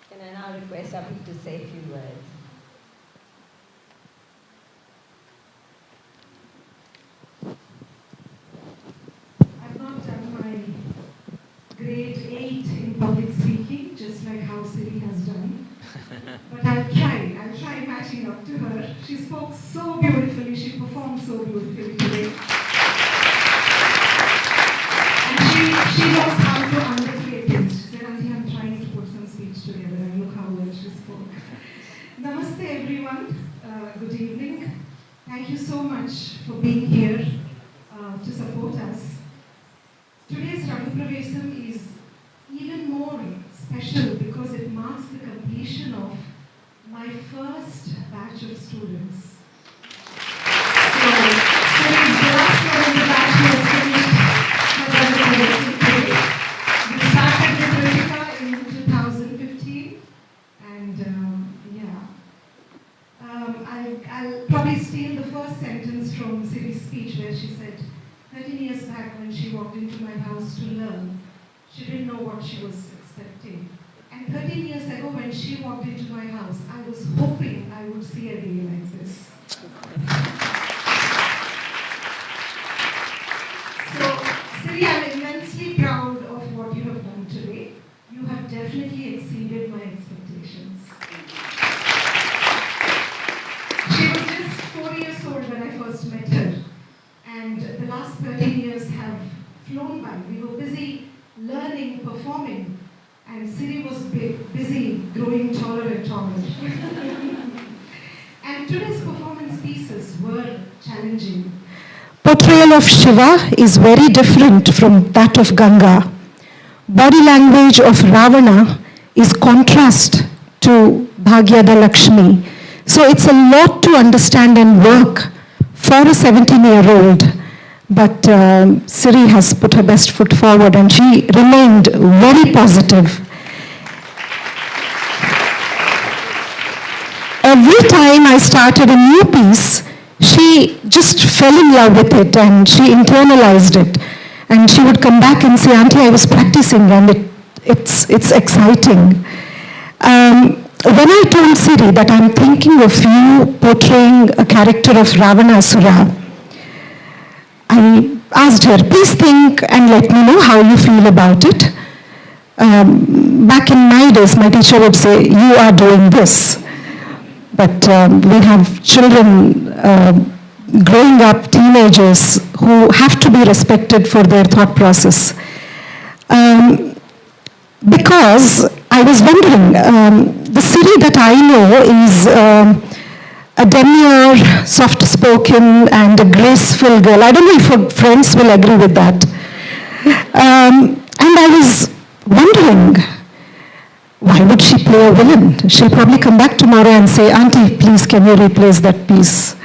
Can I now request Abhi to say a few words? I've not done my grade 8 in public speaking, just like how Siri has done. But I'll try matching up to her. She spoke so beautifully, she performed so beautifully today. And she knows how to undertake it. She said, "Auntie, I'm trying to put some speech together," and look how well she spoke. Namaste everyone, good evening. Thank you so much for being here to support us. Today's Rangapravesham is even more special because it marks the completion of my first batch of students. So, Siri's the last one in the batch who has finished her Rangapravesham today. We started with Ritika in 2015, and I'll probably steal the first sentence from Siri's speech where she said, 13 years back when she walked into my house to learn, she didn't know what she was expecting. And 13 years ago when she walked into my house, I was hoping I would see a day like this. So, Siri, I'm immensely proud of what you have done today. You have definitely exceeded last 13 years have flown by. We were busy learning, performing, and Siri was busy growing taller and taller. And today's performance pieces were challenging. Portrayal of Shiva is very different from that of Ganga. Body language of Ravana is contrast to Bhagya Lakshmi. So it's a lot to understand and work for a 17-year-old. But Siri has put her best foot forward and she remained very positive. Every time I started a new piece, she just fell in love with it and she internalized it. And she would come back and say, Auntie, I was practicing and it's exciting. When I told Siri that I'm thinking of you portraying a character of Ravanasura, I asked her, please think and let me know how you feel about it. Back in my days, my teacher would say, you are doing this. But we have children growing up, teenagers, who have to be respected for their thought process. Because I was wondering, the Siri that I know is a demure, soft-spoken, and a graceful girl. I don't know if her friends will agree with that. And I was wondering, why would she play a villain? She'll probably come back tomorrow and say, Auntie, please can you replace that piece?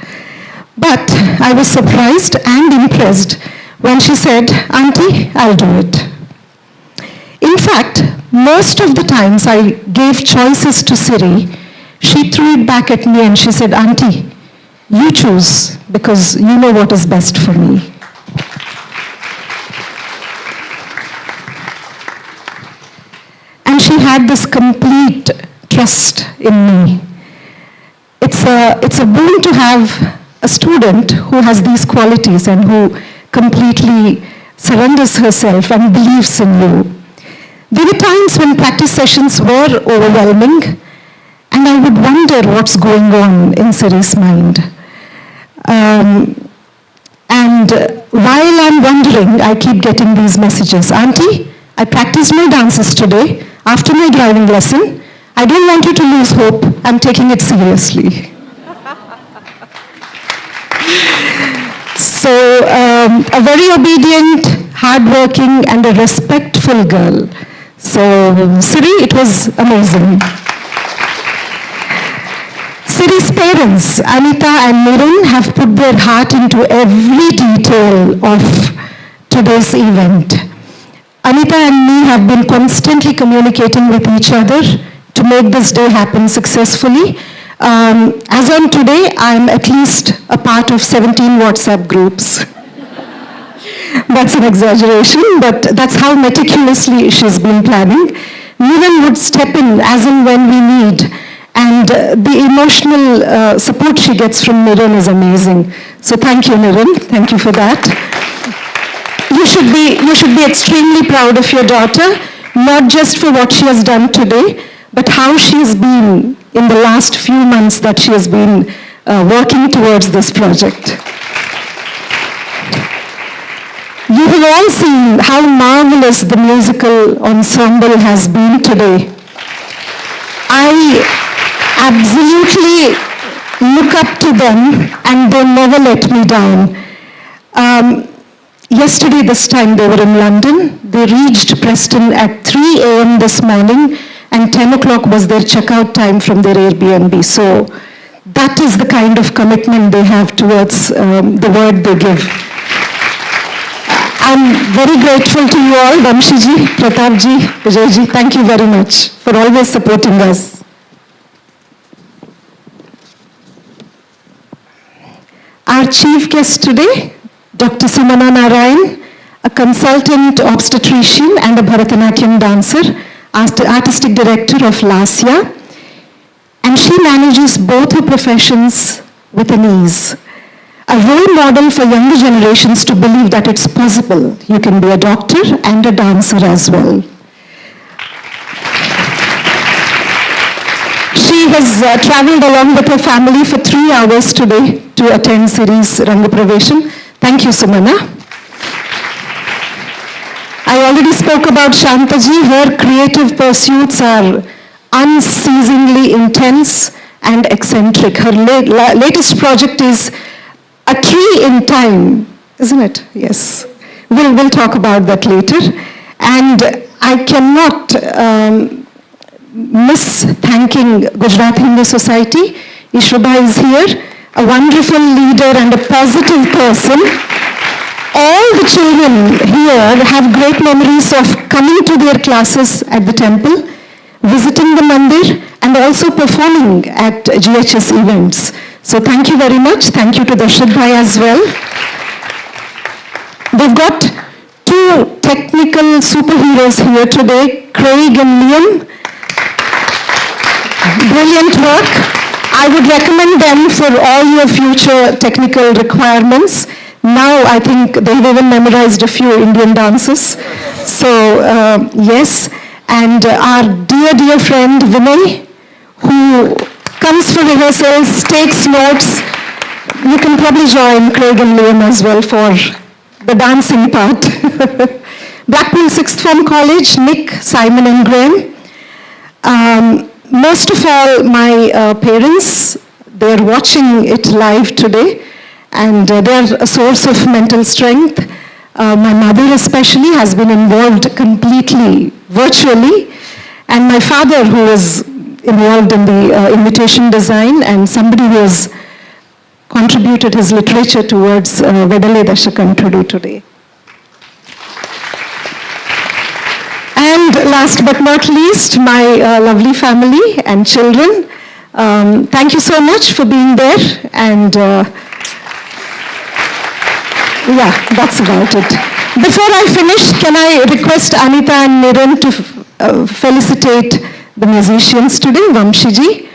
But I was surprised and impressed when she said, Auntie, I'll do it. In fact, most of the times I gave choices to Siri, she threw it back at me and she said, Auntie, you choose because you know what is best for me. And she had this complete trust in me. It's a boon to have a student who has these qualities and who completely surrenders herself and believes in you. There were times when practice sessions were overwhelming and I would wonder what's going on in Siri's mind. And while I'm wondering, I keep getting these messages. Auntie, I practiced my dances today after my driving lesson. I don't want you to lose hope. I'm taking it seriously. So, a very obedient, hardworking, and a respectful girl. So, Siri, it was amazing. Siri's parents, Anita and Mirun, have put their heart into every detail of today's event. Anita and me have been constantly communicating with each other to make this day happen successfully. As on today, I'm at least a part of 17 WhatsApp groups. That's an exaggeration, but that's how meticulously she's been planning. Niran would step in as and when we need, and the emotional support she gets from Niran is amazing. So thank you, Niran. Thank you for that. You should be extremely proud of your daughter, not just for what she has done today, but how she has been in the last few months that she has been working towards this project. You have all seen how marvelous the musical ensemble has been today. I absolutely look up to them and they never let me down. Yesterday this time they were in London. They reached Preston at 3 a.m. this morning and 10 o'clock was their checkout time from their Airbnb. So that is the kind of commitment they have towards the word they give. I'm very grateful to you all, Vamshiji, Pratapji, Vijayji. Thank you very much for always supporting us. Our chief guest today, Dr. Sumana Narayan, a consultant obstetrician and a Bharatanatyam dancer, artistic director of Lasya, and she manages both her professions with an ease. A role model for younger generations to believe that it's possible. You can be a doctor and a dancer as well. She has traveled along with her family for 3 hours today to attend Siri's Rangapravesham. Thank you, Sumana. I already spoke about Shantaji. Her creative pursuits are unceasingly intense and eccentric. Her latest project is A Tree in Time, isn't it? Yes. We'll talk about that later. And I cannot miss thanking Gujarat Hindu Society. Ishruba is here, a wonderful leader and a positive person. All the children here have great memories of coming to their classes at the temple, visiting the mandir, and also performing at GHS events. So thank you very much. Thank you to Darshit Bhai as well. We've got two technical superheroes here today, Craig and Liam. Brilliant work. I would recommend them for all your future technical requirements. Now I think they've even memorized a few Indian dances. So yes, and our dear friend Vinay, who comes for rehearsals, takes notes. You can probably join Craig and Liam as well for the dancing part. Blackpool Sixth Form College, Nick, Simon and Graham. Most of all, my parents, they're watching it live today, and they're a source of mental strength. My mother especially has been involved completely virtually, and my father, who is involved in the invitation design, and somebody who has contributed his literature towards Vedale Dashakam today. And last but not least, my lovely family and children. Thank you so much for being there, and yeah, that's about it. Before I finish, can I request Anita and Niran to felicitate the musicians today, Vamshiji.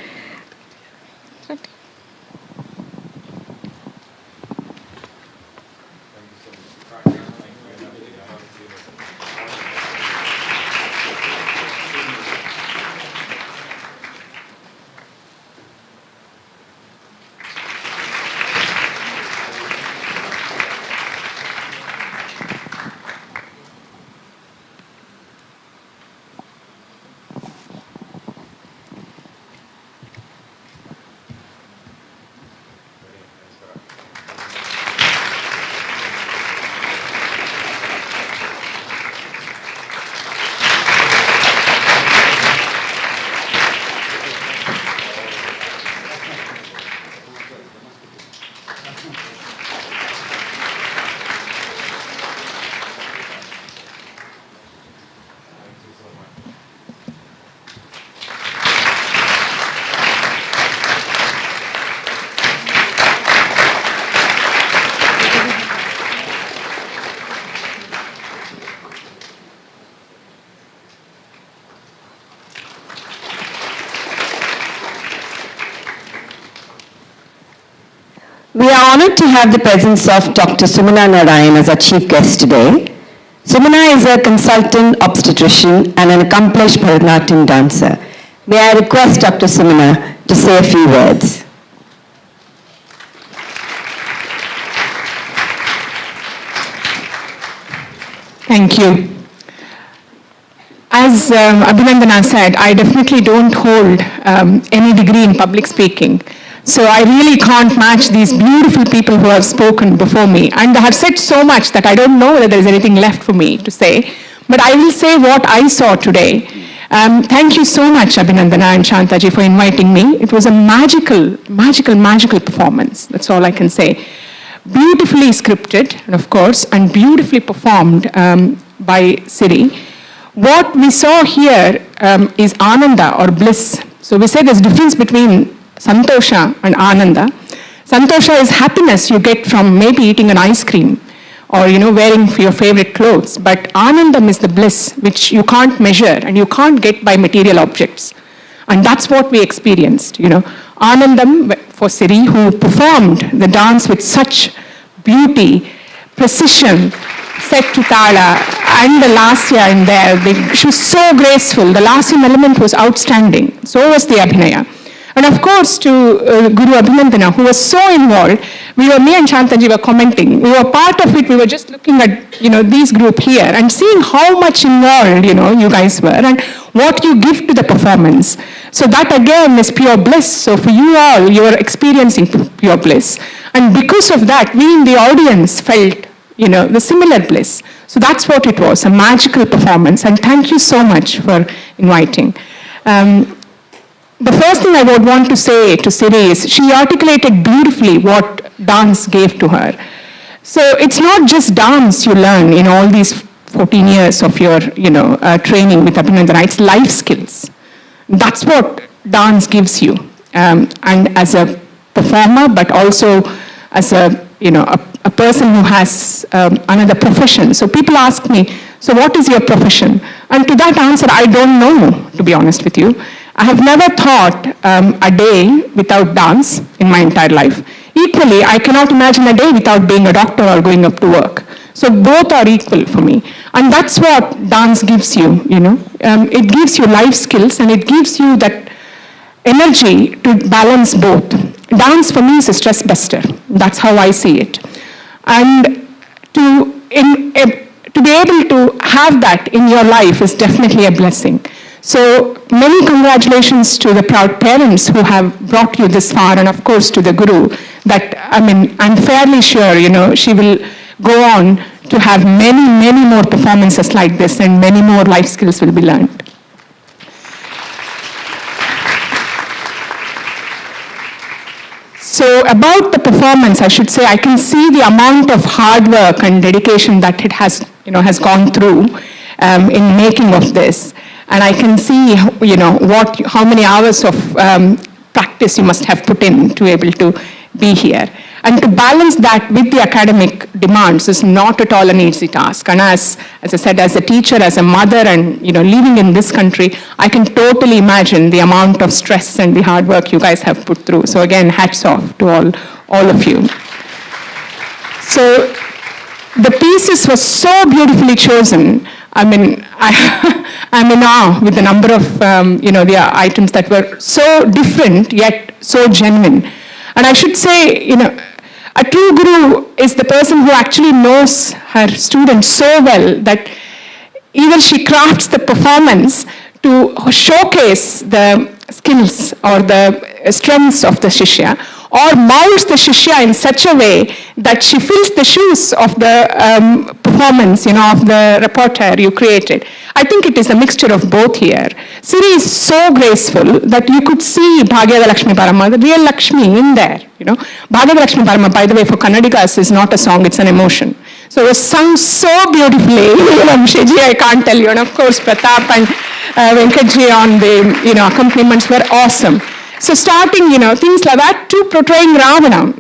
We are honored to have the presence of Dr. Sumana Narayan as our chief guest today. Sumana is a consultant obstetrician and an accomplished Bharatanatyam dancer. May I request Dr. Sumana to say a few words. Thank you. As Abhinandana said, I definitely don't hold any degree in public speaking. So I really can't match these beautiful people who have spoken before me. And they have said so much that I don't know whether there is anything left for me to say. But I will say what I saw today. Thank you so much, Abhinandana and Shantaji, for inviting me. It was a magical performance. That's all I can say. Beautifully scripted, of course, and beautifully performed by Siri. What we saw here is Ananda or bliss. So we say there's a difference between Santosha and Ananda. Santosha is happiness you get from maybe eating an ice cream or wearing your favorite clothes. But Anandam is the bliss which you can't measure and you can't get by material objects. And that's what we experienced. Anandam for Siri, who performed the dance with such beauty, precision, set to Tala, and the Lasya in there. She was so graceful. The Lasyam element was outstanding. So was the Abhinaya. And of course to Guru Abhinandana, who was so involved. Me and Shantaji were commenting. We were part of it. We were just looking at, these group here and seeing how much involved, you guys were and what you give to the performance. So that again is pure bliss. So for you all, you are experiencing pure bliss. And because of that, we in the audience felt, the similar bliss. So that's what it was, a magical performance. And thank you so much for inviting. The first thing I would want to say to Siri is she articulated beautifully what dance gave to her. So it's not just dance you learn in all these 14 years of your, training with Abhinandana. It's life skills. That's what dance gives you. And as a performer, but also as a person who has another profession. So people ask me, so what is your profession? And to that answer, I don't know, to be honest with you. I have never thought a day without dance in my entire life. Equally, I cannot imagine a day without being a doctor or going up to work. So both are equal for me. And that's what dance gives you, It gives you life skills and it gives you that energy to balance both. Dance for me is a stress buster. That's how I see it. And to be able to have that in your life is definitely a blessing. So many congratulations to the proud parents who have brought you this far, and of course to the Guru, that, I'm fairly sure, she will go on to have many, many more performances like this and many more life skills will be learned. So about the performance, I should say, I can see the amount of hard work and dedication that it has, has gone through in making of this. And I can see, how many hours of practice you must have put in to be able to be here. And to balance that with the academic demands is not at all an easy task. And as I said, as a teacher, as a mother, and living in this country, I can totally imagine the amount of stress and the hard work you guys have put through. So again, hats off to all of you. So the pieces were so beautifully chosen. I'm in awe with the number of, the items that were so different yet so genuine. And I should say, a true guru is the person who actually knows her students so well that either she crafts the performance to showcase the skills or the strengths of the Shishya, or molds the Shishya in such a way that she fills the shoes of the performance, of the repertoire you created. I think it is a mixture of both here. Siri is so graceful that you could see Bhagya Lakshmi Parama, the real Lakshmi in there, Bhagya Lakshmi Parama, by the way, for Kannadigas is not a song, it's an emotion. So it was sung so beautifully. Shiji, I can't tell you. And of course, Pratap and Venkatji on the accompaniments were awesome. So starting, things like that, to portraying Ravana,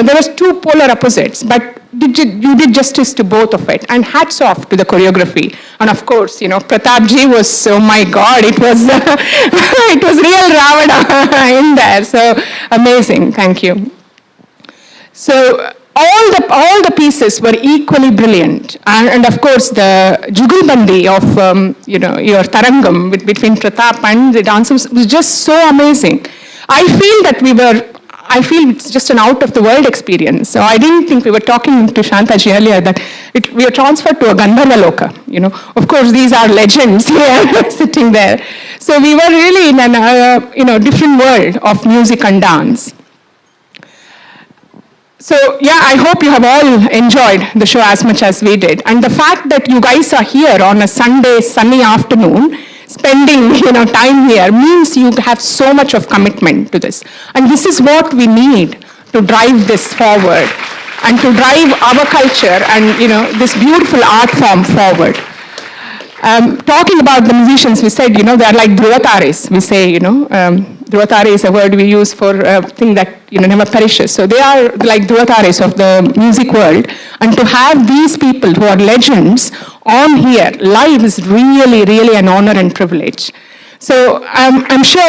there was two polar opposites, but you did justice to both of it. And hats off to the choreography. And of course, Pratapji was, oh my God, it was, it was real Ravana in there. So amazing, thank you. So all the pieces were equally brilliant. And of course, the Jugalbandi of, your Tarangam between Pratap and the dancers was just so amazing. I feel it's just an out-of-the-world experience. So I didn't think, we were talking to Shantaji earlier, that we are transferred to a Gandharva Loka. Of course, these are legends here sitting there. So we were really in a different world of music and dance. So yeah, I hope you have all enjoyed the show as much as we did. And the fact that you guys are here on a Sunday, sunny afternoon, spending time here, means you have so much of commitment to this. And this is what we need to drive this forward and to drive our culture and this beautiful art form forward. Talking about the musicians, we said, they are like Dhruvataris. We say, Dhruvatari is a word we use for a thing that never perishes. So they are like Dhruvataris of the music world. And to have these people who are legends on here live is really, really an honor and privilege. So I'm sure,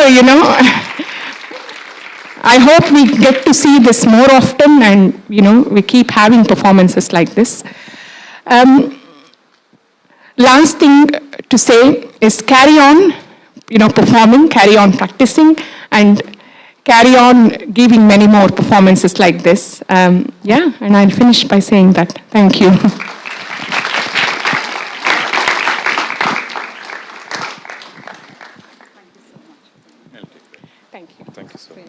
I hope we get to see this more often and, we keep having performances like this. Last thing to say is carry on, performing, carry on practicing, and carry on giving many more performances like this. Yeah, and I'll finish by saying that. Thank you. Thank you. Thank you so much.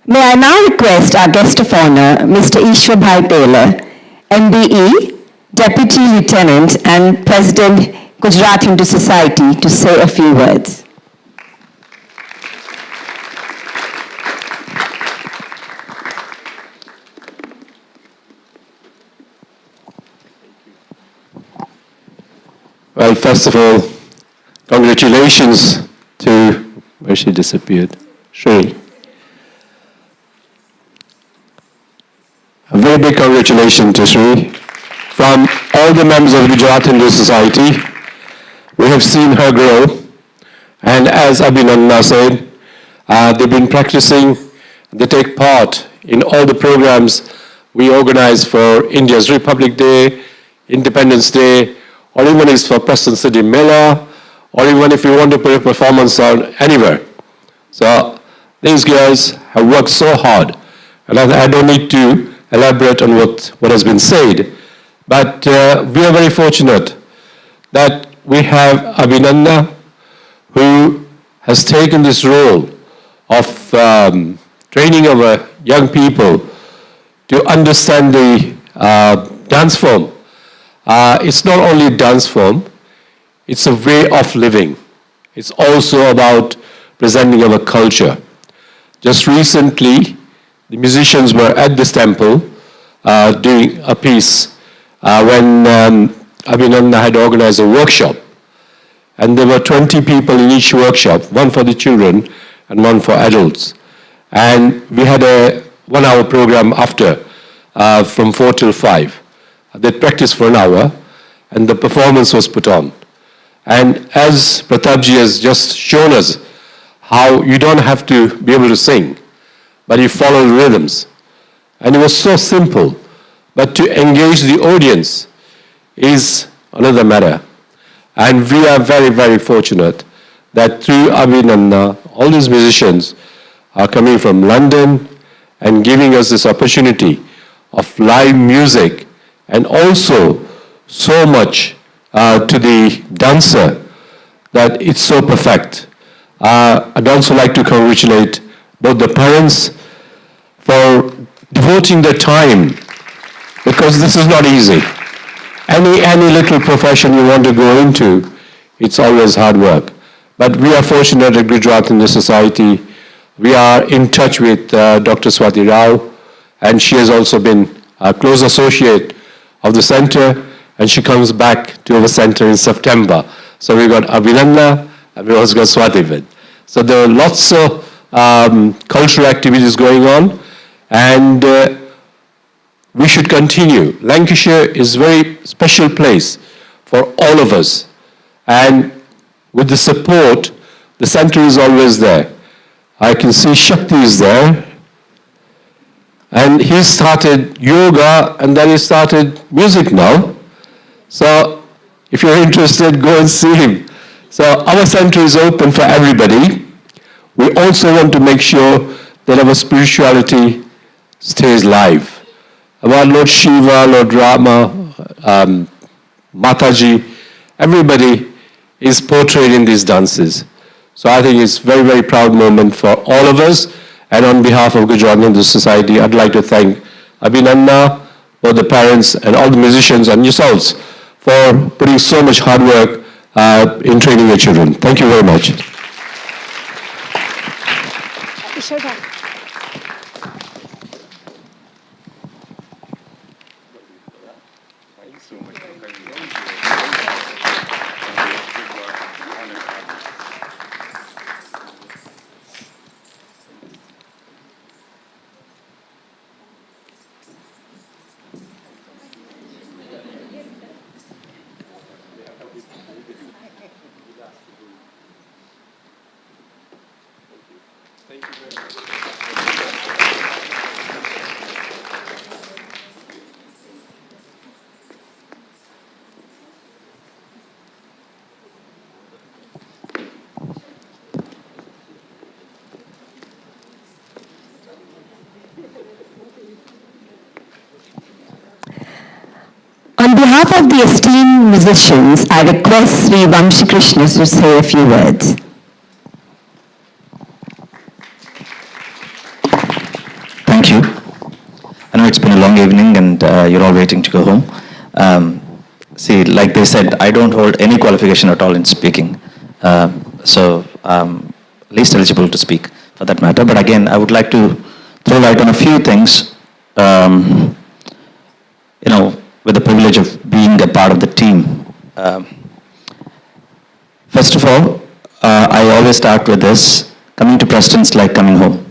May I now request our guest of honor, Mr. Ishwarbhai Taylor, MBE, Deputy Lieutenant and President, Gujarat Hindu Society, to say a few words. Well, first of all, congratulations to, where she disappeared, Shri. A very big congratulations to Shri. From all the members of the Gujarat Hindu Society, we have seen her grow. And as Abhinanda said, they've been practicing, they take part in all the programs we organize for India's Republic Day, Independence Day, or even if it's for Preston City Mela, or even if you want to put a performance on anywhere. So these girls have worked so hard, and I don't need to elaborate on what has been said, but we are very fortunate that we have Abhinanda, who has taken this role of training our young people to understand the dance form. It's not only a dance form, it's a way of living. It's also about presenting our culture. Just recently, the musicians were at this temple doing a piece when Abhinanda had organized a workshop. And there were 20 people in each workshop, one for the children and one for adults. And we had a 1-hour program after, from 4 till 5. They practiced for an hour, and the performance was put on. And as Pratapji has just shown us, how you don't have to be able to sing, but you follow the rhythms. And it was so simple, but to engage the audience is another matter. And we are very, very fortunate that through Abhinanda, all these musicians are coming from London and giving us this opportunity of live music, and also so much to the dancer that it's so perfect. I'd also like to congratulate both the parents for devoting their time, because this is not easy. Any little profession you want to go into, it's always hard work. But we are fortunate at Gujarat Hindu Society. We are in touch with Dr. Swati Rao, and she has also been a close associate of the center, and she comes back to our center in September. So we got Abhinanda, and we also got Swati. So there are lots of cultural activities going on, and we should continue. Lancashire is a very special place for all of us, and with the support, the center is always there. I can see Shakti is there, and he started yoga, and then he started music now. So if you're interested, go and see him. So our center is open for everybody. We also want to make sure that our spirituality stays live. About Lord Shiva, Lord Rama, Mataji, everybody is portrayed in these dances. So I think it's a very, very proud moment for all of us. And on behalf of Gujarat Hindu Society, I'd like to thank Abhinanda, both the parents and all the musicians and yourselves for putting so much hard work in training your children. Thank you very much. On behalf of the esteemed musicians, I request Sri Vamshi Krishna to say a few words. Thank you. I know it's been a long evening and you're all waiting to go home. See, like they said, I don't hold any qualification at all in speaking. So least eligible to speak for that matter. But again, I would like to throw light on a few things, with the privilege of being a part of the team. First of all, I always start with this: coming to Preston's like coming home.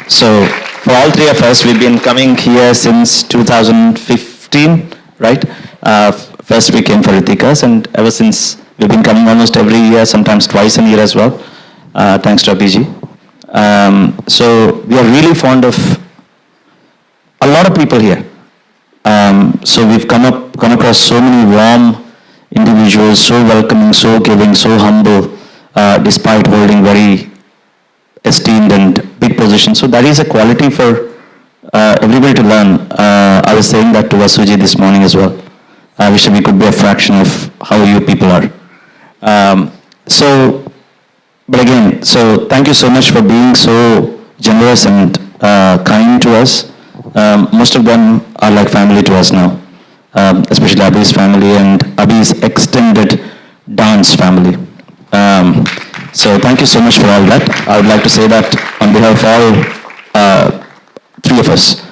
So for all three of us, we've been coming here since 2015, right? First we came for Rithika's, and ever since we've been coming almost every year, sometimes twice a year as well, thanks to Abhiji. So we are really fond of a lot of people here. So we've come across so many warm individuals, so welcoming, so giving, so humble, despite holding very esteemed and big positions. So that is a quality for everybody to learn. I was saying that to Vasuji this morning as well. I wish we could be a fraction of how you people are. But again, so thank you so much for being so generous and kind to us. Most of them are like family to us now, especially Abhi's family and Abhi's extended dance family. So thank you so much for all that. I would like to say that on behalf of all three of us.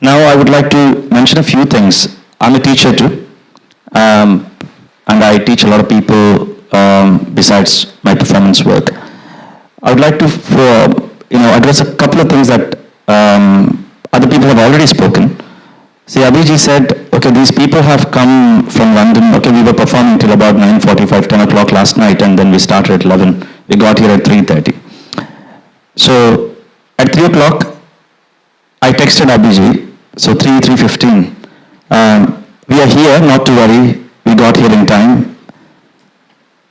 Now I would like to mention a few things. I'm a teacher too, and I teach a lot of people besides my performance work. I would like to address a couple of things that other people have already spoken. See, Abhiji said, okay, these people have come from London. Okay, we were performing till about 9:45, 10 o'clock last night, and then we started at 11. We got here at 3:30. So at 3 o'clock, I texted Abhiji, so 3:15. We are here, not to worry. We got here in time.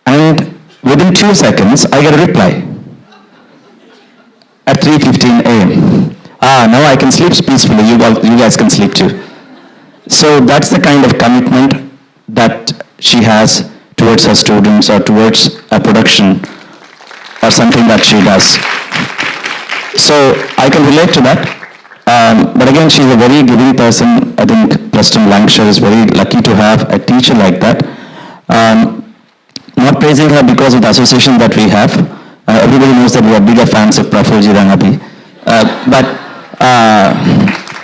And within 2 seconds, I get a reply at 3:15 a.m. Now I can sleep peacefully. You guys can sleep too. So that's the kind of commitment that she has towards her students or towards a production or something that she does. So I can relate to that. But again, she's a very giving person. I think Preston Lancashire is very lucky to have a teacher like that. Not praising her because of the association that we have. Everybody knows that we are bigger fans of Purva Rangam.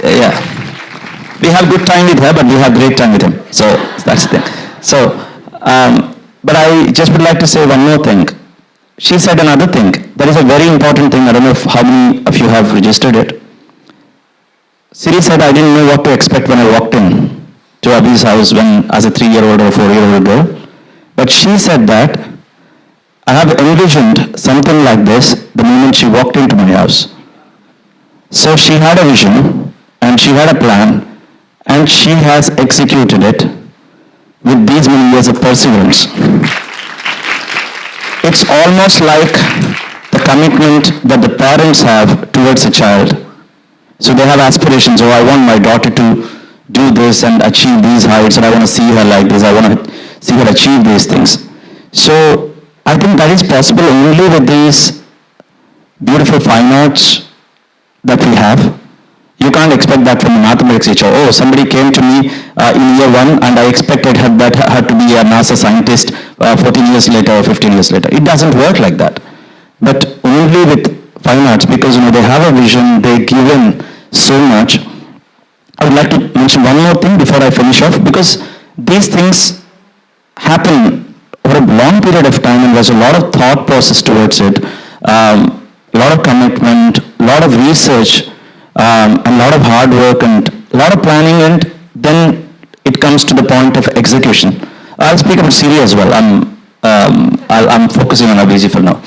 Yeah, we have good time with her, but we have great time with him. So that's the thing. So, but I just would like to say one more thing. She said another thing. That is a very important thing. I don't know how many of you have registered it. Siri said, I didn't know what to expect when I walked in to Abhi's house as a 3-year-old or a 4-year-old girl. But she said that I have envisioned something like this the moment she walked into my house. So she had a vision and she had a plan and she has executed it with these many years of perseverance. It's almost like the commitment that the parents have towards a child. So they have aspirations, I want my daughter to do this and achieve these heights, and I want to see her like this, I want to see her achieve these things. So I think that is possible only with these beautiful fine arts that we have. You can't expect that from a mathematics teacher. Somebody came to me in year 1 and I expected her to be a NASA scientist 14 years later or 15 years later. It doesn't work like that. But only with fine arts, because they have a vision, they give in so much. I would like to mention one more thing before I finish off, because these things happen over a long period of time and there's a lot of thought process towards it, a lot of commitment, a lot of research, a lot of hard work and a lot of planning, and then it comes to the point of execution. I'll speak about Siri as well. I'm focusing on Abhiji for now.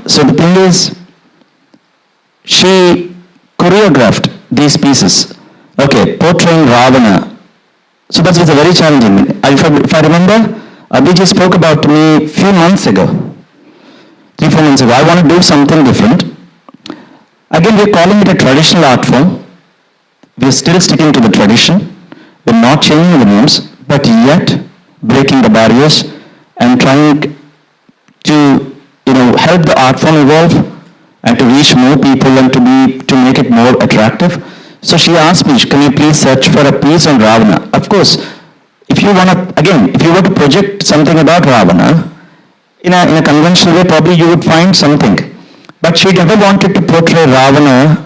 So the thing is, she choreographed these pieces. Okay, portraying Ravana. So that was a very challenging. If I remember, Abhijit spoke about me a few months ago, 3-4 months ago. I want to do something different. Again, we're calling it a traditional art form. We're still sticking to the tradition. We're not changing the norms, but yet breaking the barriers and trying to, help the art form evolve and to reach more people and to make it more attractive. So she asked me, can you please search for a piece on Ravana? Of course, if you were to project something about Ravana, in a conventional way, probably you would find something. But she never wanted to portray Ravana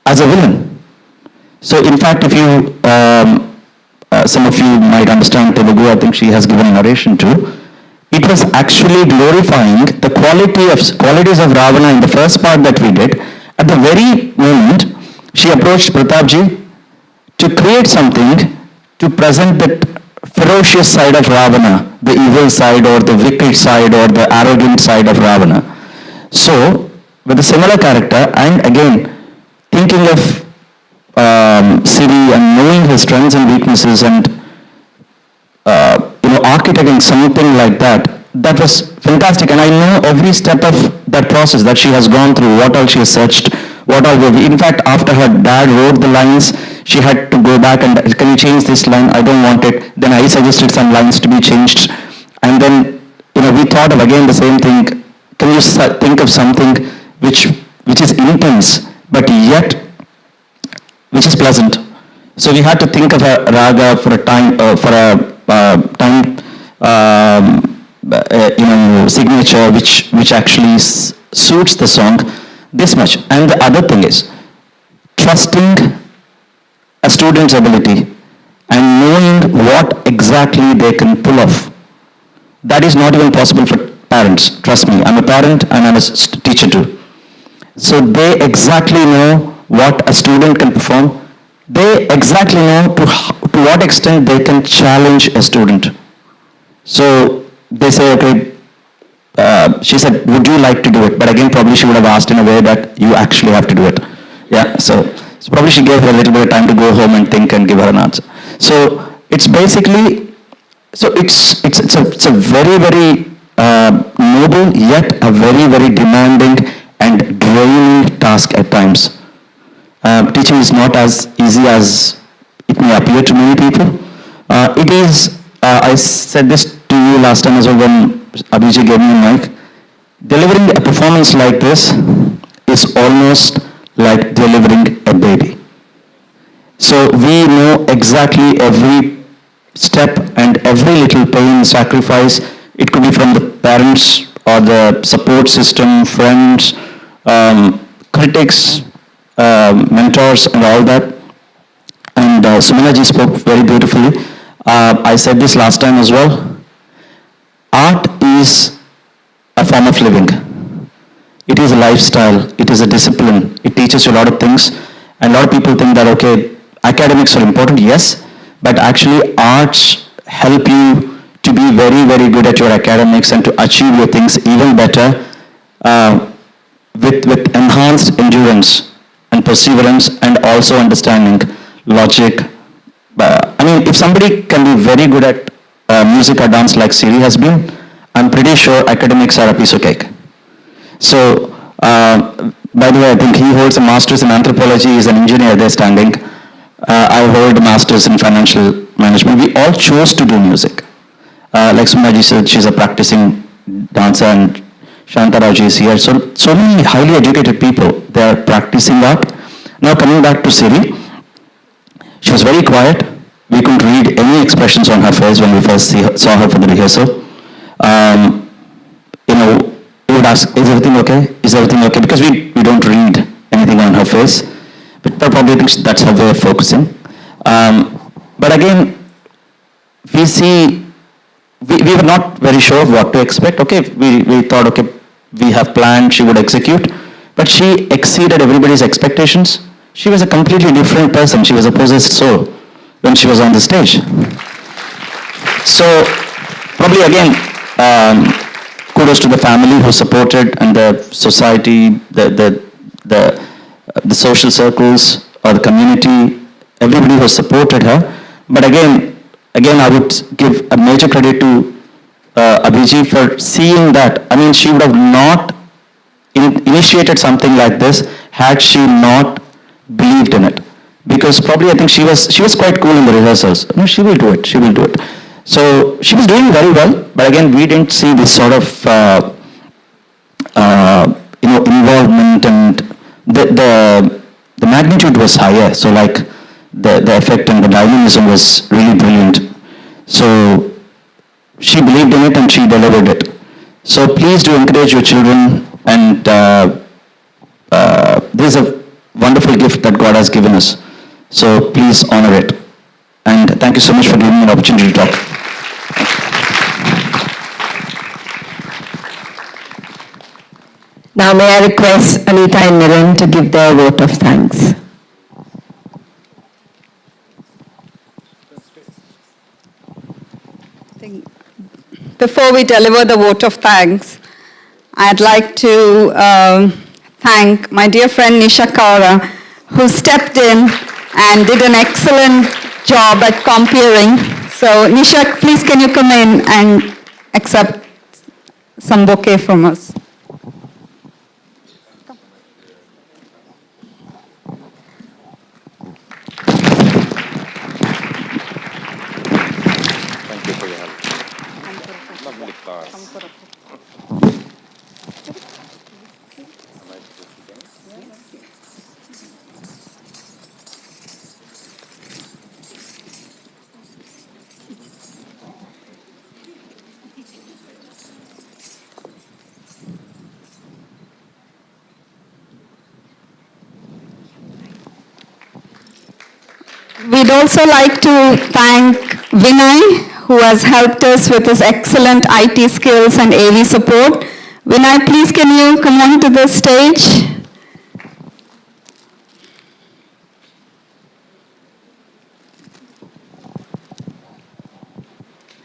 as a villain. So in fact, if you, some of you might understand Telugu, I think she has given a narration too. It was actually glorifying the qualities of Ravana in the first part that we did. At the very moment, she approached Pratapji to create something to present that ferocious side of Ravana, the evil side or the wicked side or the arrogant side of Ravana. So, with a similar character, and again, thinking of Siri and knowing his strengths and weaknesses and architecting something like that, that was fantastic. And I know every step of that process that she has gone through, what all she has searched, what all. In fact, after her dad wrote the lines, she had to go back and, can you change this line? I don't want it. Then I suggested some lines to be changed. And then, we thought of again the same thing. Can you think of something which is intense, but yet which is pleasant? So we had to think of a raga for a time, signature which actually suits the song this much. And the other thing is trusting a student's ability and knowing what exactly they can pull off. That is not even possible for parents. Trust me, I'm a parent and I'm a teacher too. So they exactly know what a student can perform. They exactly know to what extent they can challenge a student. So they say, okay, she said, would you like to do it? But again, probably she would have asked in a way that you actually have to do it. Yeah, so probably she gave her a little bit of time to go home and think and give her an answer. So it's basically, it's a very, very noble yet a very, very demanding and draining task at times. Teaching is not as easy as it may appear to many people. It is, I said this to you last time as well when Abhijit gave me a mic. Delivering a performance like this is almost like delivering a baby. So we know exactly every step and every little pain, sacrifice. It could be from the parents or the support system, friends, critics, mentors and all that. And Sumanaji spoke very beautifully. I said this last time as well. Art is a form of living. It is a lifestyle. It is a discipline. It teaches you a lot of things. And a lot of people think that, okay, academics are important, yes, but actually arts help you to be very, very good at your academics and to achieve your things even better with enhanced endurance and perseverance and also understanding logic. I mean, if somebody can be very good at music or dance like Siri has been, I'm pretty sure academics are a piece of cake. So, by the way, I think he holds a master's in anthropology, he's an engineer there standing. I hold a master's in financial management. We all chose to do music. Like Sumaji said, she's a practicing dancer and Shantaraji is here. So many highly educated people, they are practicing art. Now coming back to Siri, she was very quiet. We couldn't read any expressions on her face when we first saw her for the rehearsal. We would ask, is everything okay? Is everything okay? Because we don't read anything on her face. But probably thinks that's her way of focusing. But again, we were not very sure of what to expect. Okay, we thought, okay, we have planned, she would execute. But she exceeded everybody's expectations. She was a completely different person. She was a possessed soul when she was on the stage. So, probably again, kudos to the family who supported and the society, the social circles or the community, everybody who supported her. But again, I would give a major credit to Abhijit for seeing that. I mean, she would have not initiated something like this had she not believed in it. Because probably I think she was quite cool in the rehearsals. No, she will do it. So she was doing very well, but again, we didn't see this sort of involvement, and the magnitude was higher. So like the effect and the dynamism was really brilliant. So she believed in it and she delivered it. So please do encourage your children, and this is a wonderful gift that God has given us. So please honor it. And thank you so much for giving me an opportunity to talk. Now may I request Anita and Niren to give their vote of thanks. Before we deliver the vote of thanks, I'd like to thank my dear friend Nisha Kaura, who stepped in and did an excellent job at comparing. So Nisha, please can you come in and accept some bouquet from us? Thank you for your help. Lovely class. We'd also like to thank Vinay, who has helped us with his excellent IT skills and AV support. Vinay, please can you come on to the stage?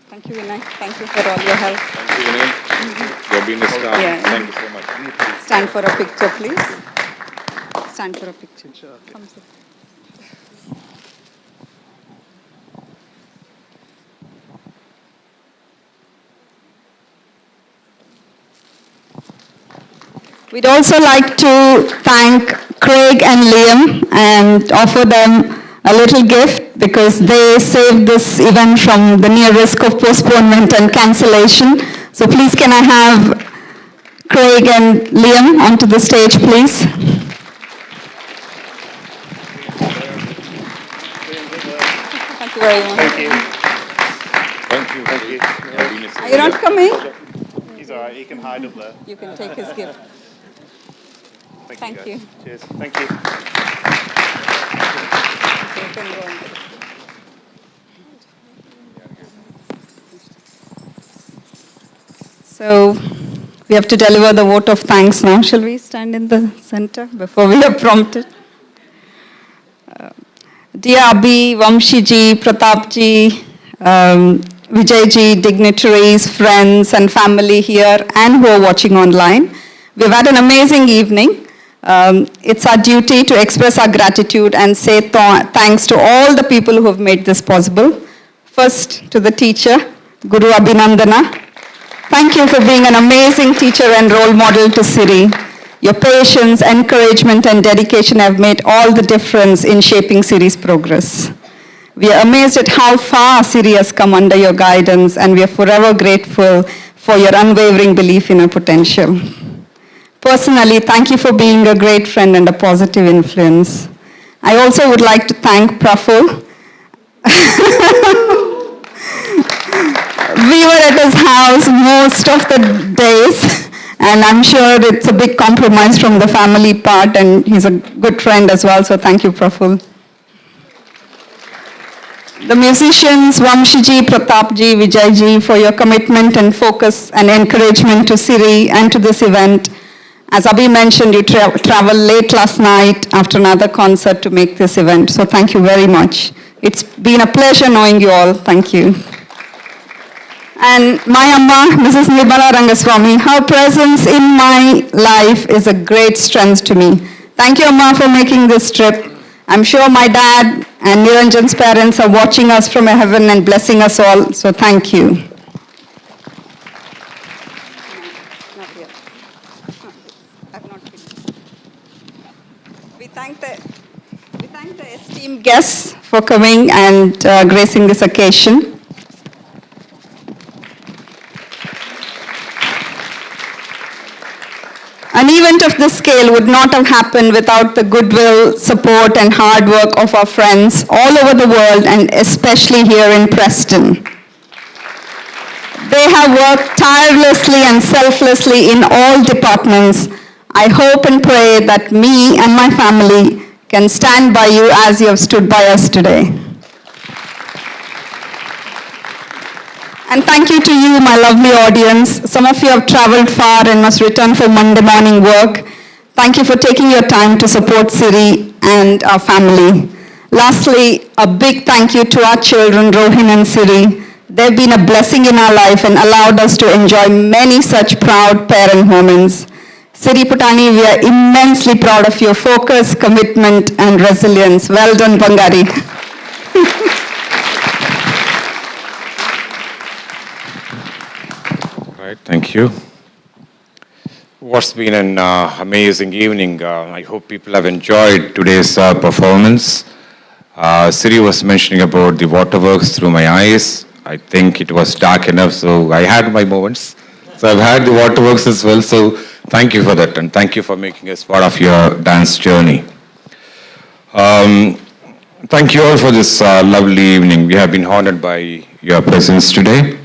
Thank you, Vinay. Thank you for all your help. Thank you, Vinay. You've been a star. Yeah. Thank you so much. Stand for a picture, please. Stand for a picture. Come, sir. We'd also like to thank Craig and Liam and offer them a little gift because they saved this event from the near risk of postponement and cancellation. So please can I have Craig and Liam onto the stage, please. Thank you very much. Thank you. Thank you. Thank you. Are you not coming? He's all right. He can hide up there. You can take his gift. Thank you. Cheers. Thank you. So we have to deliver the vote of thanks now. Shall we stand in the center before we are prompted? Dear Abhi, Vamshiji, Pratapji, Vijayji, dignitaries, friends and family here and who are watching online, we've had an amazing evening. It's our duty to express our gratitude and say thanks to all the people who have made this possible. First, to the teacher, Guru Abhinandana. Thank you for being an amazing teacher and role model to Siri. Your patience, encouragement, and dedication have made all the difference in shaping Siri's progress. We are amazed at how far Siri has come under your guidance, and we are forever grateful for your unwavering belief in her potential. Personally, thank you for being a great friend and a positive influence. I also would like to thank Praful. We were at his house most of the days, and I'm sure it's a big compromise from the family part, and he's a good friend as well, so thank you, Praful. The musicians, Vamshiji, Pratapji, Vijayji, for your commitment and focus and encouragement to Siri and to this event. As Abhi mentioned, you traveled late last night after another concert to make this event, so thank you very much. It's been a pleasure knowing you all. Thank you. And my Amma, Mrs. Nirbala Rangaswamy, her presence in my life is a great strength to me. Thank you, Amma, for making this trip. I'm sure my dad and Niranjan's parents are watching us from heaven and blessing us all, so thank you. We thank the esteemed guests for coming and gracing this occasion. An event of this scale would not have happened without the goodwill, support, and hard work of our friends all over the world, and especially here in Preston. They have worked tirelessly and selflessly in all departments. I hope and pray that me and my family can stand by you as you have stood by us today. And thank you to you, my lovely audience. Some of you have traveled far and must return for Monday morning work. Thank you for taking your time to support Siri and our family. Lastly, a big thank you to our children, Rohin and Siri. They've been a blessing in our life and allowed us to enjoy many such proud parent moments. Siri Putani, we are immensely proud of your focus, commitment, and resilience. Well done, Bangari. Right, thank you. What's been an amazing evening. I hope people have enjoyed today's performance. Siri was mentioning about the waterworks through my eyes. I think it was dark enough, so I had my moments. So I've had the waterworks as well, so thank you for that, and thank you for making us part of your dance journey. Thank you all for this lovely evening. We have been honored by your presence today.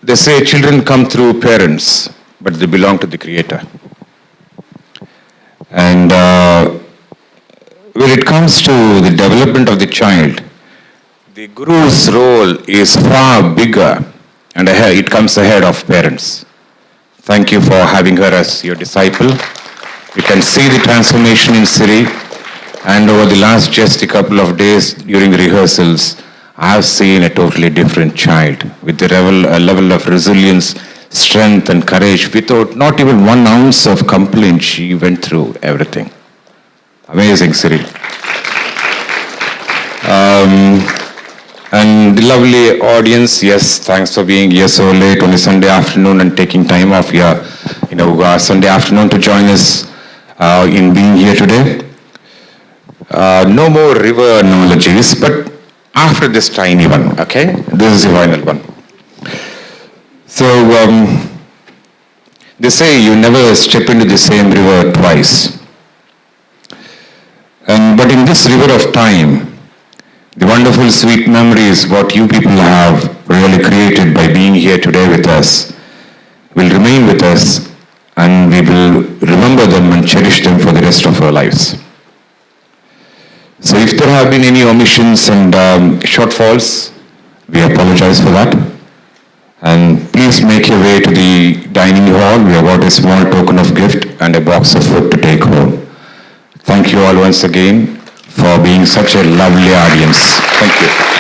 They say children come through parents, but they belong to the Creator. And when it comes to the development of the child, the guru's role is far bigger, and it comes ahead of parents. Thank you for having her as your disciple. You can see the transformation in Siri, and over the last just a couple of days during the rehearsals, I have seen a totally different child with a level of resilience, strength, and courage. Without not even 1 ounce of complaint, she went through everything. Amazing, Siri. And the lovely audience, yes, thanks for being here so late on a Sunday afternoon and taking time off your, Sunday afternoon to join us in being here today. No more river analogies, but after this tiny one, okay? This is the final one. So, they say you never step into the same river twice. But in this river of time, the wonderful sweet memories what you people have really created by being here today with us will remain with us, and we will remember them and cherish them for the rest of our lives. So if there have been any omissions and shortfalls, we apologize for that. And please make your way to the dining hall. We have got a small token of gift and a box of food to take home. Thank you all once again for being such a lovely audience. Thank you.